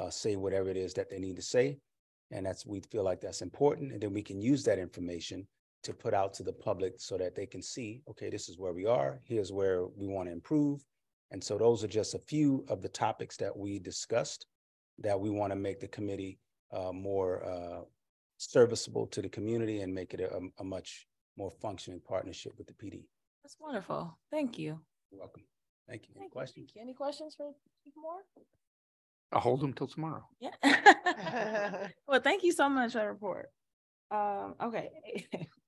say whatever it is that they need to say. And we feel like that's important. And then we can use that information to put out to the public so that they can see, okay, this is where we are, here's where we want to improve. And so those are just a few of the topics that we discussed that we want to make the committee more serviceable to the community and make it a much more functioning partnership with the PD. That's wonderful. Thank you. You're welcome. Thank you. Any questions? Thank you. Any questions for Chief Moore? I'll hold them till tomorrow. Yeah. Well, thank you so much for that report. Okay.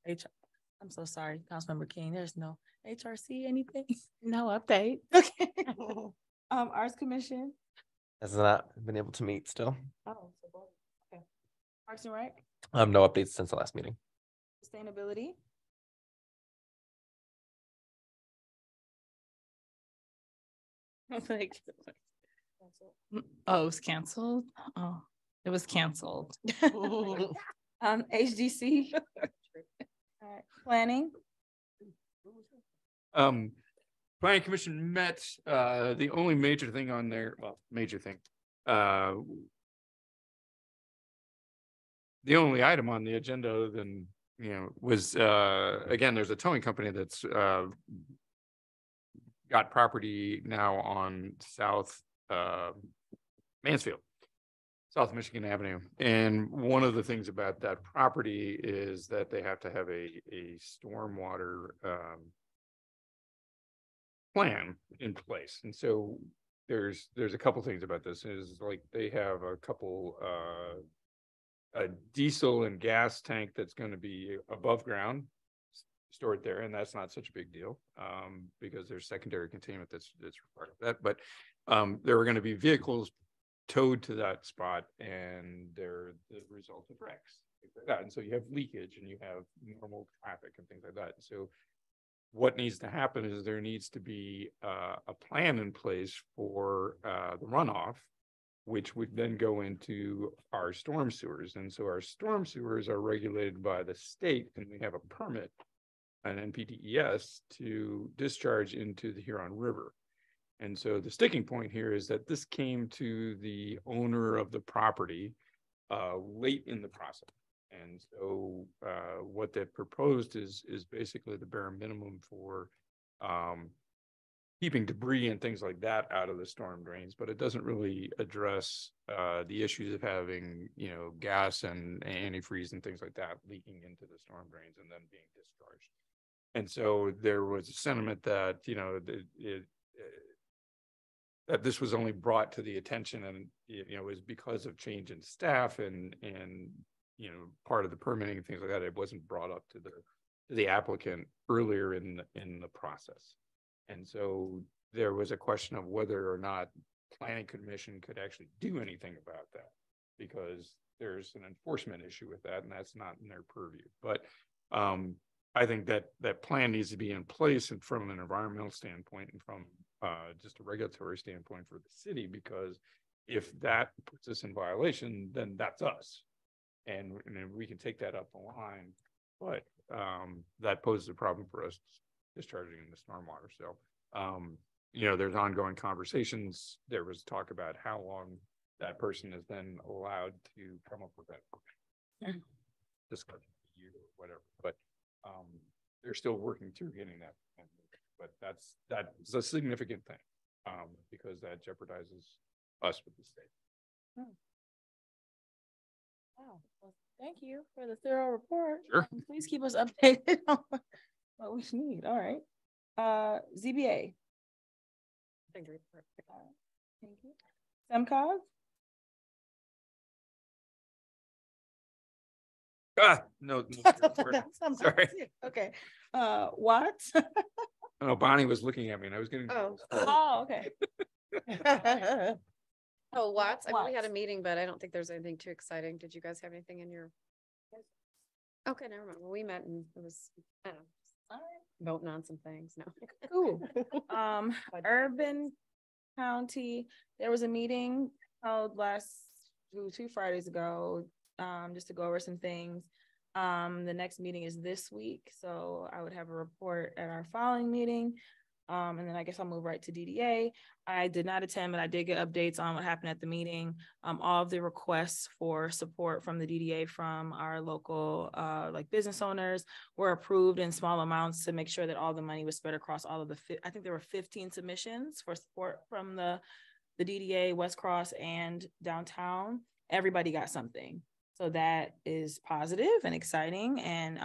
I'm so sorry, Councilmember King. There's no HRC anything? No update. Okay. Arts Commission. Has not been able to meet still. Oh, okay. Parks and Rec. No updates since the last meeting. Sustainability. Like, oh, it was canceled. Oh, it was canceled. HDC. All right. Planning. Planning Commission met, the only major thing on there, the only item on the agenda other than, was, again, there's a towing company that's, got property now on South, Mansfield, South Michigan Avenue. And one of the things about that property is that they have to have a stormwater, plan in place. And so there's a couple things about this is like they have a couple a diesel and gas tank that's going to be above ground stored there, and that's not such a big deal because there's secondary containment that's required of that. But there are going to be vehicles towed to that spot, and they're the result of wrecks, things like that. And so you have leakage and you have normal traffic and things like that. So what needs to happen is there needs to be a plan in place for the runoff, which would then go into our storm sewers. And so our storm sewers are regulated by the state, and we have a permit, an NPDES, to discharge into the Huron River. And so the sticking point here is that this came to the owner of the property late in the process. And so what they proposed is basically the bare minimum for keeping debris and things like that out of the storm drains, but it doesn't really address the issues of having, you know, gas and antifreeze and things like that leaking into the storm drains and then being discharged. And so there was a sentiment that, you know, that this was only brought to the attention and, you know, was because of change in staff and, you know, part of the permitting and things like that. It wasn't brought up to the applicant earlier in the process. And so there was a question of whether or not planning commission could actually do anything about that, because there's an enforcement issue with that, and that's not in their purview. But I think that plan needs to be in place, and from an environmental standpoint and from just a regulatory standpoint for the city, because if that puts us in violation, then that's us. And we can take that up the line, but that poses a problem for us discharging in the stormwater. So, you know, there's ongoing conversations. There was talk about how long that person is then allowed to come up with that discussion, a year or whatever. But they're still working through getting that. But that's a significant thing because that jeopardizes us with the state. Wow. Well, thank you for the thorough report. Sure. Please keep us updated on what we need. All right. ZBA. Thank you. SEMCOG. No. Sorry. Okay. Watts. Oh, Bonnie was looking at me and I was getting. Oh, okay. Oh, Watts. I mean, we had a meeting, but I don't think there's anything too exciting. Did you guys have anything in your? Okay, never mind. Well, we met and it was, I don't know, voting on some things. No. Cool. Urban County, there was a meeting held two Fridays ago, just to go over some things. The next meeting is this week, so I would have a report at our following meeting. And then I guess I'll move right to DDA. I did not attend, but I did get updates on what happened at the meeting. All of the requests for support from the DDA from our local like business owners were approved in small amounts to make sure that all the money was spread across all of the, I think there were 15 submissions for support from the DDA, West Cross, and downtown. Everybody got something. So that is positive and exciting, and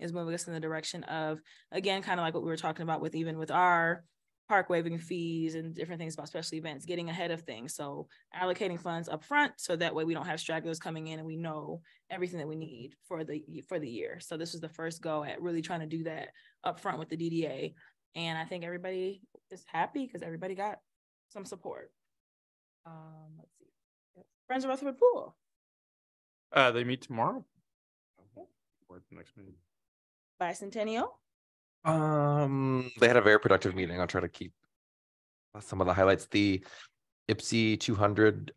is moving us in the direction of, again, kind of like what we were talking about with even with our park waiving fees and different things about special events, getting ahead of things. So allocating funds up front so that way we don't have stragglers coming in and we know everything that we need for the year. So this was the first go at really trying to do that up front with the DDA. And I think everybody is happy because everybody got some support. Let's see. Friends of Rutherford Pool. They meet tomorrow. Or the next meeting. Bicentennial. They had a very productive meeting. I'll try to keep some of the highlights. The IPSI 200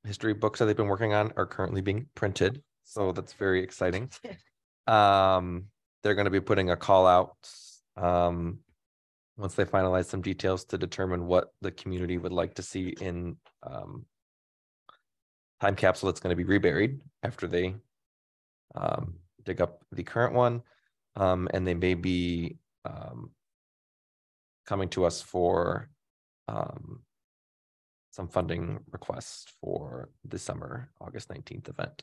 history books that they've been working on are currently being printed, so that's very exciting. They're going to be putting a call out once they finalize some details to determine what the community would like to see in time capsule that's going to be reburied after they dig up the current one. And they may be coming to us for some funding requests for the summer August 19th event.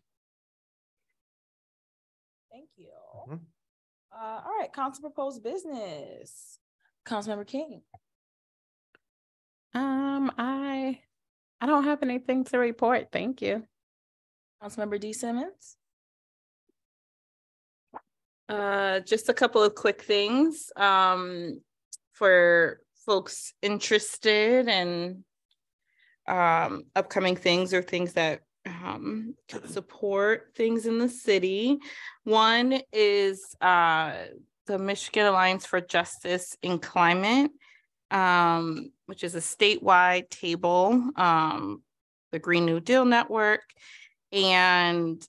Thank you. All right, council proposed business. Councilmember King. I don't have anything to report. Thank you. Councilmember D. Simmons. Just a couple of quick things for folks interested in upcoming things or things that could support things in the city. One is the Michigan Alliance for Justice in Climate, which is a statewide table, the Green New Deal Network. And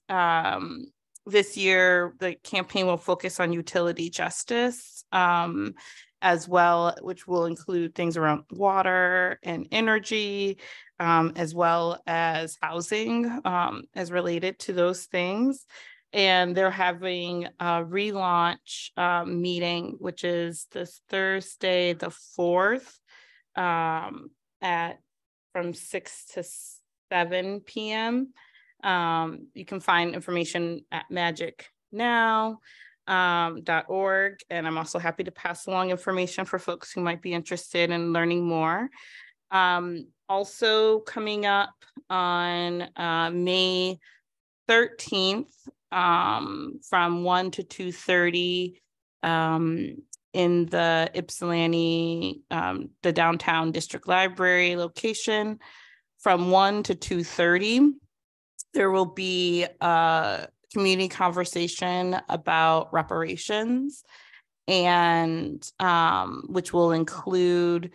this year, the campaign will focus on utility justice as well, which will include things around water and energy, as well as housing as related to those things. and they're having a relaunch meeting, which is this Thursday, the 4th, from 6 to 7 p.m. You can find information at magicnow.org. And I'm also happy to pass along information for folks who might be interested in learning more. Also coming up on May 13th, from 1 to 2:30 in the Ypsilanti, the downtown district library location, from 1 to 2:30. There will be a community conversation about reparations, and which will include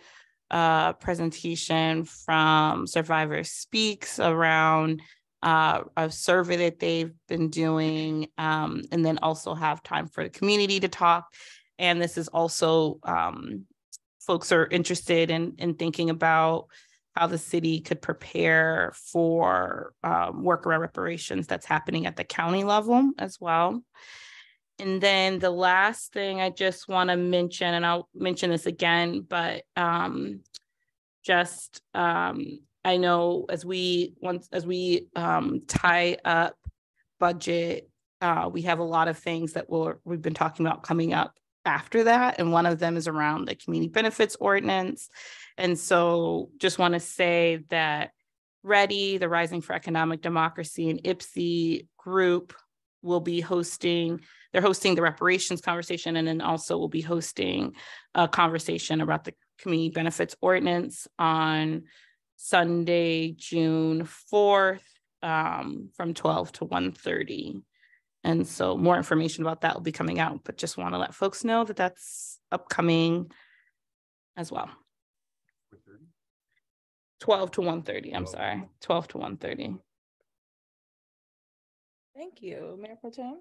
a presentation from Survivor Speaks around a survey that they've been doing, and then also have time for the community to talk. And this is also, folks are interested in thinking about how the city could prepare for work around reparations that's happening at the county level as well. And then the last thing I just want to mention, and I'll mention this again, but I know as we tie up budget, we have a lot of things that we've been talking about coming up after that. And one of them is around the community benefits ordinance. And so just want to say that READY, the Rising for Economic Democracy, and IPSI group will be hosting the reparations conversation, and then also will be hosting a conversation about the community benefits ordinance on Sunday, June 4th, from 12 to 1:30. And so more information about that will be coming out, but just want to let folks know that that's upcoming as well. 12 to 1:30, I'm sorry, 12 to 1:30. Thank you, Mayor Pro Tem.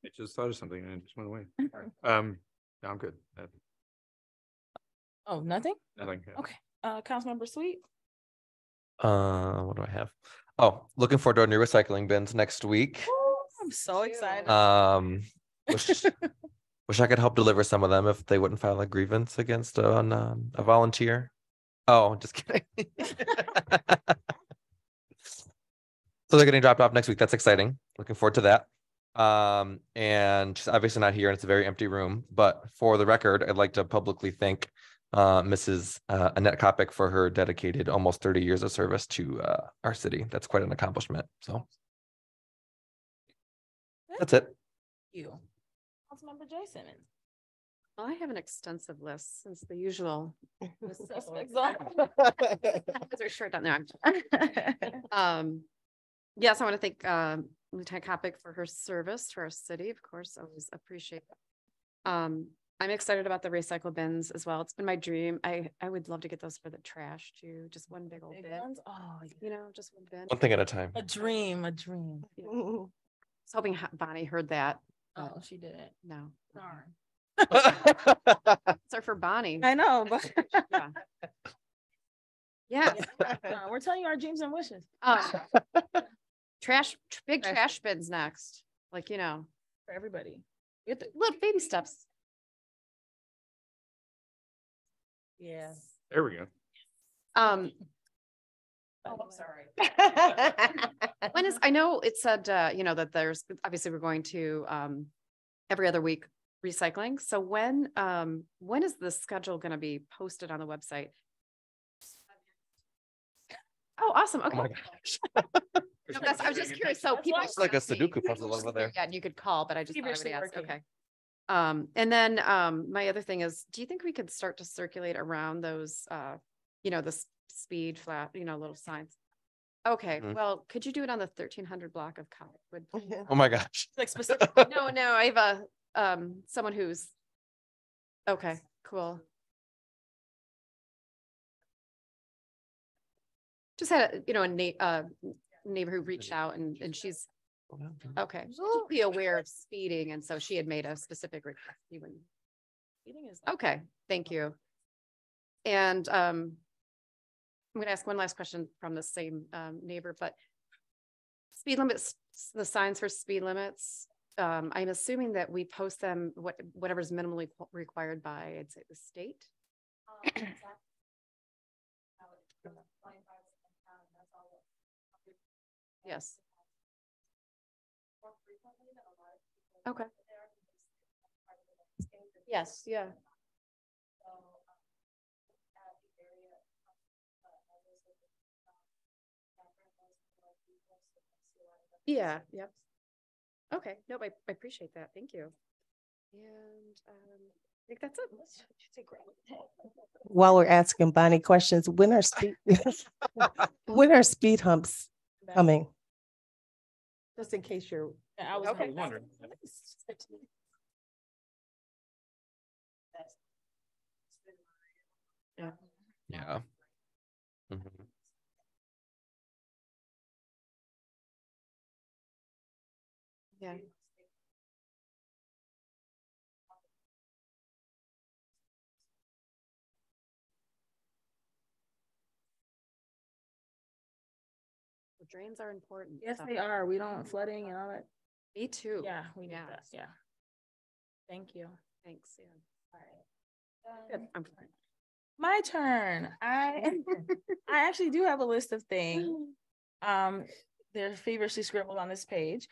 I just thought of something and it just went away. No, I'm good. Oh, nothing? Nothing. Okay. Councilmember Sweet. What do I have? Oh, looking forward to our new recycling bins next week. I'm so excited. Wish I could help deliver some of them if they wouldn't file a grievance against a volunteer. Oh, just kidding. So they're getting dropped off next week. That's exciting. Looking forward to that. And she's obviously not here, and it's a very empty room. But for the record, I'd like to publicly thank Mrs. Annette Kopic for her dedicated almost 30 years of service to our city. That's quite an accomplishment. So that's it. You. Councilmember Jay Simmons. Well, I have an extensive list since the usual. Suspects on. They're short down there. Yes, I want to thank Lieutenant Kopic for her service to our city. Of course, I always appreciate that. I'm excited about the recycle bins as well. It's been my dream. I would love to get those for the trash too. Just one big old bin. Oh, you know, just one bin. One thing at a time. A dream, a dream. Yeah. I was hoping Bonnie heard that. Oh, she didn't. No. Darn. Sorry for Bonnie. I know, but yeah. We're telling you our dreams and wishes. Big trash bins next. Like, you know, for everybody. Little baby steps. Yeah. There we go. Oh, I'm sorry. When is, I know it said, you know, that there's, obviously we're going to every other week recycling. So when is the schedule going to be posted on the website? Oh, awesome. Okay. Oh my gosh. No, I was just curious. So people, it's like a Sudoku puzzle over there. Yeah, and you could call, but I just thought I would ask. Working. Okay. And then my other thing is, do you think we could start to circulate around those, you know, the speed flat, you know, little signs? Okay, well, could you do it on the 1300 block of Collinwood? Oh my gosh. Like specific. No, I have a someone who's okay, cool. Just had a, you know, a neighbor who reached out and she's okay. She'll be aware of speeding, and so she had made a specific request. Okay, thank you. And I'm going to ask one last question from the same neighbor, but speed limits, the signs for speed limits, I'm assuming that we post them, whatever's minimally required by, I'd say, the state. Yes. Okay. Yes, yeah. Yeah, yep. Okay, no, I appreciate that. Thank you. And I think that's it. While we're asking Bonnie questions, when are speed humps coming? Just in case you're. I was Okay. Wondering. Yeah. Mhm. Yeah. The drains are important. Yes, so- they are. We don't flooding and all that. Me too. Yeah, we need Yeah. that. Yeah. Thank you. Thanks. Yeah. All right. Good. I'm fine. My turn. I actually do have a list of things. They're feverishly scribbled on this page.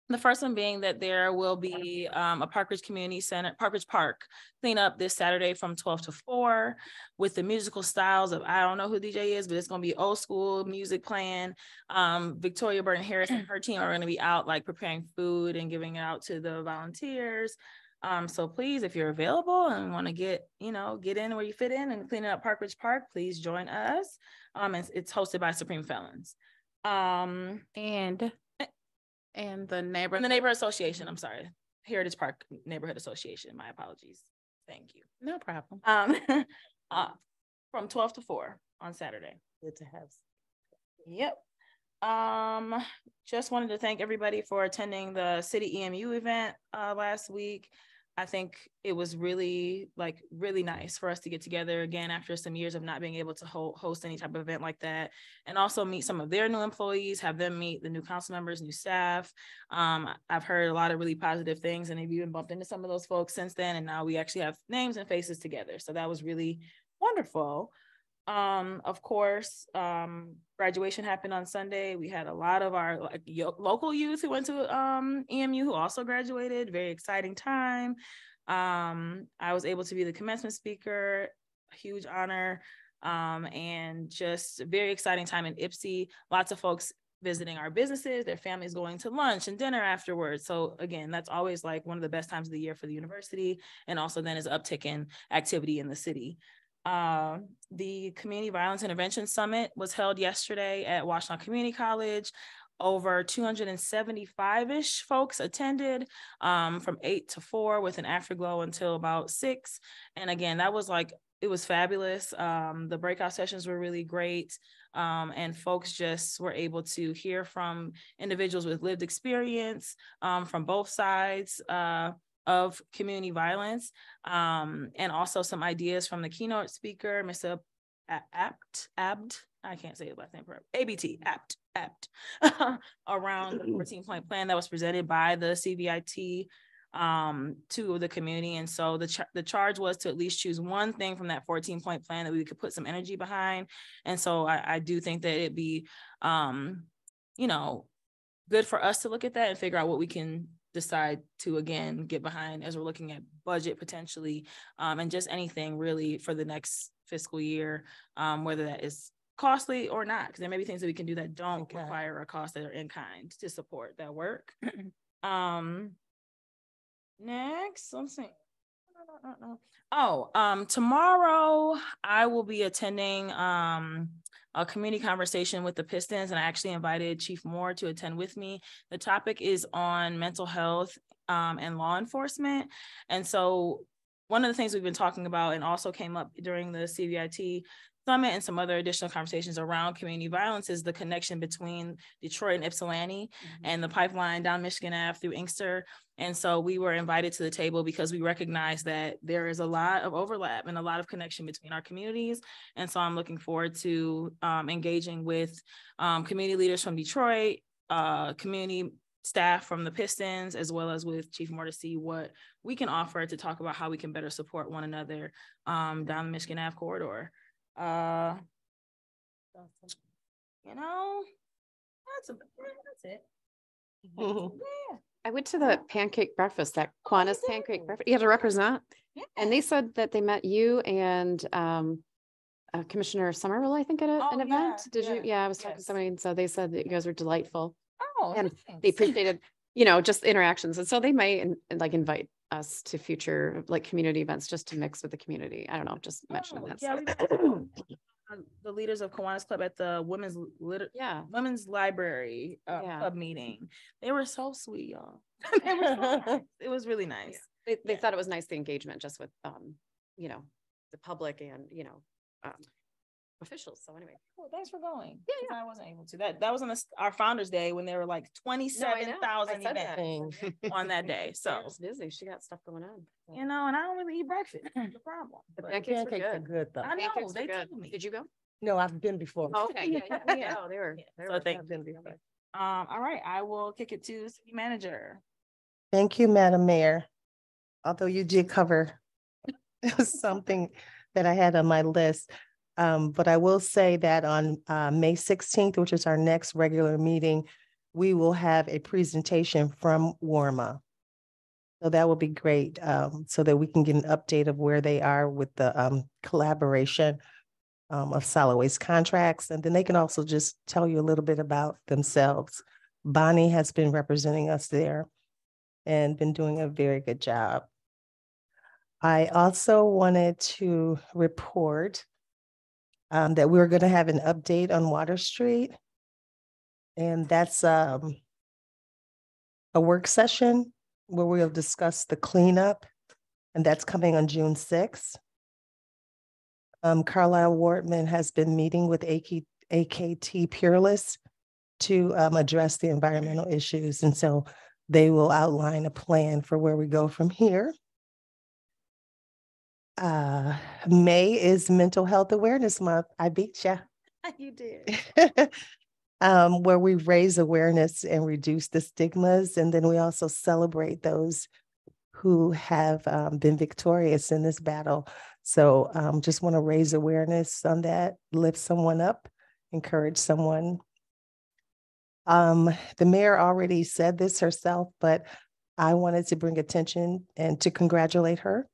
The first one being that there will be a Park Ridge Community Center, Park Ridge Park cleanup this Saturday from 12 to 4 with the musical styles of, I don't know who DJ is, but it's going to be old school music playing. Victoria Burton Harris and her team are going to be out like preparing food and giving it out to the volunteers. So please, if you're available and want to get in where you fit in and clean up Park Ridge Park, please join us. It's hosted by Supreme Felons. And the neighborhood association. I'm sorry, Heritage Park Neighborhood Association. My apologies. Thank you. No problem. From 12 to 4 on Saturday. Good to have. Yep. Just wanted to thank everybody for attending the city EMU event last week. I think it was really nice for us to get together again after some years of not being able to host any type of event like that, and also meet some of their new employees, have them meet the new council members, new staff. I've heard a lot of really positive things, and they've even bumped into some of those folks since then, and now we actually have names and faces together. So that was really wonderful. Of course, graduation happened on Sunday. We had a lot of our local youth who went to EMU who also graduated. Very exciting time. I was able to be the commencement speaker, a huge honor, and just a very exciting time in Ypsi. Lots of folks visiting our businesses, their families going to lunch and dinner afterwards. So again, that's always like one of the best times of the year for the university, and also then is an uptick in activity in the city. The Community Violence Intervention Summit was held yesterday at Washtenaw Community College. Over 275-ish folks attended from 8 to 4 with an afterglow until about 6. And again, that was it was fabulous. The breakout sessions were really great. And folks just were able to hear from individuals with lived experience from both sides of community violence, and also some ideas from the keynote speaker, Mr. Abd, I can't say his last name, ABT, Apt, around the 14-point plan that was presented by the CVIT to the community. And so the charge was to at least choose one thing from that 14-point plan that we could put some energy behind. And so I do think that it'd be, good for us to look at that and figure out what we can decide to, again, get behind as we're looking at budget potentially, and just anything really for the next fiscal year, whether that is costly or not, because there may be things that we can do that don't require a cost that are in kind to support that work. Next, let's see. Tomorrow I will be attending a community conversation with the Pistons, and I actually invited Chief Moore to attend with me. The topic is on mental health and law enforcement. And so one of the things we've been talking about, and also came up during the CVIT summit and some other additional conversations around community violence is the connection between Detroit and Ypsilanti and the pipeline down Michigan Ave through Inkster. And so we were invited to the table because we recognize that there is a lot of overlap and a lot of connection between our communities. And so I'm looking forward to engaging with community leaders from Detroit, community staff from the Pistons, as well as with Chief Moore to see what we can offer to talk about how we can better support one another down the Michigan Ave corridor. You know, that's it. Yeah. I went to the pancake breakfast, that Kiwanis pancake breakfast. You had to represent. Yeah. And they said that they met you and Commissioner Somerville, I think, at an event. Did you? Yeah, I was talking to somebody, and so they said that you guys were delightful. Oh, and thanks. they appreciated, you know, just interactions. And so they might like invite us to future like community events just to mix with the community. I don't know, just mentioning that. Yeah, the leaders of Kiwanis Club at the women's library club meeting. They were so sweet, y'all. They were so nice. It was really nice. Yeah. They thought it was nice, the engagement just with you know, the public and, you know, officials. So anyway, well, thanks for going. Yeah. I wasn't able to. That was on our Founders Day when there were like 27,000 events on that day. So it's busy. She got stuff going on. You know, and I don't really eat breakfast. That's the problem. The pancakes are good though. I know they good. told me. Did you go? No, I've been before. Oh, okay. Yeah. Oh, they were. So thank you. All right, I will kick it to the city manager. Thank you, Madam Mayor. Although you did cover it was something that I had on my list. But I will say that on May 16th, which is our next regular meeting, we will have a presentation from WARMA. So that will be great, so that we can get an update of where they are with the collaboration of solid waste contracts. And then they can also just tell you a little bit about themselves. Bonnie has been representing us there and been doing a very good job. I also wanted to report that we're going to have an update on Water Street. And that's a work session where we'll discuss the cleanup, and that's coming on June 6th. Carlisle Wortman has been meeting with AKT Peerless to address the environmental issues. And so they will outline a plan for where we go from here. May is Mental Health Awareness Month. I beat ya. You did. Where we raise awareness and reduce the stigmas. And then we also celebrate those who have been victorious in this battle. So just want to raise awareness on that, lift someone up, encourage someone. The mayor already said this herself, but I wanted to bring attention and to congratulate her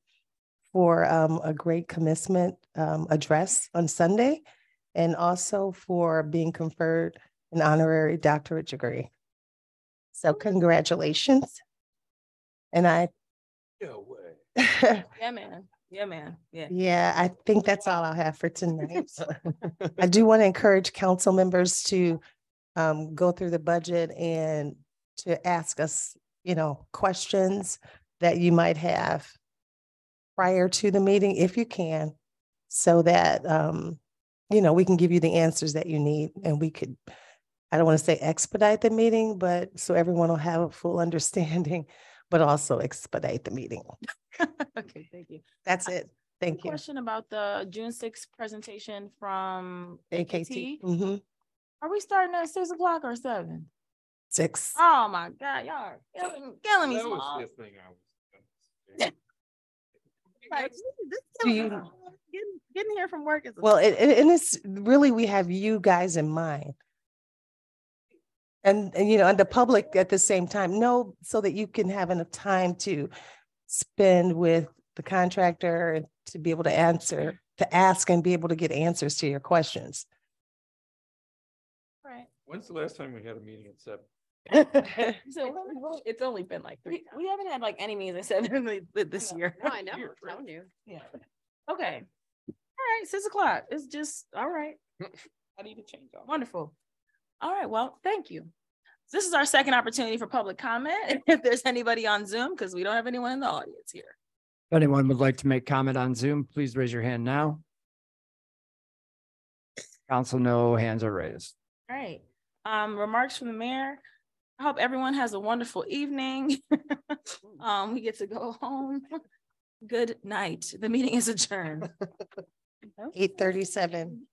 for a great commencement address on Sunday, and also for being conferred an honorary doctorate degree. So congratulations. And I. Yeah, man. Yeah, man. Yeah. Yeah, I think that's all I'll have for tonight. I do want to encourage council members to go through the budget and to ask us, you know, questions that you might have prior to the meeting, if you can, so that, you know, we can give you the answers that you need, and we could, I don't want to say expedite the meeting, but so everyone will have a full understanding, but also expedite the meeting. Okay, thank you. That's it. Thank you. Question about the June 6th presentation from AKT. Are we starting at 6 o'clock or 7? 6. Oh my God, y'all are killing me. That was the thing I was like, getting here from work is well, and it's really, we have you guys in mind. And you know, and the public at the same time, no, so that you can have enough time to spend with the contractor and to be able to answer, to ask and be able to get answers to your questions. Right. When's the last time we had a meeting at 7? So it's only been like 3. We haven't had like any meetings at 7 this year. No, I know. I'm telling you. Yeah. Okay. All right. 6 o'clock. It's just all right. I need to change all. Wonderful. All right. Well, thank you. This is our second opportunity for public comment. If there's anybody on Zoom, because we don't have anyone in the audience here. If anyone would like to make comment on Zoom, please raise your hand now. Council, no hands are raised. All right. Remarks from the mayor. I hope everyone has a wonderful evening. We get to go home. Good night. The meeting is adjourned. 8:37.